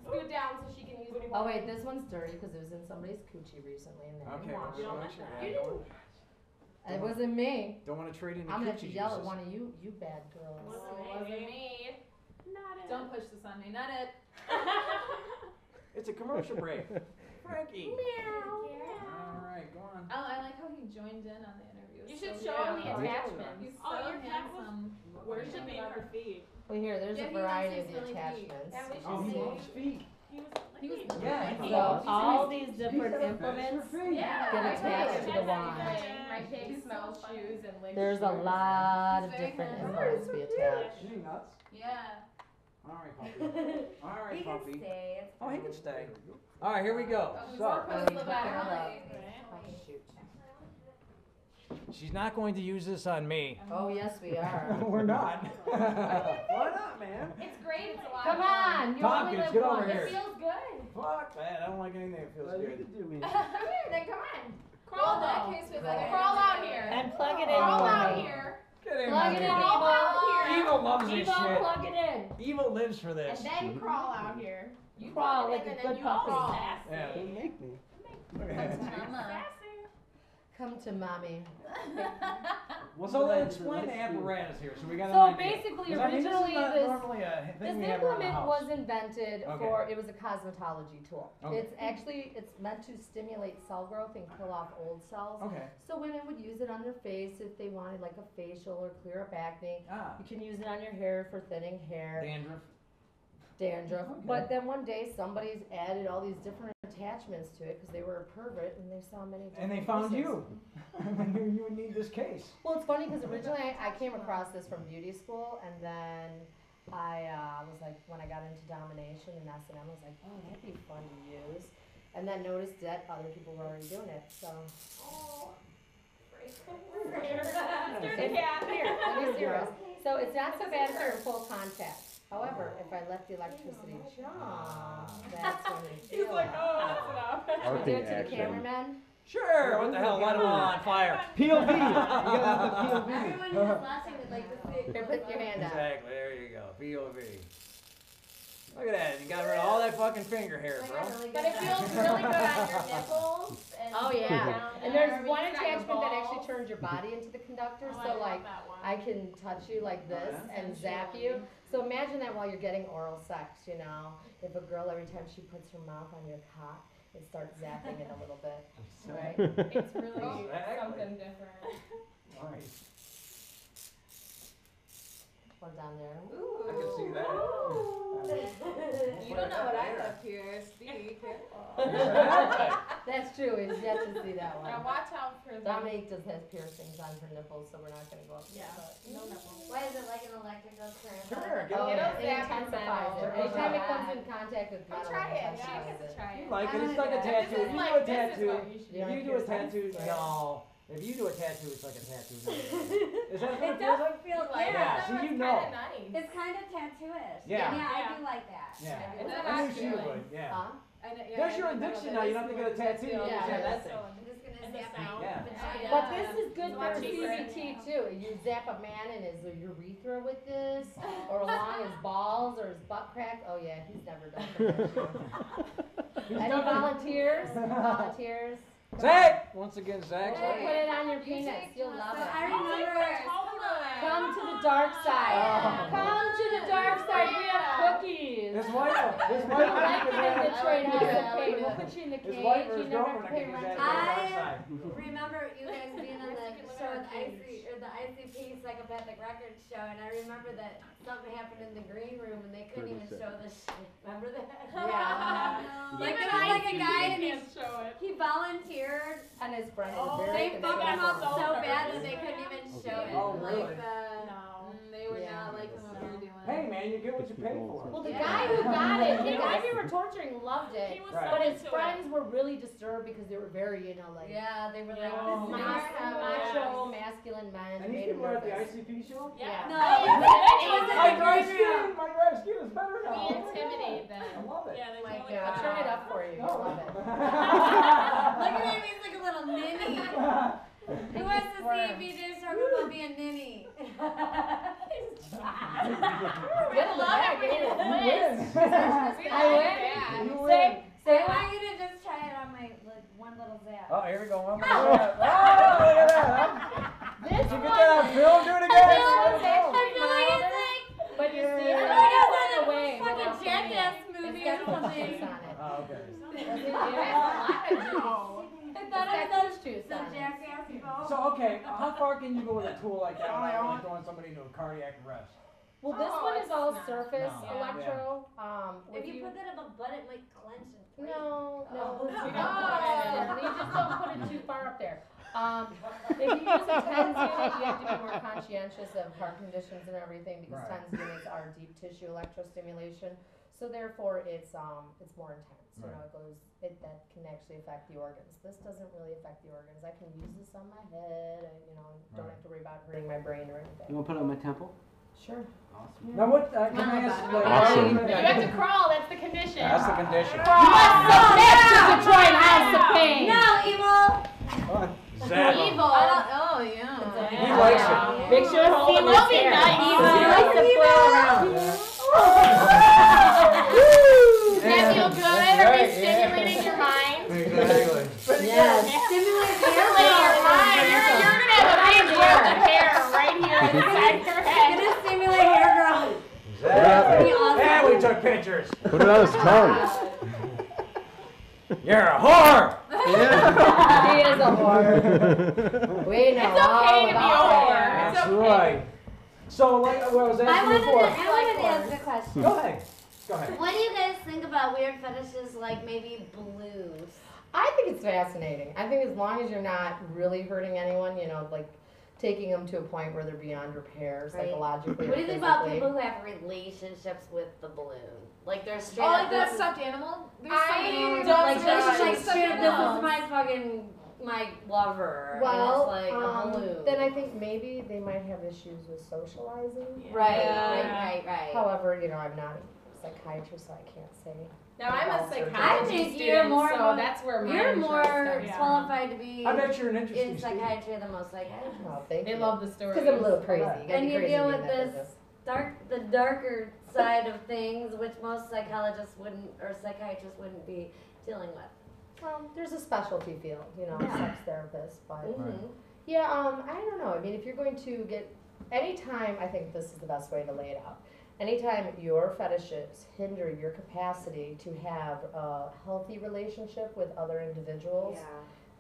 L: scoot down so she can use the
F: Oh wait, this one's dirty because it was in somebody's coochie recently and they didn't
B: Okay.
F: wash
B: well,
F: it.
B: make sure
L: You
B: that.
L: didn't.
F: It wasn't me.
B: Don't want to trade in the
F: I'm gonna have to
B: coochie
F: yell at
B: juices.
F: one of you bad girls.
L: Wasn't me. Not it.
M: Don't push this on me. Not it.
B: It's a commercial break. Frankie.
L: Meow.
B: All right, go on.
M: Oh, I like how he joined in on the interview.
L: You
M: It's
L: should
M: so
L: show him the
M: good.
L: attachments.
M: He's so
C: Oh, your cat was
M: handsome.
C: worshiping her feet.
F: Well here, there's
M: Yeah,
F: a
M: he likes
F: variety
M: his
F: of the
M: silly feet.
F: attachments.
L: And we should
B: Oh, he
L: see.
B: loves feet.
C: He was
M: He was
C: licking.
B: Yeah.
F: So all these different implements
L: Yeah.
F: get
L: I
F: attached
L: like
F: to
L: it.
F: the wand.
L: My pig smells shoes and licks
F: There's a
L: shoes.
F: lot of
M: He's very
F: different
M: handsome.
F: implements to be attached.
B: Is he nuts?
M: Yeah.
B: All right, puppy. All right,
A: He can
B: puppy.
A: stay. It's
B: Oh, he
A: fine.
B: can stay. All right, here we go.
M: Oh,
B: So,
M: Marco's
F: Oh,
M: the
F: you
M: best.
F: took care of
M: Right.
F: Oh, shoot.
B: she's not going to use this on me.
F: Oh yes we are.
B: We're not. Why not, man?
L: It's great. It's a lot
F: Come
L: of fun.
F: on, you only
B: Tompkins,
F: live
B: get over
F: once.
B: here.
L: It feels good.
B: Fuck that. I don't like anything that feels good.
L: Come here, then come on.
M: Well,
L: Crawl
M: in that
L: out.
M: case, with
L: Crawl out here.
F: And plug it in
L: Crawl
F: for
L: out
F: me.
L: here.
B: Get him
F: Plug
B: out
F: it in,
B: here.
L: Crawl out here.
B: Evil loves this
F: Evo,
B: shit.
F: plug it in.
B: Evil lives for this.
L: And then crawl out here.
F: You crawl
L: plug
F: like
L: it
F: a
L: in and
F: good
L: then you
F: puppy.
L: crawl.
B: Yeah.
K: Don't make me.
B: Look at that.
M: Mama.
F: Come to mommy.
B: So then explain the apparatus here. So we got an
F: So
B: idea.
F: basically,
B: 'Cause I mean, this is
F: originally
B: not
F: this
B: normally a
F: This
B: thing we have around the
F: implement
B: house.
F: was invented
B: Okay.
F: for, it was a cosmetology tool.
B: Okay.
F: It's meant to stimulate cell growth and kill off old cells.
B: Okay.
F: So women would use it on their face if they wanted like a facial or clear up acne.
B: Ah.
F: You can use it on your hair for thinning hair,
B: Dandruff.
F: dandruff.
B: Okay.
F: But then one day somebody's added all these different attachments to it because they were a pervert and they saw many different
B: And they found
F: uses.
B: you. They knew you would need this case.
F: Well, it's funny because originally I came across this from beauty school, and then I was like, when I got into domination and S&M, I was like, oh, that'd be fun to use. And then noticed that other people were already doing it. So
L: Scared the cat.
F: here, let me serious. So it's not so bad if you're in full contact. However, if I let the electricity jump, that's when you
L: He's
F: feel
L: like,
F: it.
L: oh, that's enough.
F: Do
K: Arcing
F: it to the
K: action.
F: cameraman.
B: Sure. What the hell? Light them all on fire. POV. You gotta have the POV.
A: Everyone who's watching would like to see.
F: Here, put your hand out.
B: Exactly. There you go. POV. Look at that. You got rid of all that fucking finger hair, bro.
L: But it feels really good on your nipples. And
F: Oh yeah,
L: down
F: and
L: there.
F: there's
L: I mean,
F: one
L: you got your
F: attachment that actually
L: balls.
F: turns your body into the conductor,
L: Oh, I
F: so
L: love
F: like
L: that one.
F: I can touch you like this
B: yeah.
F: and zap you. So imagine that while you're getting oral sex, you know, if a girl every time she puts her mouth on your cock, it starts zapping it a little bit, right?
L: It's really
B: Exactly.
L: something different.
B: Nice.
F: Or down there.
B: I can see that.
M: You don't know what I left here. Speak.
F: That's true. We've yet to see that
L: Now
F: one.
L: watch out for the.
F: Dominique does has piercings on her nipples, so we're not gonna go up there.
L: Yeah,
F: but-
L: no nipples.
A: Why is it like an electrical current?
B: Sure. Get
F: Oh,
B: on
F: yeah,
B: it.
F: it
L: zap your
F: intensifies
L: metal.
F: it. Anytime it
L: Yeah.
F: comes in contact with
L: Come
F: metal,
L: try
F: it
L: it. Yeah,
F: intensifies it.
L: try
B: You
L: it.
B: like it? It's like a
A: This
B: tattoo.
L: This
B: If
L: is
B: you
L: like
B: do a
L: this is
B: tattoo,
L: what you should
F: You
B: if
F: want
B: you do a
F: piercings?
B: tattoo,
F: Right.
B: no. If you do a tattoo, it's like a tattoo. Is that what
A: It
B: it feels like?
A: does feel
L: Like
B: Yeah,
L: that?
B: so
L: It's
B: you
L: kinda
B: know.
L: Nice.
A: It's kind of tattooish.
B: Yeah.
A: Yeah, I do like that.
B: Yeah.
A: I do
L: It's
A: like
L: not
B: I knew she
L: feeling.
B: would. Yeah.
F: Huh?
B: There's your addiction now. You don't have to get a tattoo. You
F: Yeah,
B: just have
F: yeah.
B: that thing.
A: I'm just gonna
L: And the
A: zap
L: sound.
A: my
B: Yeah.
A: vagina.
F: But this is good
L: It's
F: for
L: much cheaper.
F: CBT too. You zap a man in his urethra with this, or along his balls or his butt crack. Oh yeah, he's never done that. Any volunteers? Volunteers?
B: Zach! once again, Zach.
F: Put it on your penis. You'll love it.
A: I remember.
F: Come to the dark side. Come to the dark side. We have cookies.
B: His wife.
F: We like it in Detroit House of Pain. We'll put you in the
B: His
F: cage.
B: wife or
F: You
B: his
F: never
B: girlfriend
F: have to pay
B: can
F: rent.
B: get that dark
A: I
B: side.
A: remember you guys being on the ICP Psychopathic Records show, and I remember that something happened in the green room, and they couldn't even show the shit. Remember that?
F: Yeah.
A: Like there was like a guy, and he volunteered,
F: And his friend was
A: they
F: very
A: fucked him up
L: so
A: so bad that they couldn't even show it.
B: Oh, really?
L: They were not liking what we were doing.
B: Hey, man, you get what you pay for.
F: Well, the guy who got it, the guy we were torturing loved it,
L: He was
B: Right.
F: but
L: so
F: his
L: into
F: friends were really disturbed because they were very, like,
A: Yeah, they were like,
F: macho, masculine men.
B: And
F: made
B: these
F: him
B: people were at the
F: nervous.
B: ICP show?
F: Yeah.
A: No,
L: Hey,
A: it was in
B: My
A: the
B: dry
A: green
B: skin,
A: room.
B: my dry skin is better now.
L: We intimidate them.
B: I love it.
L: Yeah, they
A: My
L: totally
F: I'll turn it up for you. You'll love it.
A: Look at him, he's like a little ninny. Who wants to see BJ Strokenfold be a ninny?
F: Good luck,
B: You win.
F: I win.
B: You
F: Say,
B: win.
A: I want you to just try it on my one little zap.
B: Oh, here we go. One more shot. Oh, look at that.
F: this
B: Did you
F: one,
B: get that on film? Do it again.
F: I feel like it's like, but you see,
A: I
F: it's
A: thought it was
F: far
A: in
F: away.
A: a fucking Jackass movie or
F: It's got
A: something.
F: juice on it.
B: Oh, okay.
A: I thought it was
F: juice
A: the
F: on it.
A: Jackass boat.
B: So, okay, how far can you go with a tool like that without really throwing somebody into a cardiac arrest?
F: Well, this
L: Oh,
F: one is
L: it's
F: all
L: not.
F: surface
B: No.
F: electro.
A: If you put that in my butt, it might clench and break.
F: No, no.
A: Oh.
F: You don't put it in. You just don't put it too far up there. If you use a TENS unit, you have to be more conscientious of heart conditions and everything because
B: Right.
F: TENS units are deep tissue electrostimulation. So therefore, it's more intense. You know, that can actually affect the organs. This doesn't really affect the organs. I can use this on my head. Don't have to worry about hurting my brain or anything.
J: You want to put it on my temple?
F: Sure.
J: Awesome.
B: Now, what can I ask? Like,
K: Awesome.
L: You have to crawl, that's the condition.
B: That's the condition.
F: Submit to Detroit House of Pain.
A: No, evil.
B: Zap him.
L: Evil.
M: Oh, yeah.
B: He likes it.
F: Make sure hold
L: He
F: him
L: will be
F: there.
L: nice.
F: He likes to play around.
L: Does that feel good? Are we stimulating your mind?
B: Exactly.
A: Yes. Stimulate the
L: Stimulating your mind. You're gonna have a big welt of hair right here inside your head.
A: It's gonna stimulate hair growth.
B: Exactly.
A: Awesome.
B: And we took pictures.
K: Put it on his tongue.
B: You're a whore.
F: He is a whore. We know
L: It's okay to be a
F: all
L: whore.
F: about it.
B: That's
L: okay.
B: right. So, like what I was
A: I
B: asking
A: wanted
B: before.
A: to ask a question.
B: Go ahead. Go ahead.
A: What do you guys think about weird fetishes like maybe blues?
F: I think it's fascinating. I think as long as you're not really hurting anyone, like taking them to a point where they're beyond repair
A: Right.
F: psychologically
A: What
F: or
A: do you think about
F: physically.
A: people who have relationships with the balloon? Like they're straight
M: Oh,
A: up.
M: like that
A: this is-
M: stuffed animal? There's
L: I
M: some-
L: don't
A: Like this is like
M: Stuffed
A: straight up. This
M: animals.
A: is my fucking my lover.
F: Well,
A: and it's like a balloon.
F: then I think maybe they might have issues with socializing.
A: Right,
L: Yeah.
A: right.
F: However, I'm not a psychiatrist, so I can't say.
L: Now I'm a
A: I
L: psychology
A: think
L: student,
A: you're more
L: so that's where my
A: You're
L: interest
A: more
L: starts.
A: qualified to be
B: I bet you're an interesting
A: in
B: student.
A: psychiatry than most psychiatrists.
F: Oh, thank
L: They
F: you.
L: love the story.
F: Because I'm a little crazy.
B: Right.
F: You gotta
A: And
F: be
A: you
F: crazy
A: deal
F: to be
A: with
F: in that
A: this
F: business.
A: the darker side of things, which most psychologists wouldn't or psychiatrists wouldn't be dealing with.
F: Well, there's a specialty field,
A: Yeah.
F: sex therapists, but
A: Mm-hmm.
F: yeah, I don't know. I mean, if you're going to get anytime, I think this is the best way to lay it out. Anytime your fetishes hinder your capacity to have a healthy relationship with other individuals,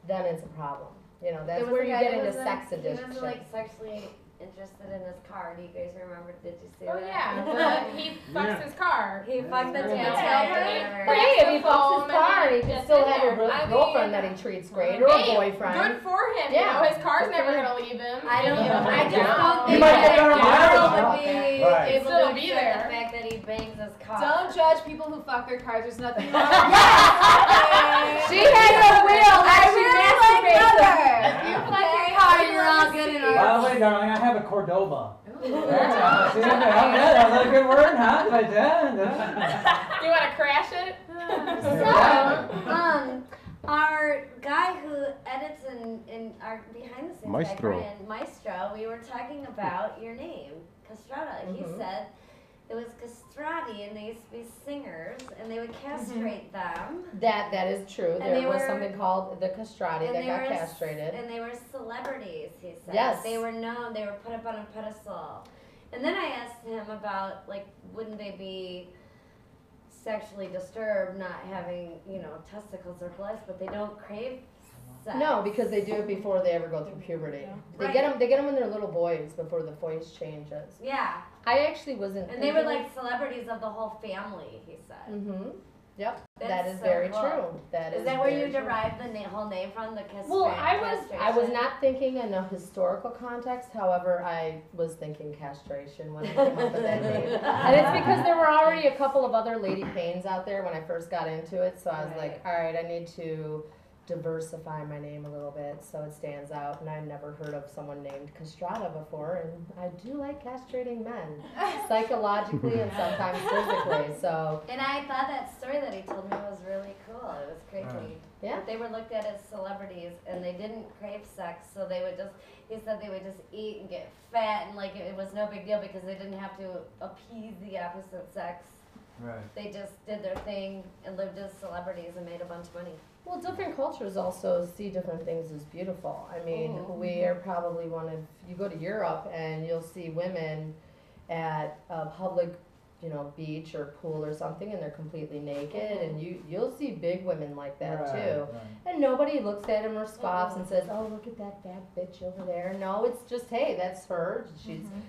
F: then it's a problem. That's
A: There was
F: where
A: a
F: you
A: guy
F: get
A: that
F: into
A: was
F: sex
A: He
F: addiction.
A: was like sexually interested in his car. Do you guys remember? Did you see
L: Oh
A: that?
L: yeah, he fucks his car.
A: He fucked the
B: Yeah.
A: tailpipe.
F: But hey, if he fucks his car, he can
L: That's
F: still
L: in
F: have
L: there.
F: a
L: I mean,
F: girlfriend that he treats great, or
L: Hey,
F: a boyfriend.
L: Good for him.
F: Yeah.
L: His car's
F: Good
L: never
F: for him.
L: gonna leave him.
A: I don't.
L: You know,
A: I just
L: yeah.
A: don't
B: He
A: think
B: might
A: that
B: get on
A: a
B: a
A: girl
B: mileage,
A: would be
B: Right.
A: able
L: Still
A: to
L: be
A: accept
L: there.
A: the fact that he bangs his car.
M: Don't judge people who fuck their cars. There's nothing wrong.
F: She has a wheel that she masturbates in.
A: If you fuck your car, you're all good in
B: By
A: our.
B: the way, darling, I have a Cordova. See, that's a good word, huh? Like that.
L: You wanna crash it?
A: So, our guy who edits in our behind the scenes
K: Maestro.
A: guy, Brian Maestro, we were talking about your name, Castratta. He said it was castrati, and they used to be singers, and they would castrate them.
F: That is true.
A: And
F: There
A: they
F: was
A: were-
F: something called the castrati
A: And
F: that
A: they
F: got
A: were
F: castrated.
A: And they were celebrities, he said.
F: Yes.
A: They were known, they were put up on a pedestal. And then I asked him about, like, wouldn't they be sexually disturbed not having, you know, testicles or breasts, but they don't crave sex.
F: No, because they do it before they ever go through puberty. They
A: Right.
F: get them. They get them when they're little boys before the voice changes.
A: Yeah.
F: I actually wasn't.
A: And they were like celebrities of the whole family, he said.
F: Mm-hmm. Yep. that
A: That's
F: is
A: so
F: very
A: cool.
F: true. That
A: Is
F: is
A: that where
F: very
A: you
F: true.
A: derived the whole name from, the castration?
F: Well, I was not thinking in a historical context. However, I was thinking castration when I came up with that name, and it's because there were already a couple of other Lady Pains out there when I first got into it. So I was like, all right, I need to diversify my name a little bit so it stands out. And I've never heard of someone named Castratta before, and I do like castrating men, psychologically and sometimes physically. So.
A: And I thought that story that he told me was really cool. It was creepy.
F: Yeah.
A: But they were looked at as celebrities, and they didn't crave sex, so they would just, he said they would just eat and get fat, and like it was no big deal because they didn't have to appease the opposite sex.
B: Right.
A: They just did their thing and lived as celebrities and made a bunch of money.
F: Well, different cultures also see different things as beautiful. I mean,
A: Mhm.
F: we are probably one of, you go to Europe and you'll see women at a public, you know, beach or pool or something, and they're completely naked, and you'll see big women like that too.
B: Right.
F: And nobody looks at them or scoffs and says, "Oh, look at that fat bitch over there." No, it's just, hey, that's her.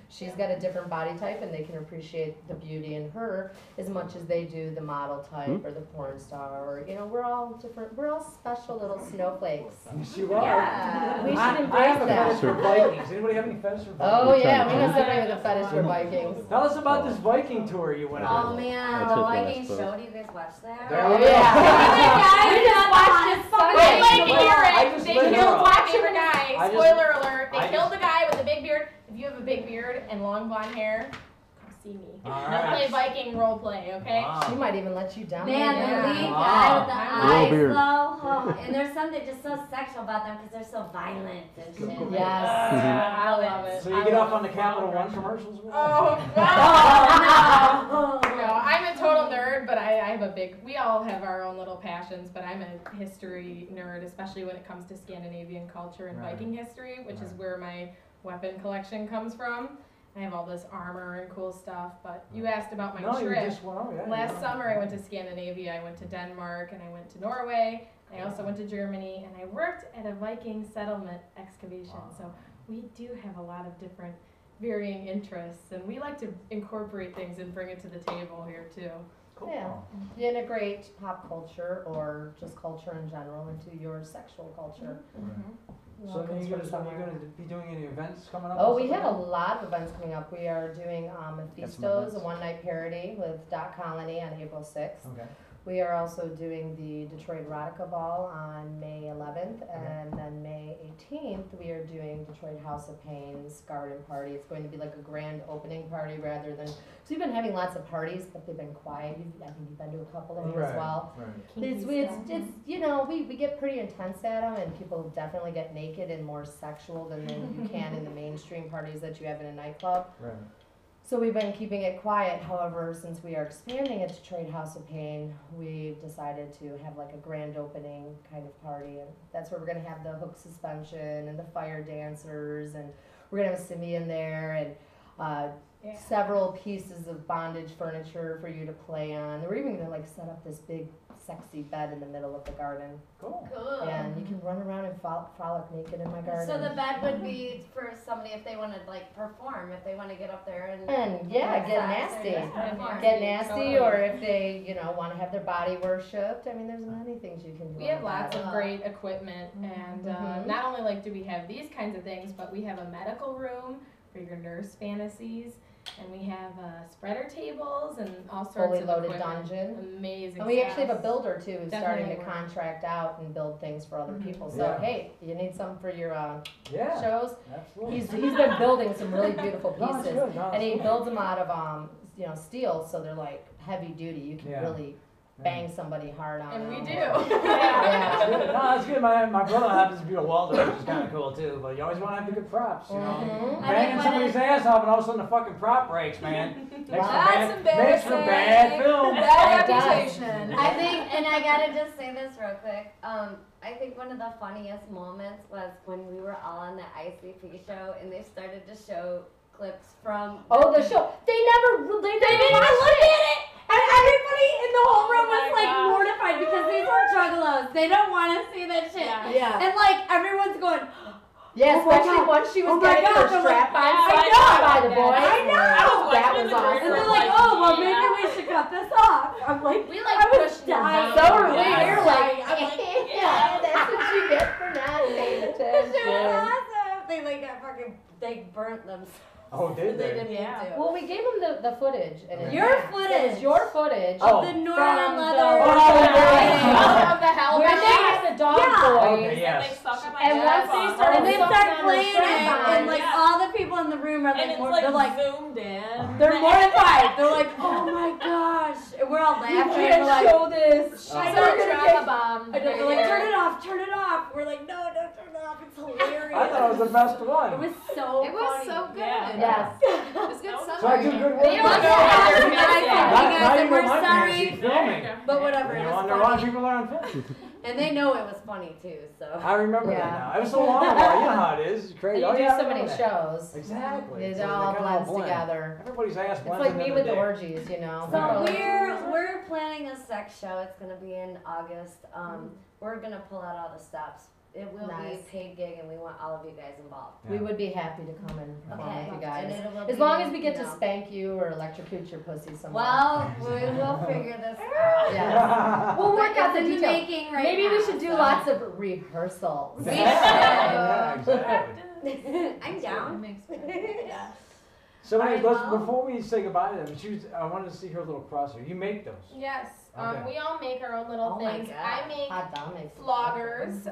F: She's got a different body type, and they can appreciate the beauty in her as much as they do the model type or the porn star, or you know, we're all different. We're all special little snowflakes.
B: Yes, you are.
F: Yeah, we should
B: I
F: embrace
B: have a
F: that.
B: fetish for Vikings. Anybody have any fetish for Vikings?
F: Oh yeah, we know somebody with a fetish for Vikings.
B: Tell us about this Viking tour you went
A: Oh
B: on.
A: man,
K: That's
A: the
K: it,
A: Viking
K: that's
A: show. Do you guys watch that?
B: There
F: Oh
B: we go.
F: yeah.
L: We just watched it Sunday.
B: I
L: Like
B: just
L: Eric, they
B: lit her
L: killed
B: up.
L: my favorite guy.
B: I just-
L: Spoiler alert, they
B: I
L: killed
B: just-
L: the guy with the big beard. If you have a big beard and long blonde hair, come see me.
B: All
L: Let's
B: right.
L: play Viking role play, okay?
F: She might even let you down.
A: Man,
F: right
A: the
F: now.
A: lead
B: Wow.
A: guy with the
L: Real
A: eyes,
K: beard.
A: though. Oh, and there's something just so sexual about them because they're so violent and shit.
F: Yes.
L: I love it.
B: So you get off on the Capital One commercials?
L: Oh,
A: Oh,
L: no. No, I'm a total nerd, but I have a big, we all have our own little passions, but I'm a history nerd, especially when it comes to Scandinavian culture and
B: Right.
L: Viking history, which is
B: Right.
L: where my weapon collection comes from. I have all this armor and cool stuff, but you asked about my
B: No, you
L: trip.
B: just went on. Yeah,
L: Last
B: yeah.
L: summer I went to Scandinavia, I went to Denmark, and I went to Norway. I also went to Germany, and I worked at a Viking settlement excavation.
B: Wow.
L: So we do have a lot of different varying interests, and we like to incorporate things and bring it to the table here too.
B: Cool.
F: Yeah. You integrate pop culture or just culture in general into your sexual culture. It all
B: So then
F: comes
B: you're
F: from
B: gonna
F: somewhere.
B: be doing any events coming up?
F: Oh,
B: or
F: we have a
B: something?
F: lot of events coming up. We are doing a
K: some
F: Festos,
K: events.
F: a one-night parody with Dot Colony on April 6th.
B: Okay.
F: We are also doing the Detroit Erotica Ball on May 11th, and then May 18th, we are doing Detroit House of Pain's Garden Party. It's going to be like a grand opening party rather than, so we've been having lots of parties, but they've been quiet. I think you've been to a couple of them as well.
B: Right.
F: It's you know, we get pretty intense at them, and people definitely get naked and more sexual than you can in the mainstream parties that you have in a nightclub.
B: Right.
F: So we've been keeping it quiet. However, since we are expanding at Detroit House of Pain, we've decided to have like a grand opening kind of party, and that's where we're gonna have the hook suspension and the fire dancers, and we're gonna have a simian there, and several pieces of bondage furniture for you to play on. We're even gonna like set up this big sexy bed in the middle of the garden.
B: Cool.
A: Cool.
F: And you can run around and frolic naked in my garden.
A: So the bed would be for somebody if they want to like perform, if they want to get up there and
F: Yeah,
A: have
F: get
A: sex
F: nasty.
A: or just perform.
F: Get nasty,
L: Totally.
F: or if they, you know, want to have their body worshipped. I mean, there's many things you can do.
L: We have
F: on
L: lots
F: that.
L: of great equipment, and
F: Mhm.
L: not only like do we have these kinds of things, but we have a medical room for your nurse fantasies, and we have spreader tables and all sorts
F: Fully
L: of
F: loaded
L: equipment.
F: dungeon.
L: Amazing.
F: And we actually have a
L: stuff.
F: builder too who's starting to
L: Definitely work.
F: contract out and build things for other people. So
B: Yeah.
F: hey, you need something for your
B: Yeah.
F: shows?
B: Absolutely.
F: He's been building some really beautiful
B: No, it's
F: pieces,
B: good. No,
F: and
B: it's
F: he
B: good.
F: builds them out of you know, steel, so they're like heavy duty. You can
B: Yeah.
F: really bang somebody hard on
L: And
F: them.
L: we do.
F: Yeah.
B: No, that's good. My brother happens to be a welder, which is kind of cool too. But you always want to have the good props, you know. Banging somebody's ass off, and all of a sudden the fucking prop breaks, man. Makes for bad film.
L: Bad reputation.
A: I think, and I gotta just say this real quick. I think one of the funniest moments was when we were all on the ICP show, and they started to show clips from.
F: Oh, the show. They didn't even look at it.
A: And everybody in the whole room was like mortified because these are juggalos. They don't want to see that shit.
F: Yeah.
A: And like everyone's going.
F: Yeah, especially once she was getting her strap on by the boys.
A: I know.
F: That was awesome.
A: And they're like, oh, well, maybe we should cut this off. I'm like,
L: We like
A: I was
L: pushing them
A: dying.
L: down.
F: So are we.
A: Yeah.
F: We're like,
A: I'm like,
F: yeah, that's what you get for not paying
A: This shit was
F: attention.
A: awesome. They like got fucking, they burnt themselves.
B: Oh, did
A: They
B: they?
A: didn't need to.
F: Well, we gave them the footage. And
A: Your
F: it
A: footage.
F: was your footage.
B: Oh.
A: The
F: From
A: Northern
F: the-
A: Leather.
L: Of the hell
F: Where they
L: bag.
F: had the dog
A: Yeah.
F: boys.
B: Okay, yes.
F: And once they started
A: And they
F: sucking
A: start
F: on the
A: playing it,
F: strap-on,
A: and like all the people in the room are
C: And
A: like,
C: it's
A: more,
C: like
A: they're like,
C: zoomed in.
A: they're mortified. They're like, oh my gosh. And we're all
F: we
A: laughing.
F: can't
A: We're like,
F: show this.
A: I
L: She's
A: know,
L: a
A: we're gonna
L: trauma
A: get-
L: bomb.
A: I know, they're like, turn it off, turn it off. We're like, no, don't turn it off. It's hilarious.
B: I thought it was the best one.
A: It was so
L: It was
A: funny.
L: so good.
F: Yes.
L: It was good
B: So I do good work.
L: They don't
A: Look
L: know
A: at
L: how
A: us,
L: they're
A: guys,
L: missing.
A: and
B: Now you know
A: we're
B: my
A: sorry.
B: fantasy filming.
A: But whatever,
B: You
A: it
B: know,
A: was
B: under a lot of
A: funny.
B: people are on film.
A: And they know it was funny too, so.
B: I remember
F: Yeah.
B: that now. It was so long ago. You know how it is. It's crazy.
F: And
B: Oh,
F: you
B: yeah,
F: do
B: I
F: so many
B: remember that.
F: shows.
B: Exactly.
F: It
B: So they
F: all
B: kinda
F: blends
B: blend.
F: together.
B: Everybody's ass
F: It's
B: blends
F: like me
B: in
F: with the
B: day.
F: orgies, you know.
A: So
F: Oh.
A: we're planning a sex show. It's gonna be in August. We're gonna pull out all the stops. It will be
F: Nice.
A: a paid gig, and we want all of you guys involved.
F: We would be happy to come and perform
A: Okay.
F: with you guys.
A: And it will
F: As
A: be,
F: long as we get
A: you
F: to
A: know.
F: spank you or electrocute your pussy somewhere.
A: Well, we will figure this out.
F: Yeah. We'll work out the
A: It's in the
F: details.
A: making right
F: Maybe
A: now,
F: we should do
A: so.
F: lots of rehearsals.
A: We
B: Yeah,
A: should.
B: exactly.
A: I'm down.
B: So anyways,
A: Alright,
B: let's,
A: well.
B: before we say goodbye to them, I wanted to see her little crosser. You make those.
L: Yes.
B: Okay.
L: We all make our own little
A: Oh my
L: things.
A: God.
L: I make
F: Hot Domme makes
L: floggers.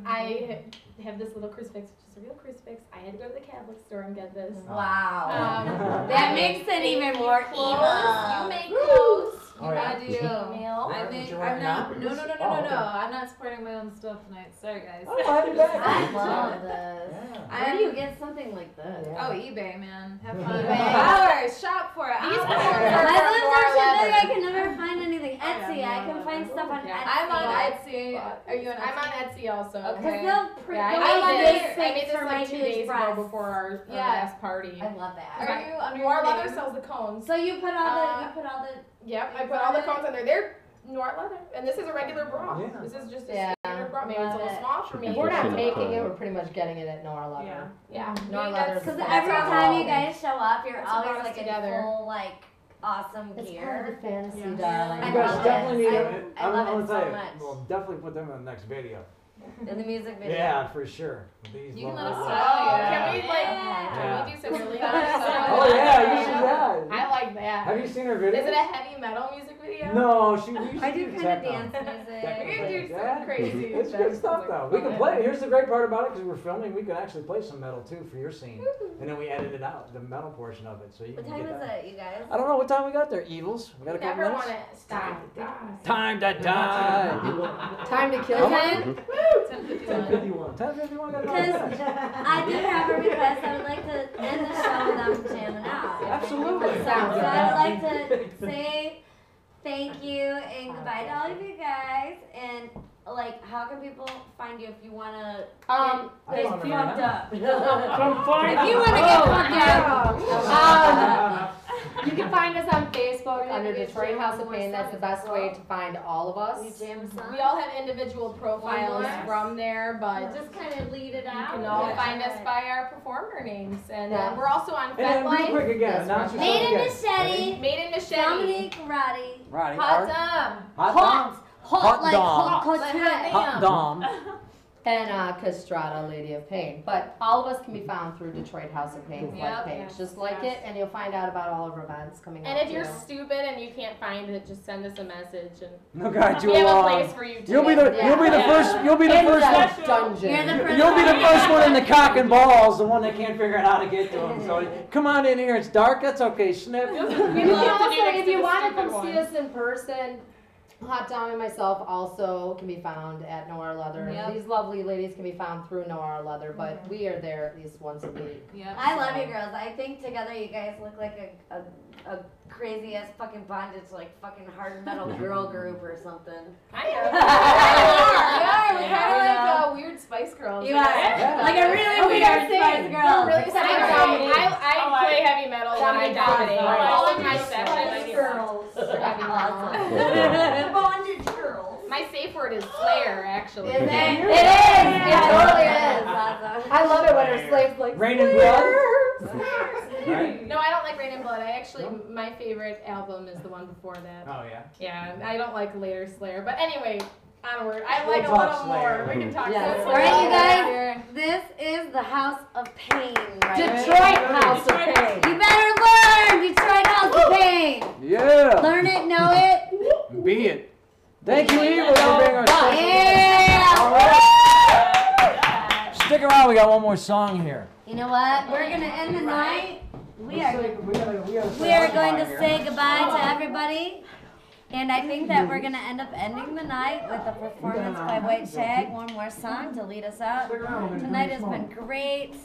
L: I have this little crucifix, which is a real crucifix. I had to go to the Catholic store and get this.
A: Wow. That makes it even more
L: Clothes.
A: evil.
L: You make clothes.
B: Oh, yeah?
L: I do. Female.
B: I
N: I
B: think
N: think
B: I'm
N: I'm
B: not-
N: not.
B: No,
N: No,
B: no,
N: no,
B: no, no, no, no.
N: I'm not supporting my own stuff tonight. Sorry, guys.
B: Oh, I'll be back.
A: I love this.
B: Yeah.
A: Where do you get something like this?
N: Oh, eBay, man. Have fun.
A: eBay.
L: Hours. Shop for it.
A: These
L: Hours.
A: I live
L: More
A: there shit
L: leather.
A: I can never find anything. Etsy, I can find stuff on Etsy.
L: I'm on Etsy. Are you on Etsy? I'm on Etsy also.
A: Because they'll print.
L: Yeah,
A: they'll
L: I
A: make
L: made
A: big
L: this. I made
A: things
L: this
A: for my
L: like 2
A: huge
L: days ago
A: breasts.
L: before our
A: Yeah.
L: last party.
A: I love that.
L: Are you under Noir Leather sells the cones.
A: So you put all the
L: Yep, I put all the cones under there. Noir Leather, and this is a regular bra.
B: Yeah.
L: This is just a
F: Yeah.
L: standard bra. Maybe it's a little
A: Love it.
L: small for me.
F: If we're not
K: Just
F: making it,
K: a
F: we're pretty much getting it at Nora Leather.
C: Yeah.
L: Yeah,
F: Nora
L: we-
F: Leather.
L: that's-
A: Because
L: that's
A: every
L: how
A: time
L: all-
A: you guys show up, you're
L: Let's
A: always
L: put us
A: like
L: together.
A: in full like awesome
F: It's part of
A: gear.
F: the fantasy,
C: Yeah.
F: darling.
A: I
B: You guys
A: love
B: definitely
A: it.
B: need
A: I
B: it.
A: love
B: I'm
A: it
B: gonna tell
A: so
B: you,
A: much.
B: we'll definitely put them in the next video.
A: In the music video.
B: Yeah, for sure. These
N: You can
B: lovely
N: let us
B: looks.
N: know.
L: Oh,
B: Yeah.
L: can we like?
A: Yeah.
L: Can we do some really nice
B: Oh
L: stuff?
B: yeah, you should that.
L: I like that.
B: Have you seen her video?
L: Is it a heavy metal music video?
B: No, we usually
A: I do
B: do
A: kind of
B: techno.
A: dance music.
L: We're gonna do
B: Yeah.
L: some crazy.
B: It's good stuff though. We can play. Here's the great part about it, because we're filming. We can actually play some metal too for your scene, and then we edit it out, the metal portion of it, so you
A: What
B: can
A: time
B: get
A: is
B: that.
A: it, you guys?
B: I don't know what time we got there, Evils. We got a couple
L: Never
B: minutes.
L: want to stop.
B: Time to die.
F: Time to kill
A: Okay.
F: time.
B: 10:51. 10:51. Got
A: Because I do have a request. I would like to end the show with them jamming out.
B: Absolutely.
A: So I would like to say thank you and goodbye to all of you guys. And like, how can people find you if you wanna
B: I
A: get
B: found them
A: fucked
B: right
A: up?
B: Come find
A: If you wanna get fucked up.
F: You can find us on Facebook under
A: we
F: Detroit
A: jam
F: House of
A: more
F: Pain. That's the best way to find all of us.
A: You jam a song?
L: We all have individual profiles
A: One more.
L: from there, but
A: Just kind of lead it
L: you
A: out.
L: can all
A: Yeah.
L: find us by our performer names. And
F: Yeah.
L: we're also on
B: And then real
L: FetLife.
B: quick again,
F: That's
B: announce yourself
A: Maiden
B: again.
A: Machete.
L: Maiden Machete.
A: Dominique, Ratti.
B: Right.
L: Hot Domme.
A: Hot like
B: Dom.
A: hot
L: Like
A: couture.
L: hot
B: Dom.
F: And Castratta, Lady of Pain. But all of us can be found through Detroit House of Pain's
L: Yep.
F: webpage.
L: Yes.
F: Just like it, and you'll find out about all of our events coming up.
L: And if you're
F: too.
L: stupid and you can't find it, just send us a message and
B: No guide you
L: we have a
B: along.
L: place for you to
B: You'll be the
F: Yeah.
B: you'll be the first you'll be the
F: In
B: first
F: the
B: one.
F: dungeon.
A: You're the first
B: You'll be the
A: one.
B: first one in the cock and balls, the one that can't figure out how to get to him. So come on in here. It's dark. That's okay. Snip.
F: You
L: We
F: can
L: love to
F: also,
L: do next
F: if
L: to
F: you
L: the
F: want to
L: stupid
F: come see
L: ones.
F: us in person, Hot Domme and myself also can be found at Noir Leather.
N: Yep.
F: These lovely ladies can be found through Noir Leather, but we are there at least once a week.
N: Yep.
A: I love you girls. I think together you guys look like a crazy ass fucking bondage, like fucking hard metal girl group or something.
L: Kind of. We are. We're kind of like weird Spice Girls.
A: You are. Like a really weird Spice Girl.
L: We're really Spice Girls. I play heavy metal when I dominate. All of my sessions.
A: Girls. Bondage girls.
L: My safe word is Slayer, actually.
A: Is it?
F: It totally is. I love it when her slaves like
B: Rain and Blood.
L: No, I don't like Rain and Blood. My favorite album is the one before that.
B: Oh yeah.
L: Yeah, I don't like later Slayer. But anyway, onward. I
B: We'll
L: like a
B: talk
L: little
B: Slayer.
L: more. We can talk
A: Yes.
L: Slayer.
A: All right, you guys. This is the House of Pain, right?
F: Detroit House of Pain.
A: You better learn Detroit House of Pain.
B: Yeah.
A: Learn it, know it.
B: Be it. Thank you, Eva, for being our special guest.
A: Yeah.
B: All right. Stick around. We got one more song here.
A: You know what? We're gonna end the night. We are going to
B: here.
A: say goodbye to everybody. And I think that we're going to end up ending the night with a performance by White Shag. One more song to lead us out. Tonight has been great.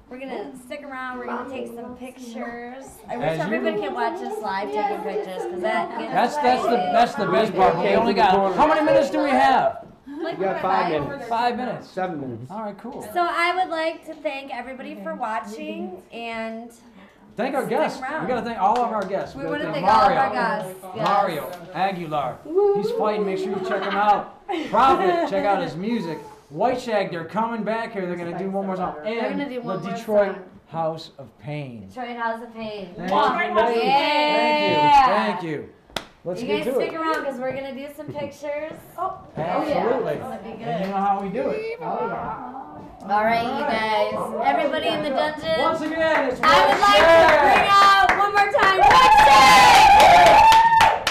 A: We're going to stick around. We're going to take some pictures. I wish everybody could watch us live taking pictures because that gets
B: That's the best part. We only got, how many minutes do we have?
A: Like
K: You got 5 minutes.
B: 5 minutes.
K: 7 minutes.
B: All right, cool.
A: So I would like to thank everybody for watching and
B: Thank our guests.
A: around.
B: We got to thank all of our guests.
A: we
B: gotta
A: want to
B: thank
A: thank all of
B: Mario.
A: our guests. Yes.
B: Mario Aguilar. He's fighting. Make sure you check him out. Prophet, check out his music. White Shag, they're coming back here. They're going to do one more song.
A: They're
B: And
A: gonna do one
B: the
A: more
B: Detroit
A: song.
B: House of Pain.
A: Detroit House of Pain.
B: Thank
A: Yeah.
B: you. Let's
A: You
B: get
A: guys
B: to
A: stick
B: it.
A: around because we're going to do some pictures.
B: Absolutely.
A: It's gonna be good.
B: And you know how we do it.
A: All right, you guys. Everybody in the dungeon.
B: Once again, it's
A: I would
B: White
A: like to
B: Shag.
A: bring out one more time White Shag!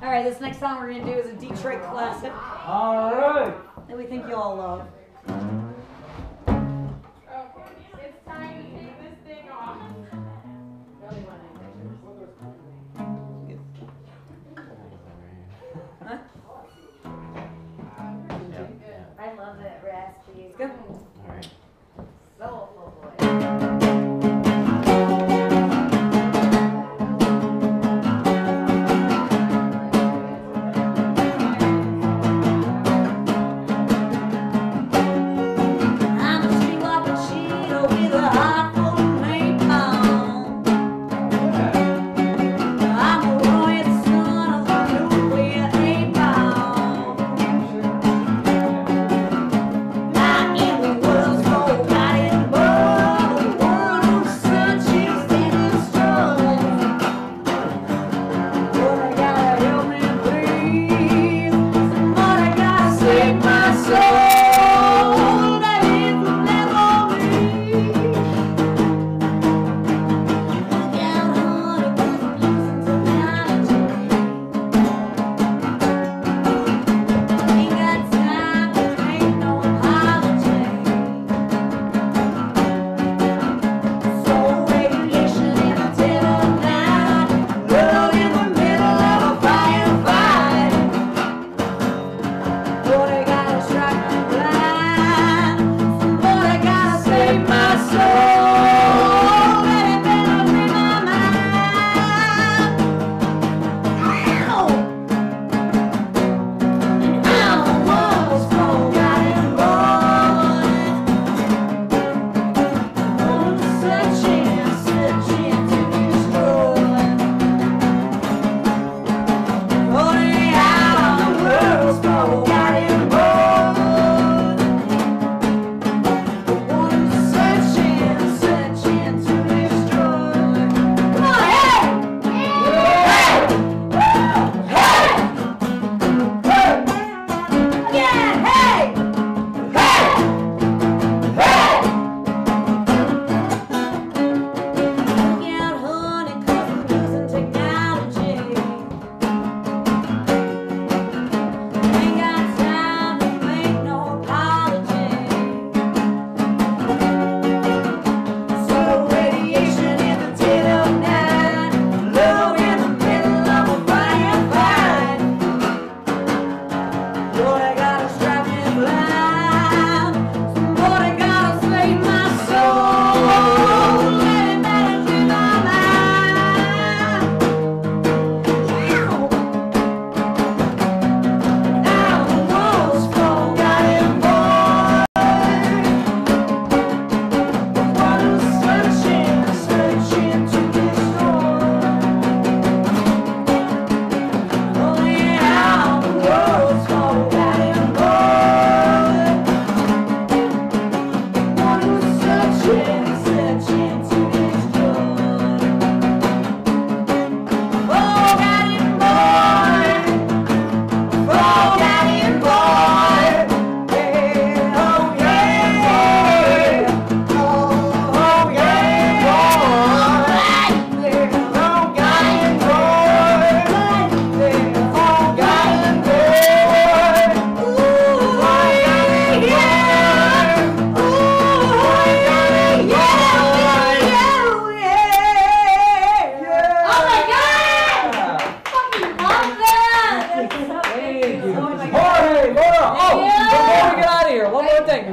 I: All right, this next song we're gonna do is a Detroit classic
B: All right.
I: that we think you all love.
L: Okay, it's time to take this thing off.
A: I love it, raspy.
I: Let's go.
E: All right.
A: Soulful boy.
I: I'm a streetwalker cheetah with a heart full of napalm. I'm a royal son of a nuclear A-bomb. I am the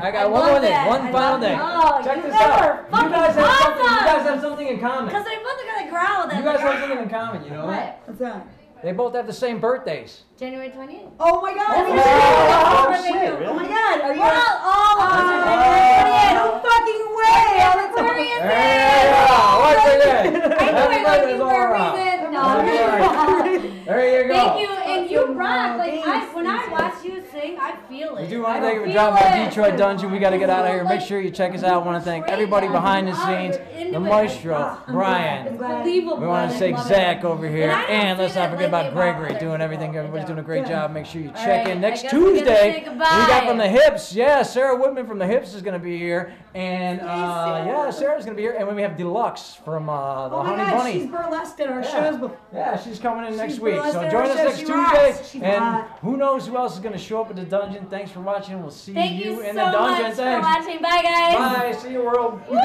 B: I got one more thing. One final thing.
A: Oh,
B: Check
A: you
B: this
A: guys
B: out.
A: are
B: You guys
A: fucking
B: have something. You
A: awesome.
B: guys have something in common.
A: Because they both are gonna growl.
B: You guys have something in common. You know
A: What?
I: What's that?
B: They both have the same birthdays.
A: January 20th.
I: Oh my god!
B: Oh,
A: Birthday
B: shit.
A: too.
I: Oh my god! Are you?
A: Well, all of us are
I: Oh,
A: January 20th.
I: no fucking way! All the time.
A: Aquarius
B: There you go. What's it
A: I
B: in?
A: knew
B: Happy
A: I loved
B: birthday
A: you
B: all
A: for a
B: around.
A: reason. No.
B: There you go.
A: Thank you, and you
I: Awesome.
A: rock. Like
I: Thanks.
A: when I watch you sing, I feel it.
B: We do want
A: I
B: to thank you for
A: feel
B: dropping by
A: it.
B: Detroit Dungeon. We got to get out of here. Make
A: Like,
B: sure you check us out. I want to thank everybody behind the scenes, the maestro, Brian.
A: Unbelievable.
B: We want to thank
A: Love
B: Zach
A: it.
B: over here,
A: And I don't
B: and let's
A: see
B: not
A: that
B: forget about
A: lately about
B: Gregory
A: other
B: doing everything.
A: people.
B: Everybody's
A: I
B: doing a
A: don't.
B: great job. Make sure you
A: All
B: check
A: right,
B: in
A: I
B: next
A: guess we're gonna
B: Tuesday.
A: say
B: We
A: goodbye.
B: got from the Hips. Yeah, Sarah Whitman from the Hips is going to be here, and yeah, Sarah's going to be here. And when we have Deluxe from the
I: Oh my
B: Honey
I: god,
B: Bunny.
I: she's burlesque at our
B: Yeah.
I: shows before.
B: Yeah, she's coming in next
I: She's
B: week.
I: burlesque
B: So
I: at
B: join
I: our
B: us
I: show.
B: next
I: She
B: Tuesday.
I: rocks. She's
B: And
I: hot.
B: who knows who else is going to show up at the dungeon. Thanks for watching. We'll see
A: Thank
B: you
A: you
B: in
A: so
B: the dungeon.
A: much for
B: Thanks.
A: watching. Bye, guys.
B: Bye. See you, world.
A: Woo!